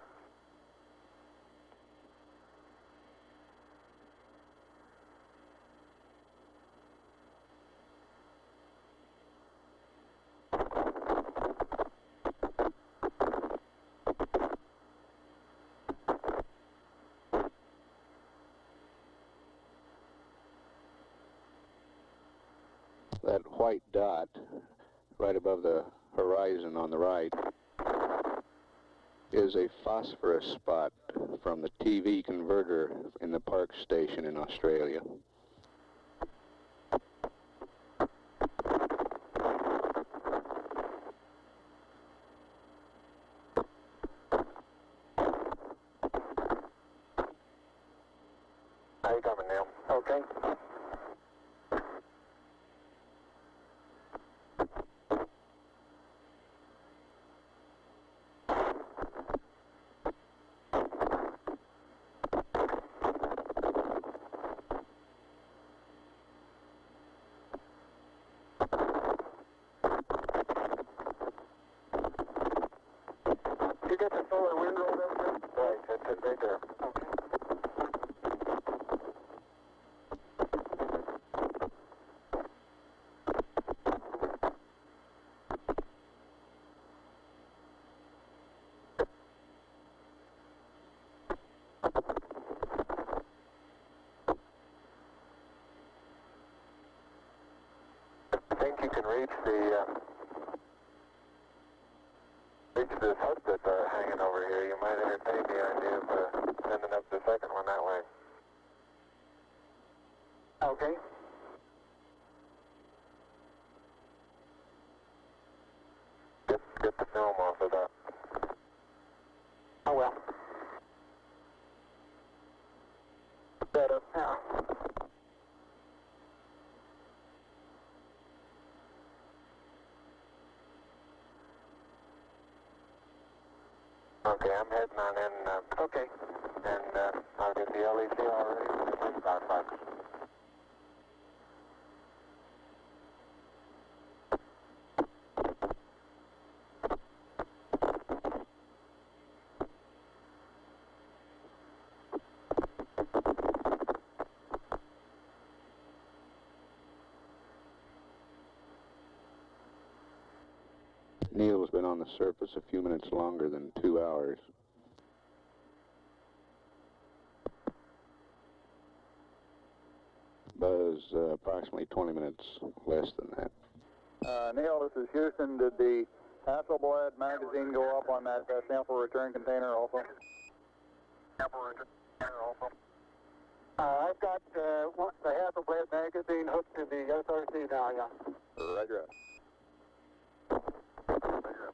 That white dot right above the horizon on the right is a phosphorus spot from the TV converter in the Park station in Australia. How you coming, Neil? Okay. You get the solar wind roll there, too? Right, that's it right there. Okay. I think you can reach this hook that's hanging over here. You might entertain the idea of sending up the second one that way. Okay. Get the film off of that. Oh well. Better now. Okay, I'm heading on in. Okay. And I'll get the LEC already in my start box. Neil's been on the surface a few minutes longer than 2 hours. Buzz approximately 20 minutes less than that. Neil, this is Houston. Did the Hasselblad magazine go up on that sample return container also? Sample return container also. I've got the Hasselblad magazine hooked to the SRC now, yeah. Roger. Roger.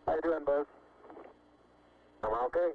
How you doing, Buzz? I'm okay.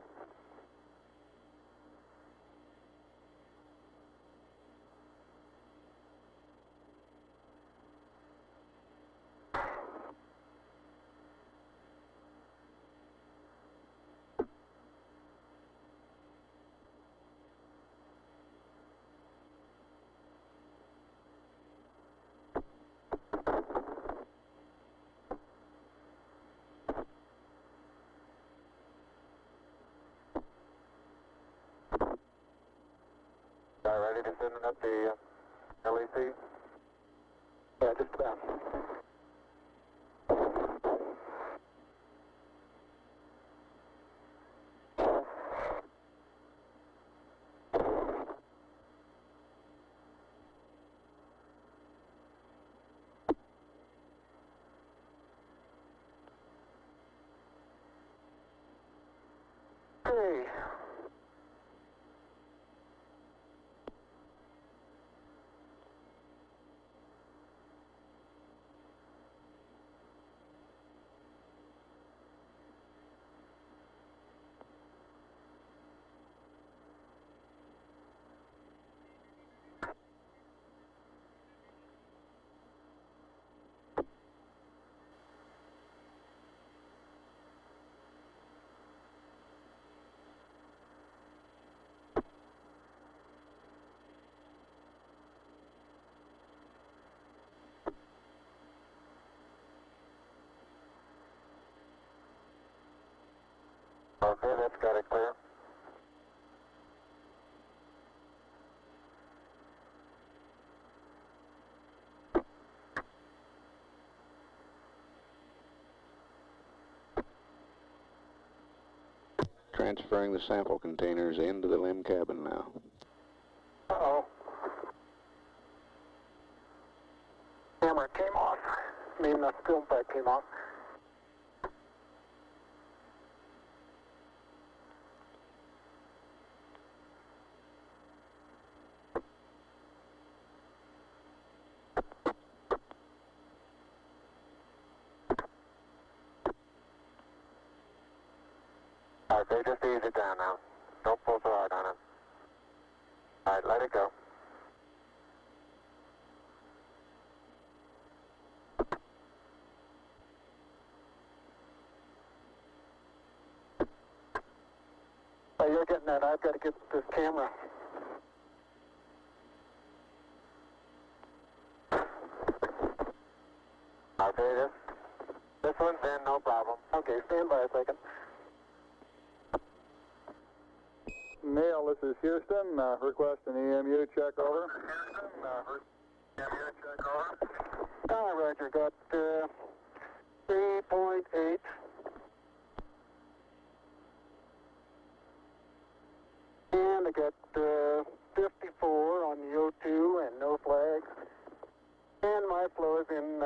Ready to send up the LEC? Yeah, just about. Hey. Okay, that's got it clear. Transferring the sample containers into the limb cabin now. Uh-oh. Camera came off. I mean, the film pack came off. Okay, just ease it down now. Don't pull so hard on it. Alright, let it go. Oh, you're getting that. I've got to get this camera. Okay, this one's in, no problem. Okay, stand by a second. Neil, this is Houston. Request an EMU check over. Houston, EMU check over. Roger, got 3.8. And I got 54 on the O2 and no flags. And my flow is in.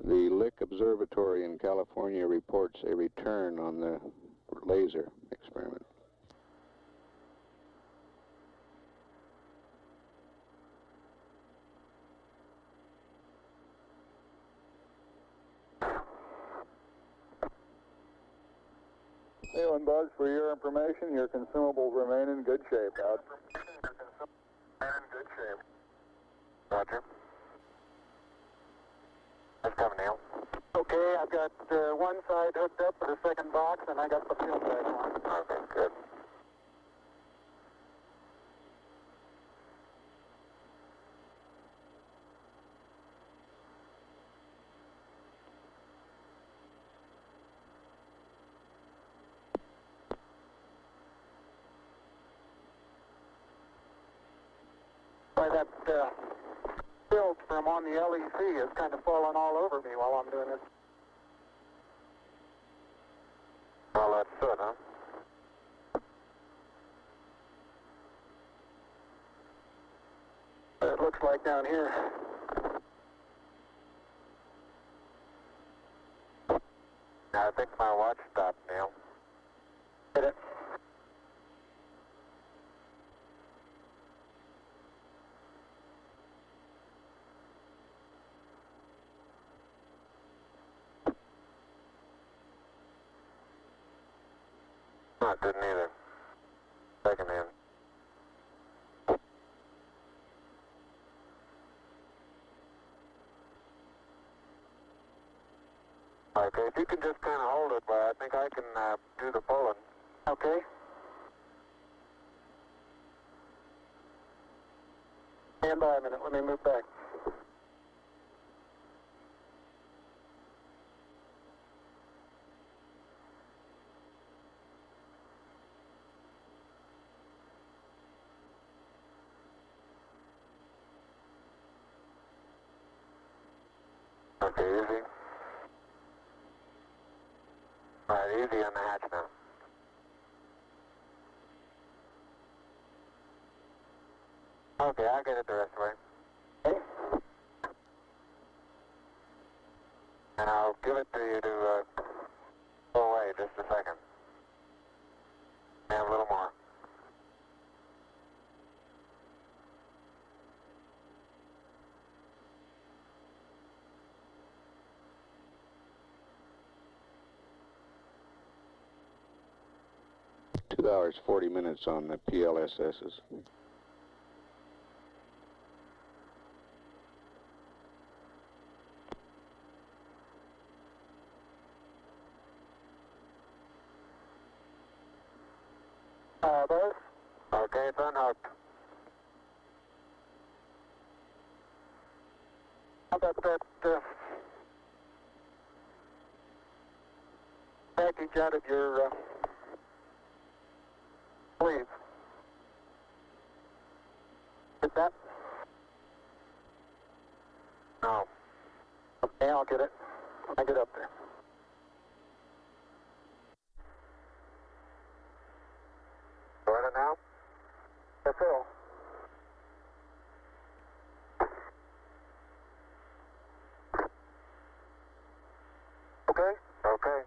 The Lick Observatory in California reports a return on the laser experiment. Neil and Buzz, for your information, your consumables remain in good shape. Out. In good shape. Roger. That's coming, Neil. Okay, I've got one side hooked up to the second box, and I got the fuel side on. Okay, good. That film from on the LEC is kind of falling all over me while I'm doing this. Well, that's good, huh? It looks like down here. I think my watch stopped, Neil. Hit it. No, it didn't either. Second hand. Okay, if you can just kind of hold it, but I think I can do the pulling. Okay. Stand by a minute, let me move back. Okay, easy. All right, easy on the hatch now. Okay, I'll get it the rest of the way. Okay. And I'll give it to you to go away just a second. And a little more. $2 40 minutes on the PLSSs. Those? Okay, it's unhooked. How about that package out of your sleeve? Get that? No. Okay, I'll get it. I get up there. Got it now? That's all. Okay? Okay.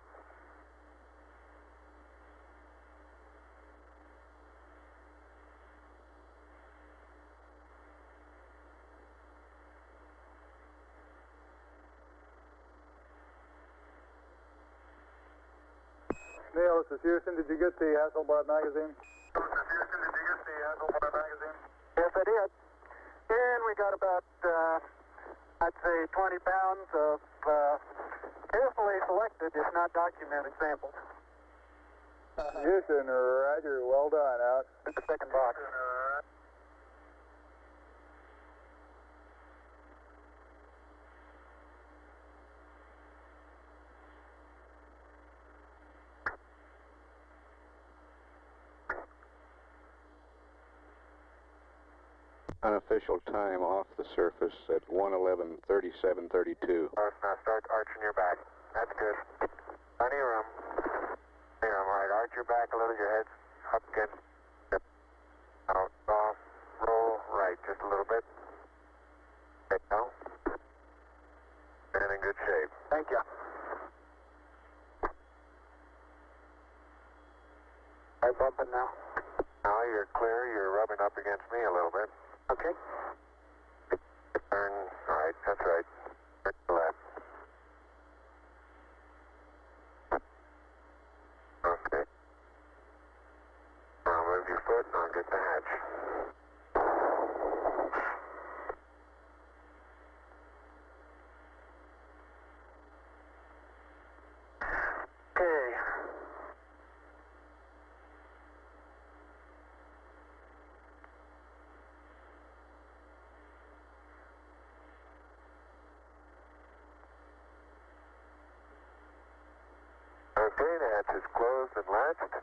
Neil, this is Houston. Did you get the Hasselblad magazine? Yes, I did. And we got about, I'd say 20 pounds of carefully selected, if not documented, samples. Houston, roger. Well done. Out. The second box. Unofficial time off the surface at 1:11:37:32. Now start arching your back. That's good. Plenty of room. Plenty of room. All right, arch your back a little, your head's up against it. Out, off, roll right just a little bit. Okay, now. And in good shape. Thank you. Are you bumping now? Now you're clear. You're rubbing up against me a little bit. Okay. Turn right. That's right. Turn left. Okay. Now move your foot and I'll get the hatch. Okay. Okay, the hatch is closed and latched.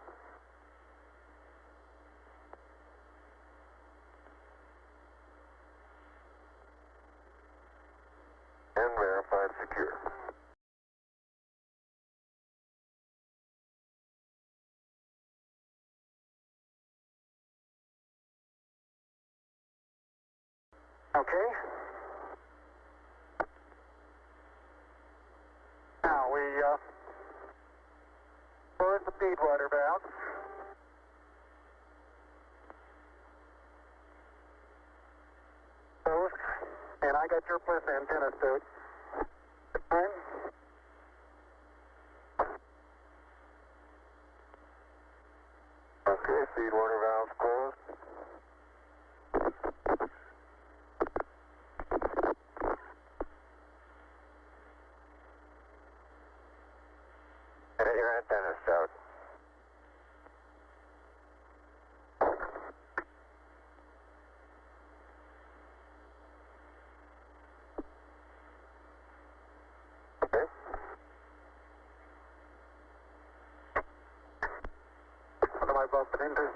And verified secure. Okay. Now we close the feed water valve. Close. And I got your plus antenna suit. Time. Okay, feed water valves closed. And your antenna's out. Okay. What am I bumping into?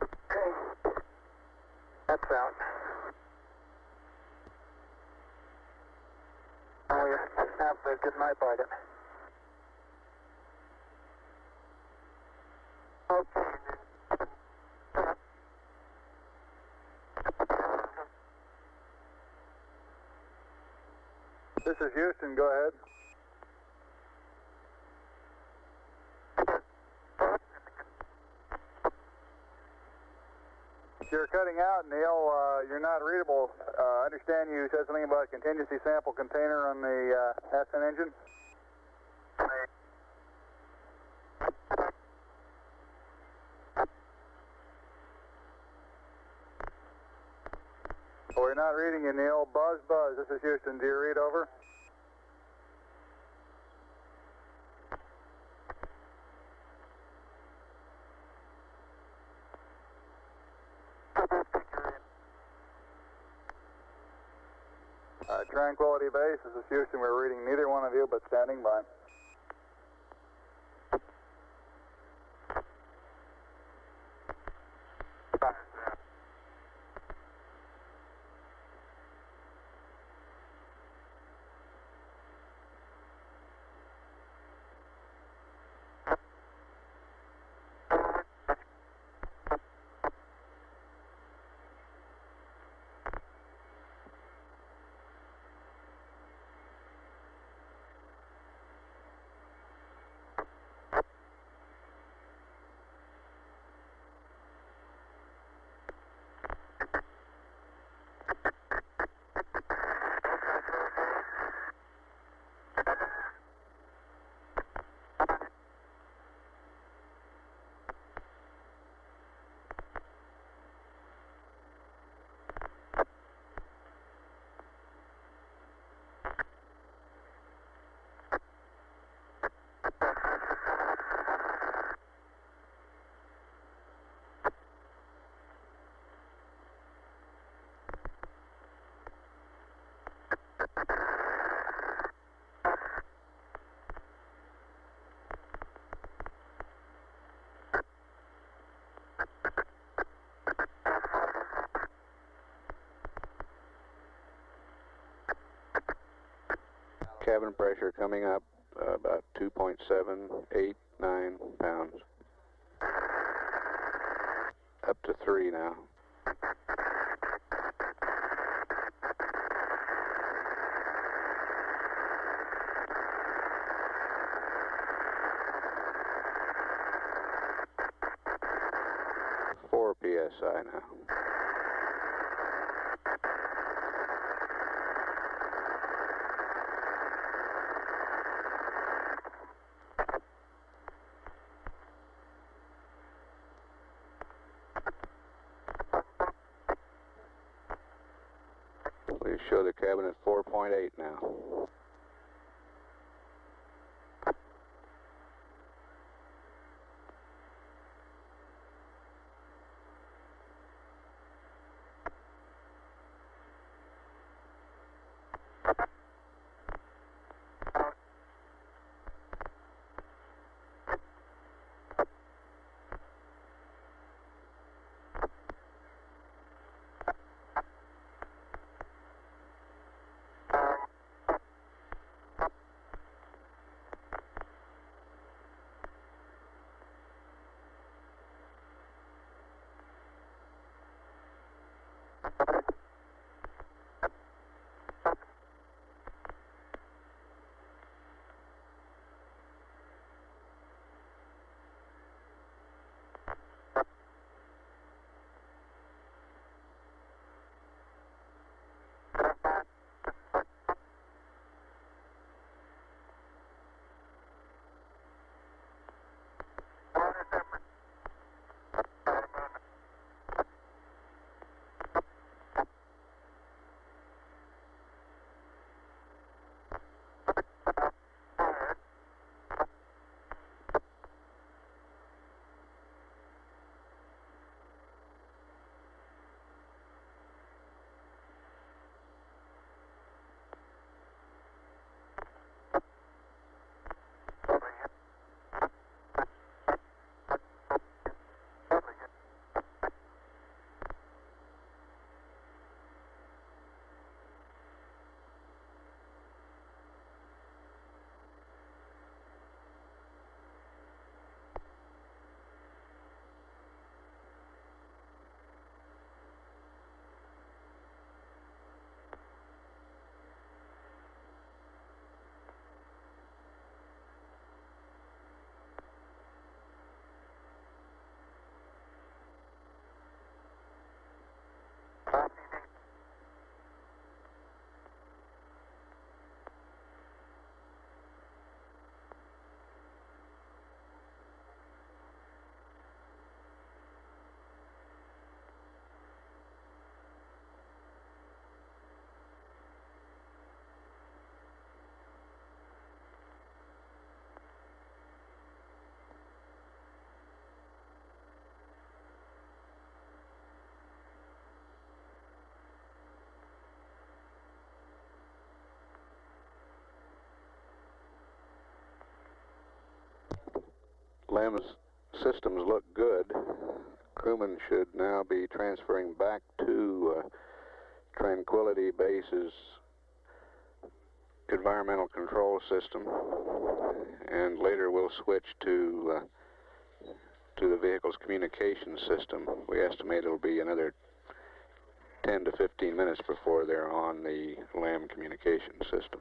Okay. That's out. Now we have the good night bite. Okay. This is Houston. Go ahead. You're cutting out, Neil. You're not readable. I understand you said something about a contingency sample container on the Ascent engine. We're not reading you, Neil. Buzz, buzz. This is Houston. Do you read over? Tranquility Base. This is Houston. We're reading neither one of you, but standing by. Cabin pressure coming up about 2.789 pounds. Up to 3 now. PSI now. We show the cabin at 4.8 now. LAM's systems look good. Crewmen should now be transferring back to Tranquility Base's environmental control system, and later we'll switch to the vehicle's communication system. We estimate it'll be another 10 to 15 minutes before they're on the LAM communication system.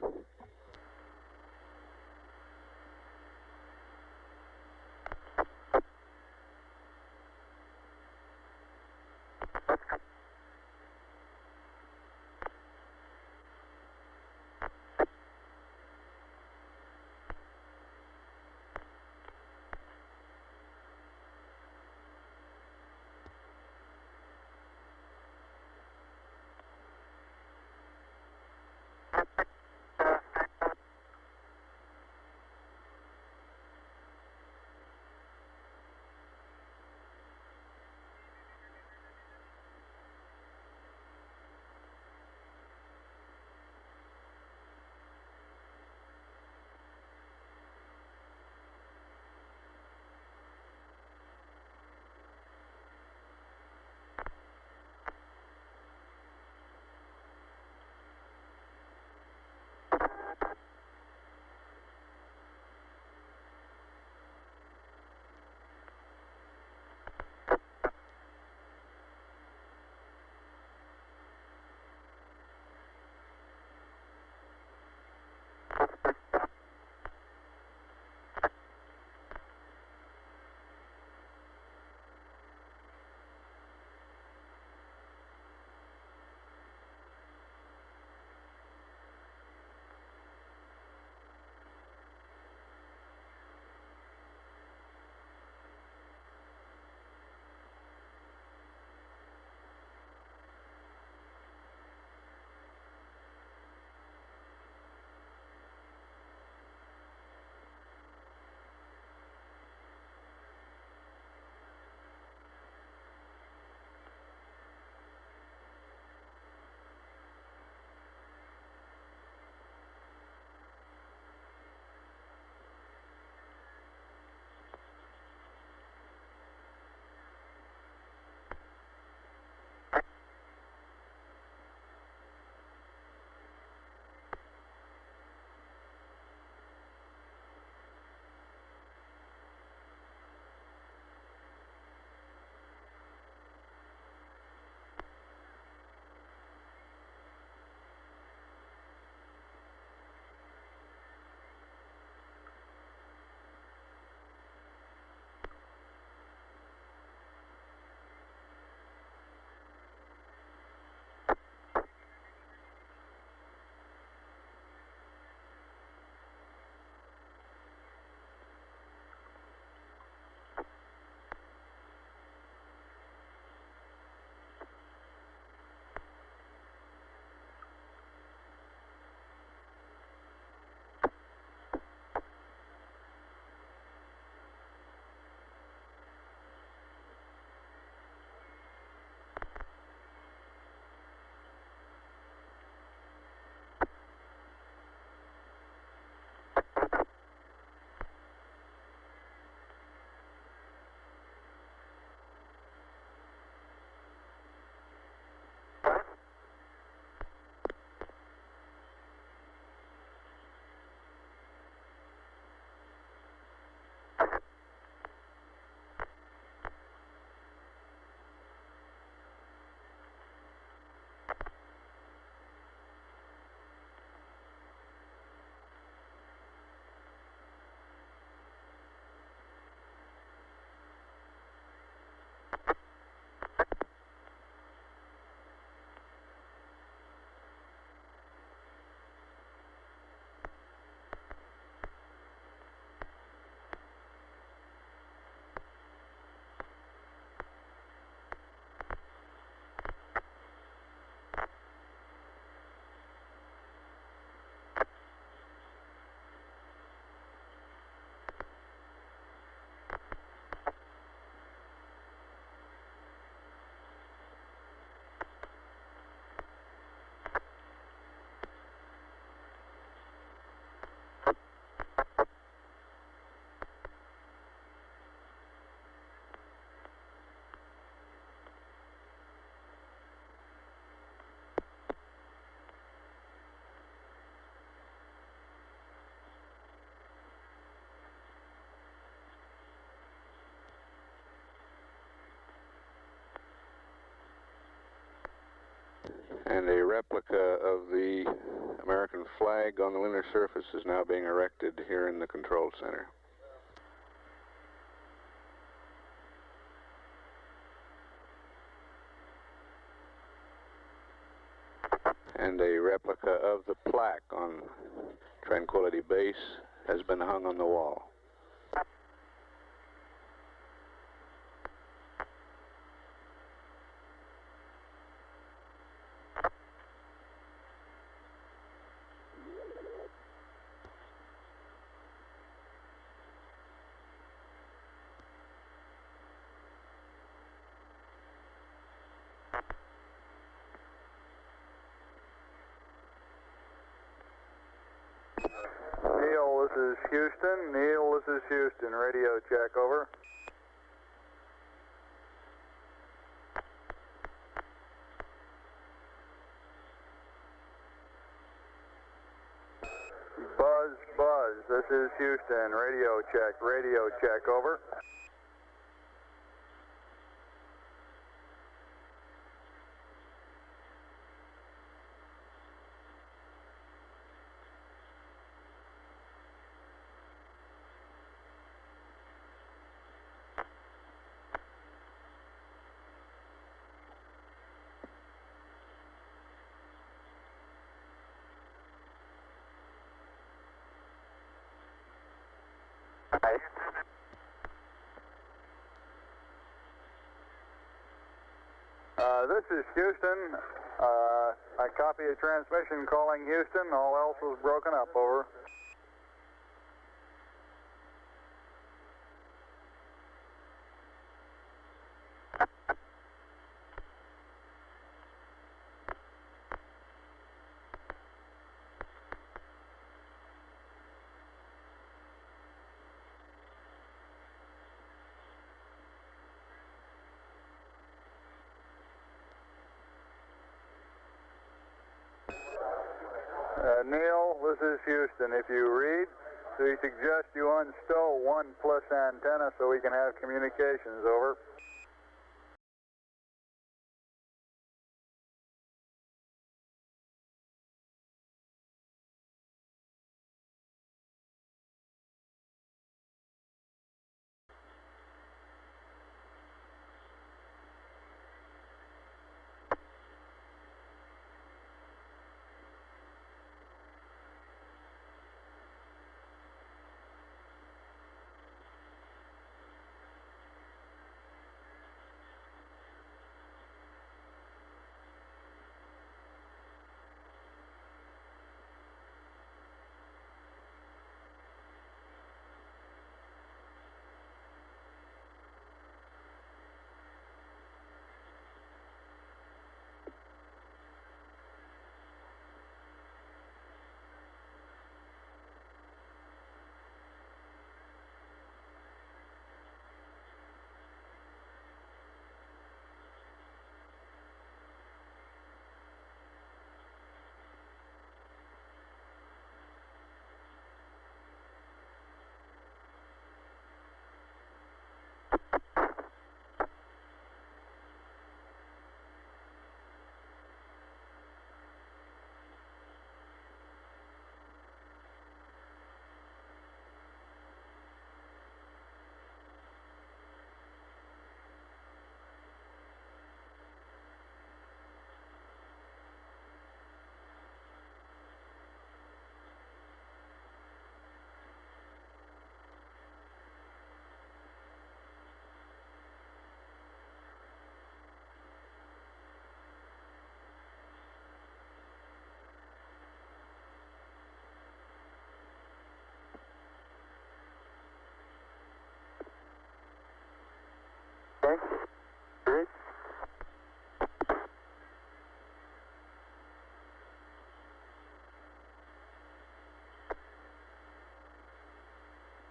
And a replica of the American flag on the lunar surface is now being erected here in the control center. And a replica of the plaque on Tranquility Base has been hung on the wall. Neil, this is Houston. Neil, this is Houston. Radio check, over. Buzz, buzz. This is Houston. Radio check, over. This is Houston. I copy a transmission calling Houston. All else was broken up, over. Neil, this is Houston. If you read, we suggest you unstow 1+ antenna so we can have communications, over.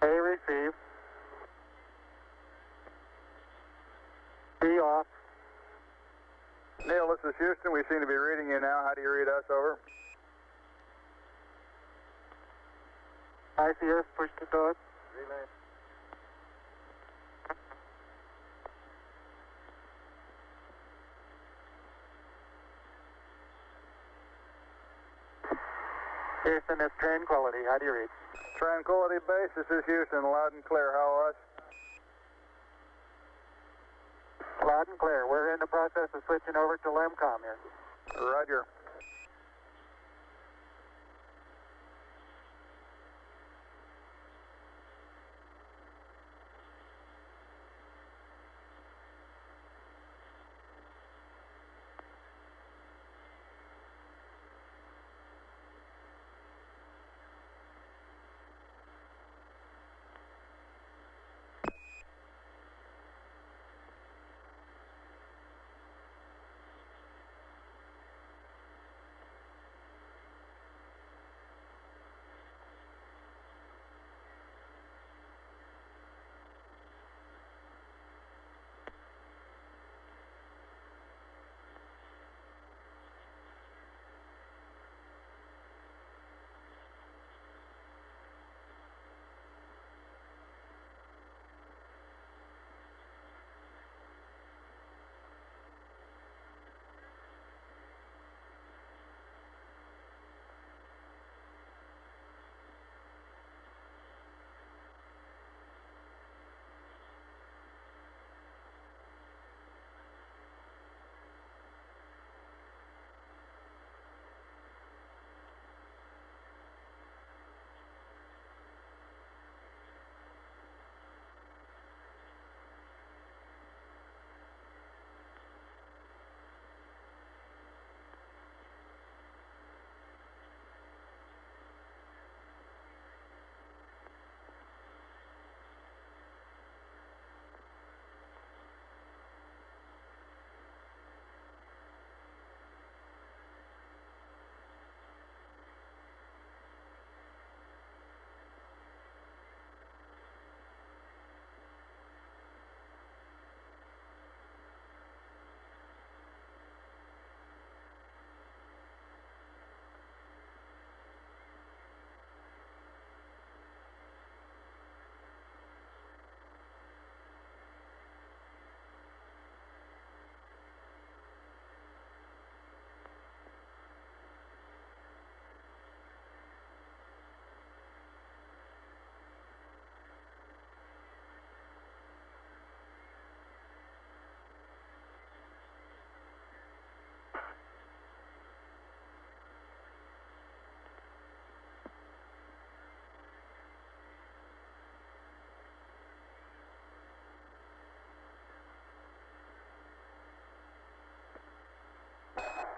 Receive. B off. Neil, this is Houston. We seem to be reading you now. How do you read us, over? ICS, push to dot. Relay. Houston, it's Tranquility. How do you read? Tranquility Base, this is Houston, loud and clear. How us? Loud and clear. We're in the process of switching over to LEMCOM here. Roger.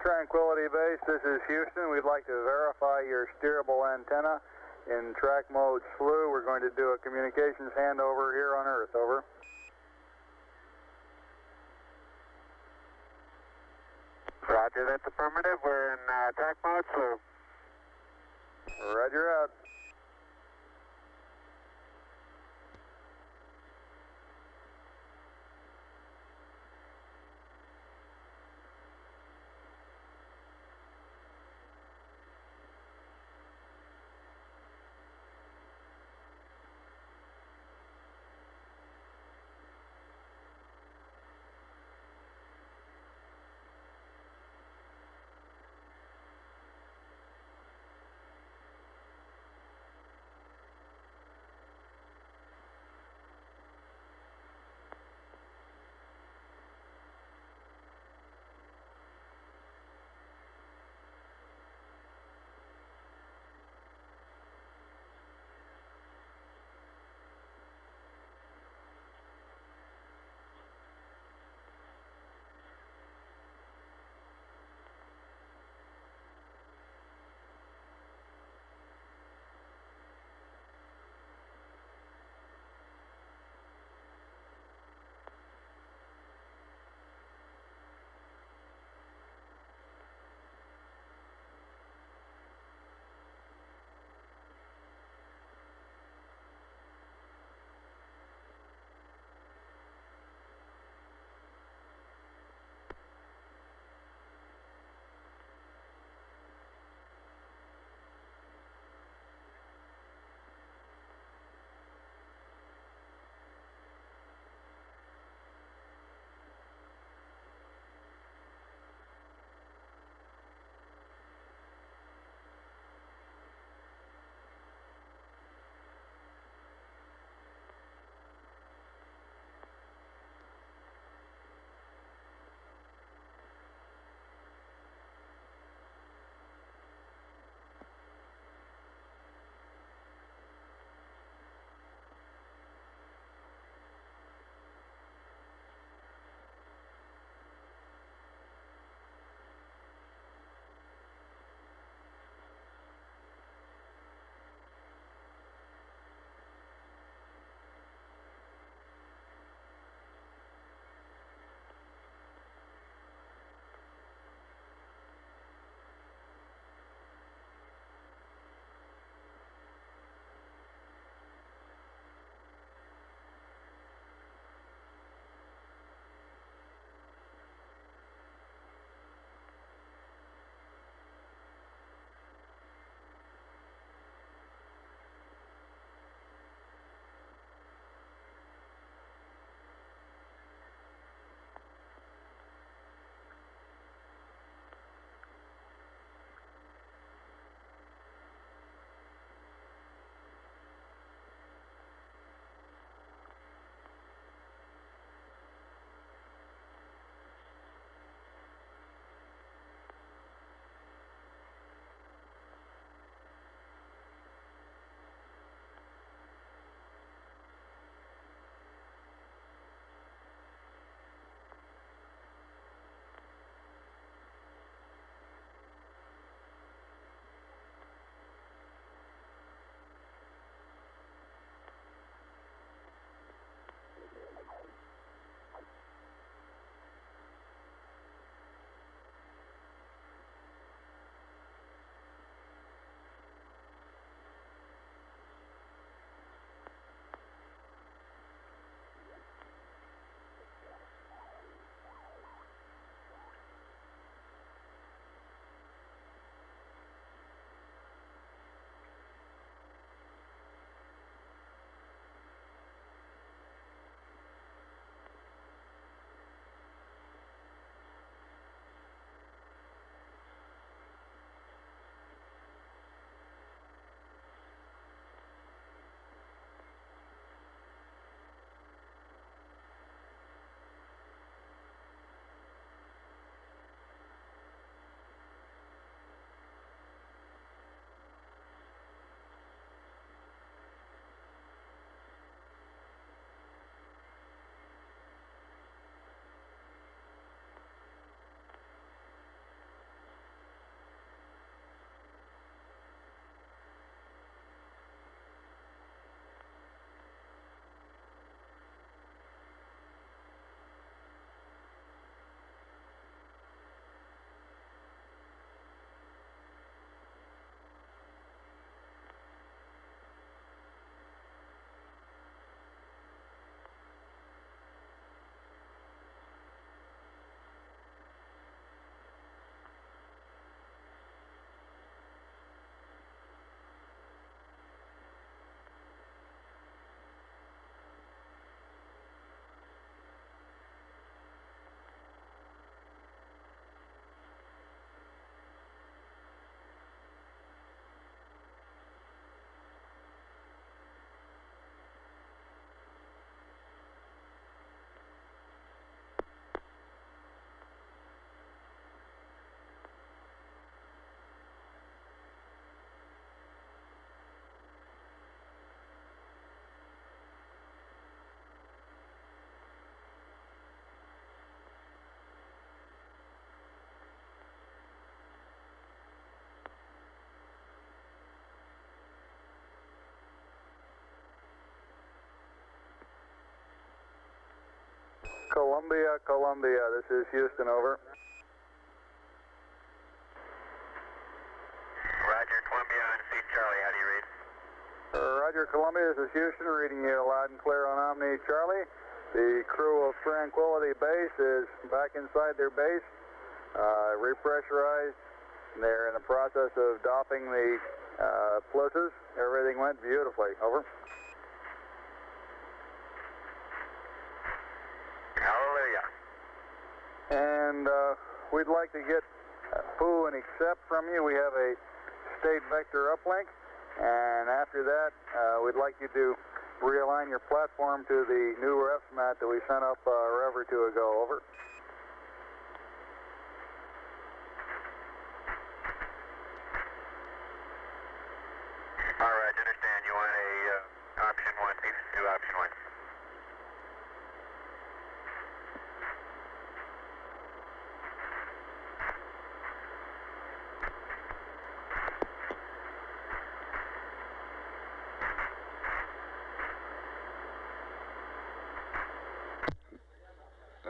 Tranquility Base, this is Houston. We'd like to verify your steerable antenna in track mode slew. We're going to do a communications handover here on Earth. Over. Roger, that's affirmative. We're in track mode slew. Roger out. Columbia, Columbia, this is Houston, over. Roger, Columbia on Sea Charlie, how do you read? Roger, Columbia, this is Houston, reading you loud and clear on Omni Charlie. The crew of Tranquility Base is back inside their base, repressurized. They're in the process of doffing the pluses. Everything went beautifully, over. Hallelujah. And we'd like to get Pooh and Accept from you. We have a state vector uplink, and after that, we'd like you to realign your platform to the new refs mat that we sent up a rev or two ago, over. All right, understand. You want a option 1, please do option 1.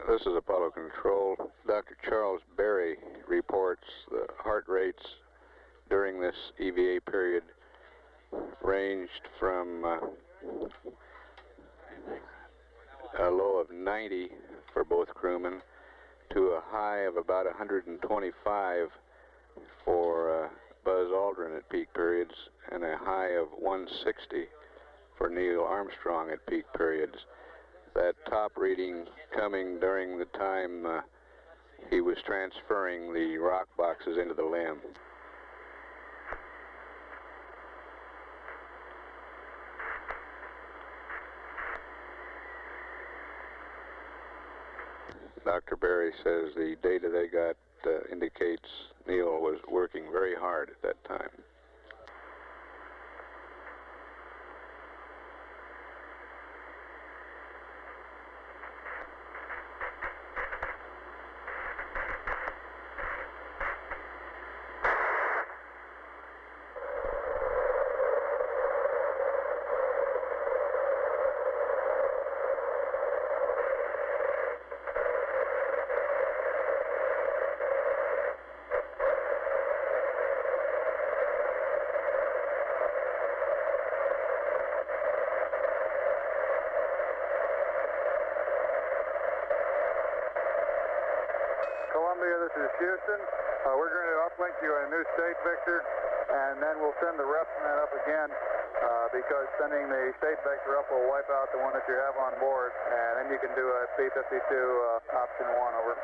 This is Apollo Control. Dr. Charles Berry reports the heart rates during this EVA period ranged from a low of 90 for both crewmen to a high of about 125 for Buzz Aldrin at peak periods, and a high of 160 for Neil Armstrong at peak periods. That top reading coming during the time he was transferring the rock boxes into the LEM. Dr. Berry says the data they got indicates Neil was working very hard at that time. Columbia, this is Houston. We're going to uplink you a new state vector, and then we'll send the ref net up again because sending the state vector up will wipe out the one that you have on board, and then you can do a P-52 option 1, over.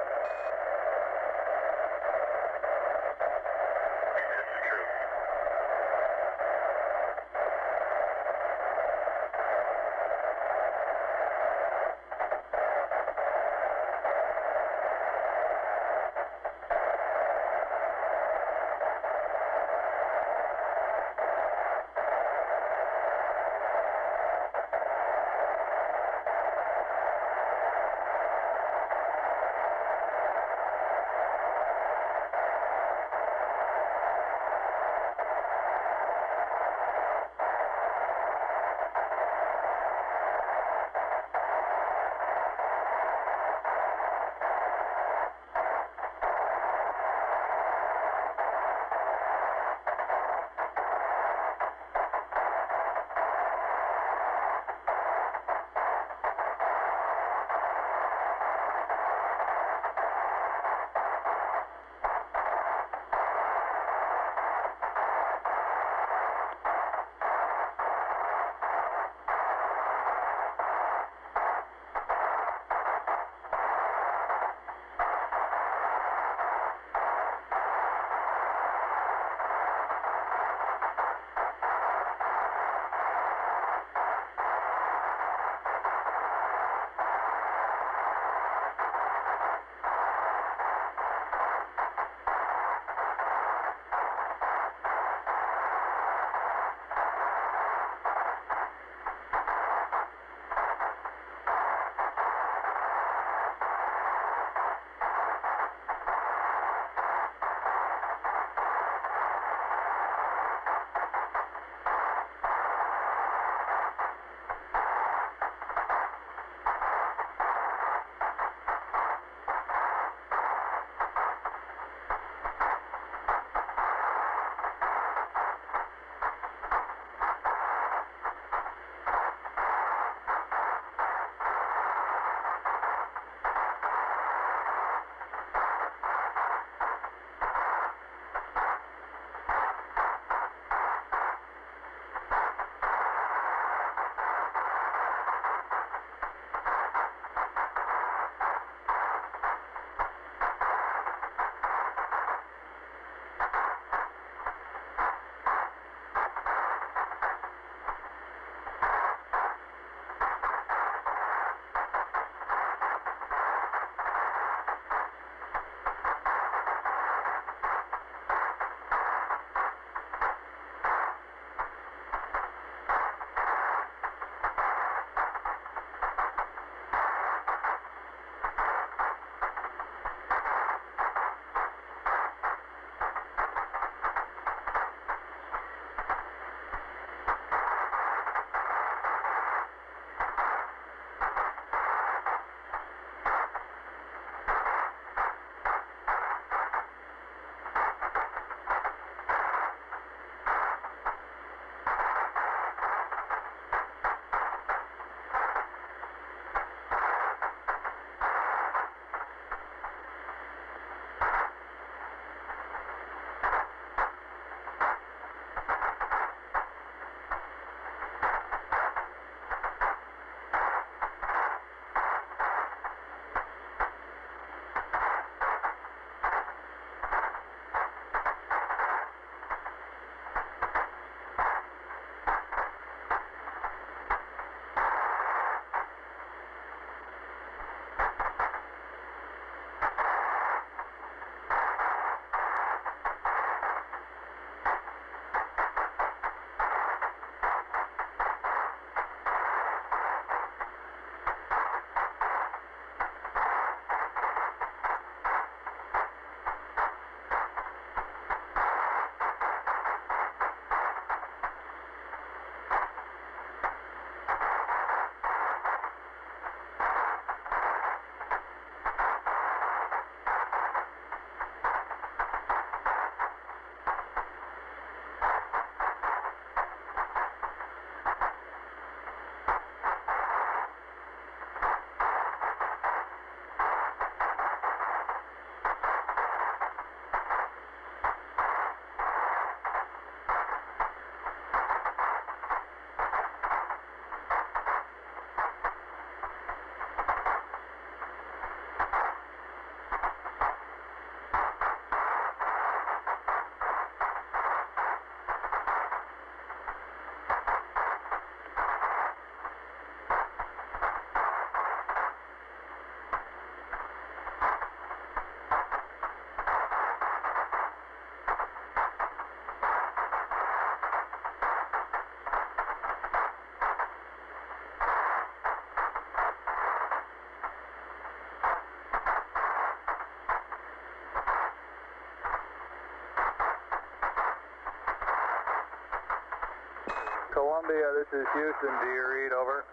Columbia, this is Houston. Do you read? Over.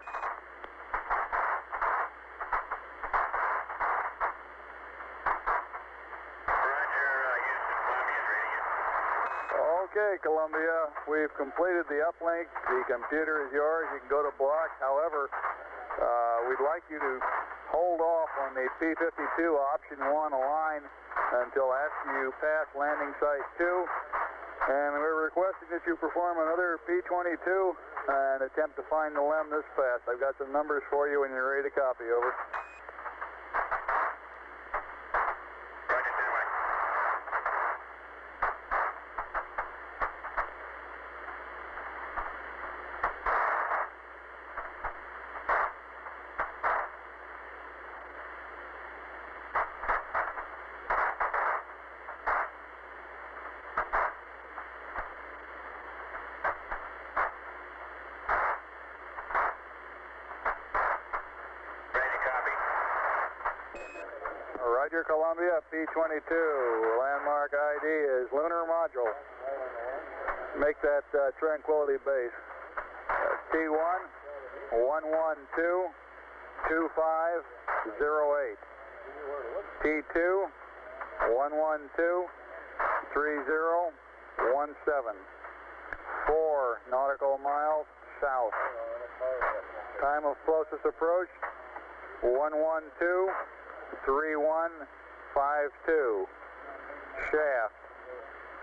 Okay, Columbia, we've completed the uplink. The computer is yours. You can go to block. However, we'd like you to hold off on the P-52 option 1 align until after you pass landing site 2. And we're requesting that you perform another P-22 and attempt to find the LEM this pass. I've got some numbers for you when you're ready to copy. Over. Roger, Columbia, P-22. Landmark ID is Lunar Module. Make that Tranquility Base. T1, 112, 2508. T2, 112, 3017. 4 nautical miles south. Time of closest approach, 112. 3152. Shaft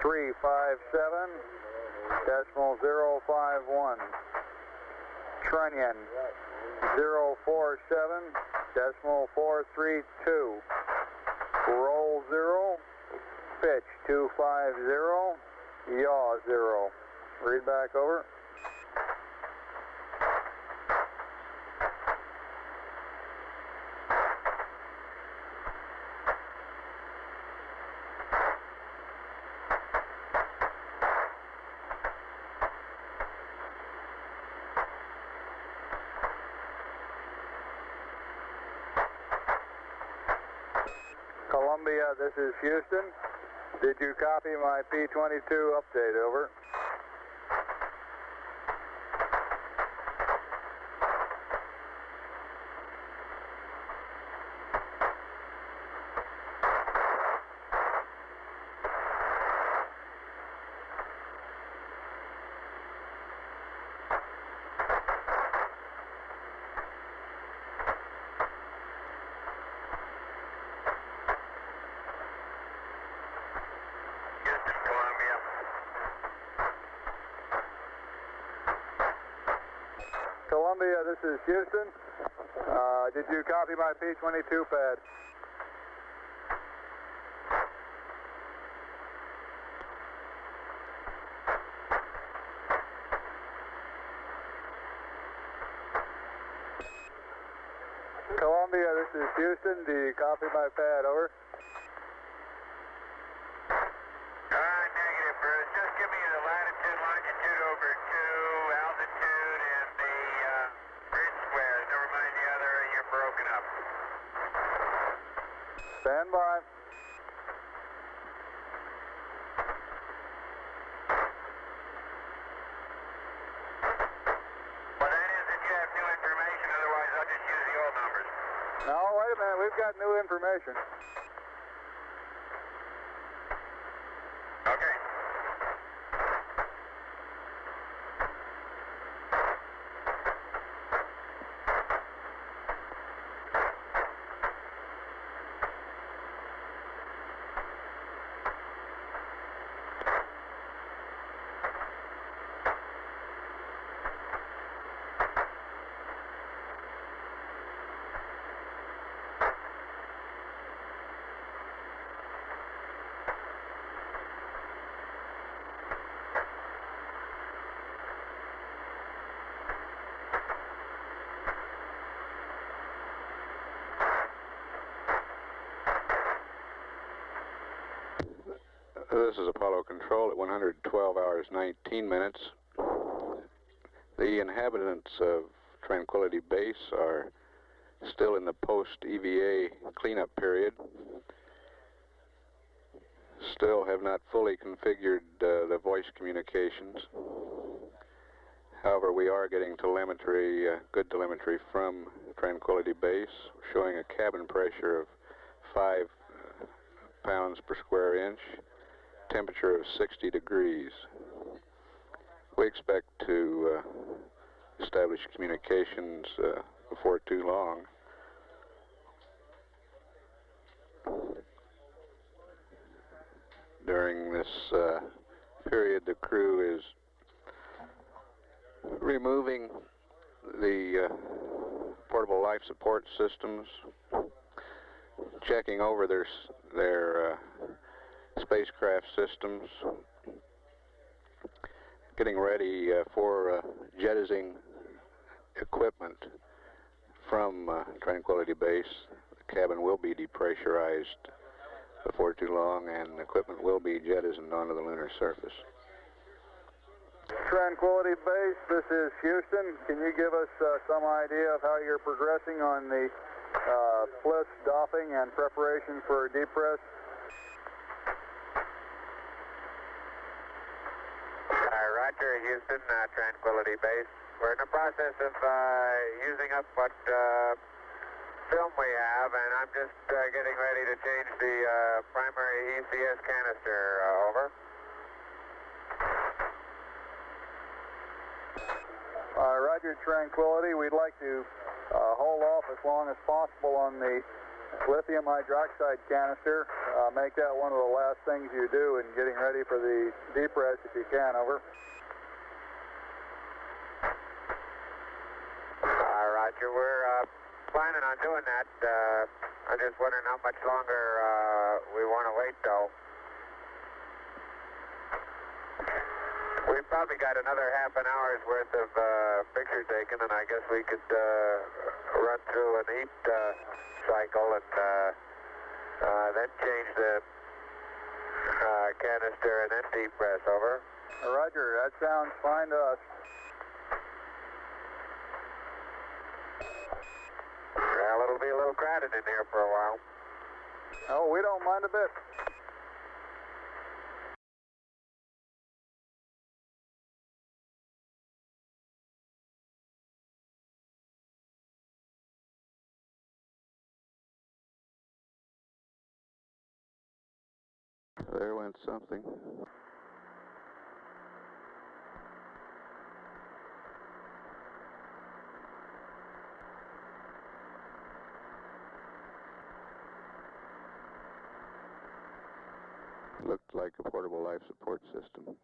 357.051. Trunnion 047.432. Roll 0. Pitch 250. Yaw 0. Read back. Over. Columbia, this is Houston. Did you copy my P-22 update? Over. Columbia, this is Houston. Did you copy my P-22 pad? Columbia, this is Houston. Do you copy my pad? Over. Negative, Bruce. Just give me the latitude, longitude over 2, altitude, and the grid squares. Never mind the other, you're broken up. Stand by. Well, that is if you have new information. Otherwise, I'll just use the old numbers. No, wait a minute. We've got new information. Okay. This is Apollo Control at 112 hours 19 minutes. The inhabitants of Tranquility Base are still in the post-EVA cleanup period. Still have not fully configured the voice communications. However, we are getting telemetry, good telemetry from Tranquility Base, showing a cabin pressure of 5 pounds per square inch, temperature of 60 degrees. We expect to establish communications before too long. During this period, the crew is removing the portable life support systems, checking over their spacecraft systems, getting ready for jettisoning equipment from Tranquility Base. The cabin will be depressurized before too long, and equipment will be jettisoned onto the lunar surface. Tranquility Base, this is Houston. Can you give us some idea of how you're progressing on the splits, doffing, and preparation for depress? Roger, Houston, Tranquility Base. We're in the process of using up what film we have, and I'm just getting ready to change the primary ECS canister over. Roger, Tranquility. We'd like to hold off as long as possible on the lithium hydroxide canister. Make that one of the last things you do in getting ready for the depress if you can, over. Roger, we're planning on doing that. I'm just wondering how much longer we want to wait, though. We've probably got another half an hour's worth of picture taken, and I guess we could run through an heat cycle and then change the canister and then depress, over. Roger, that sounds fine to us. Well, it'll be a little crowded in here for a while. Oh, we don't mind a bit. There went something. Looked like a portable life support system.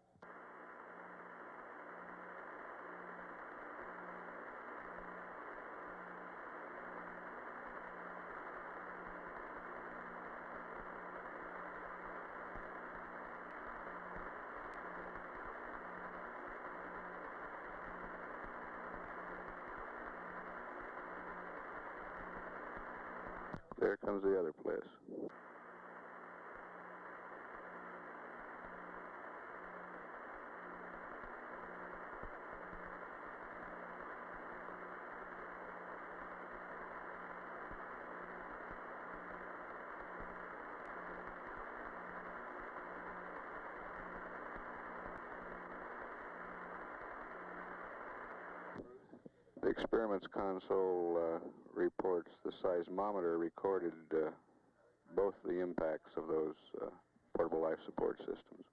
There comes the other place. The experiments console reports the seismometer recorded both the impacts of those portable life support systems.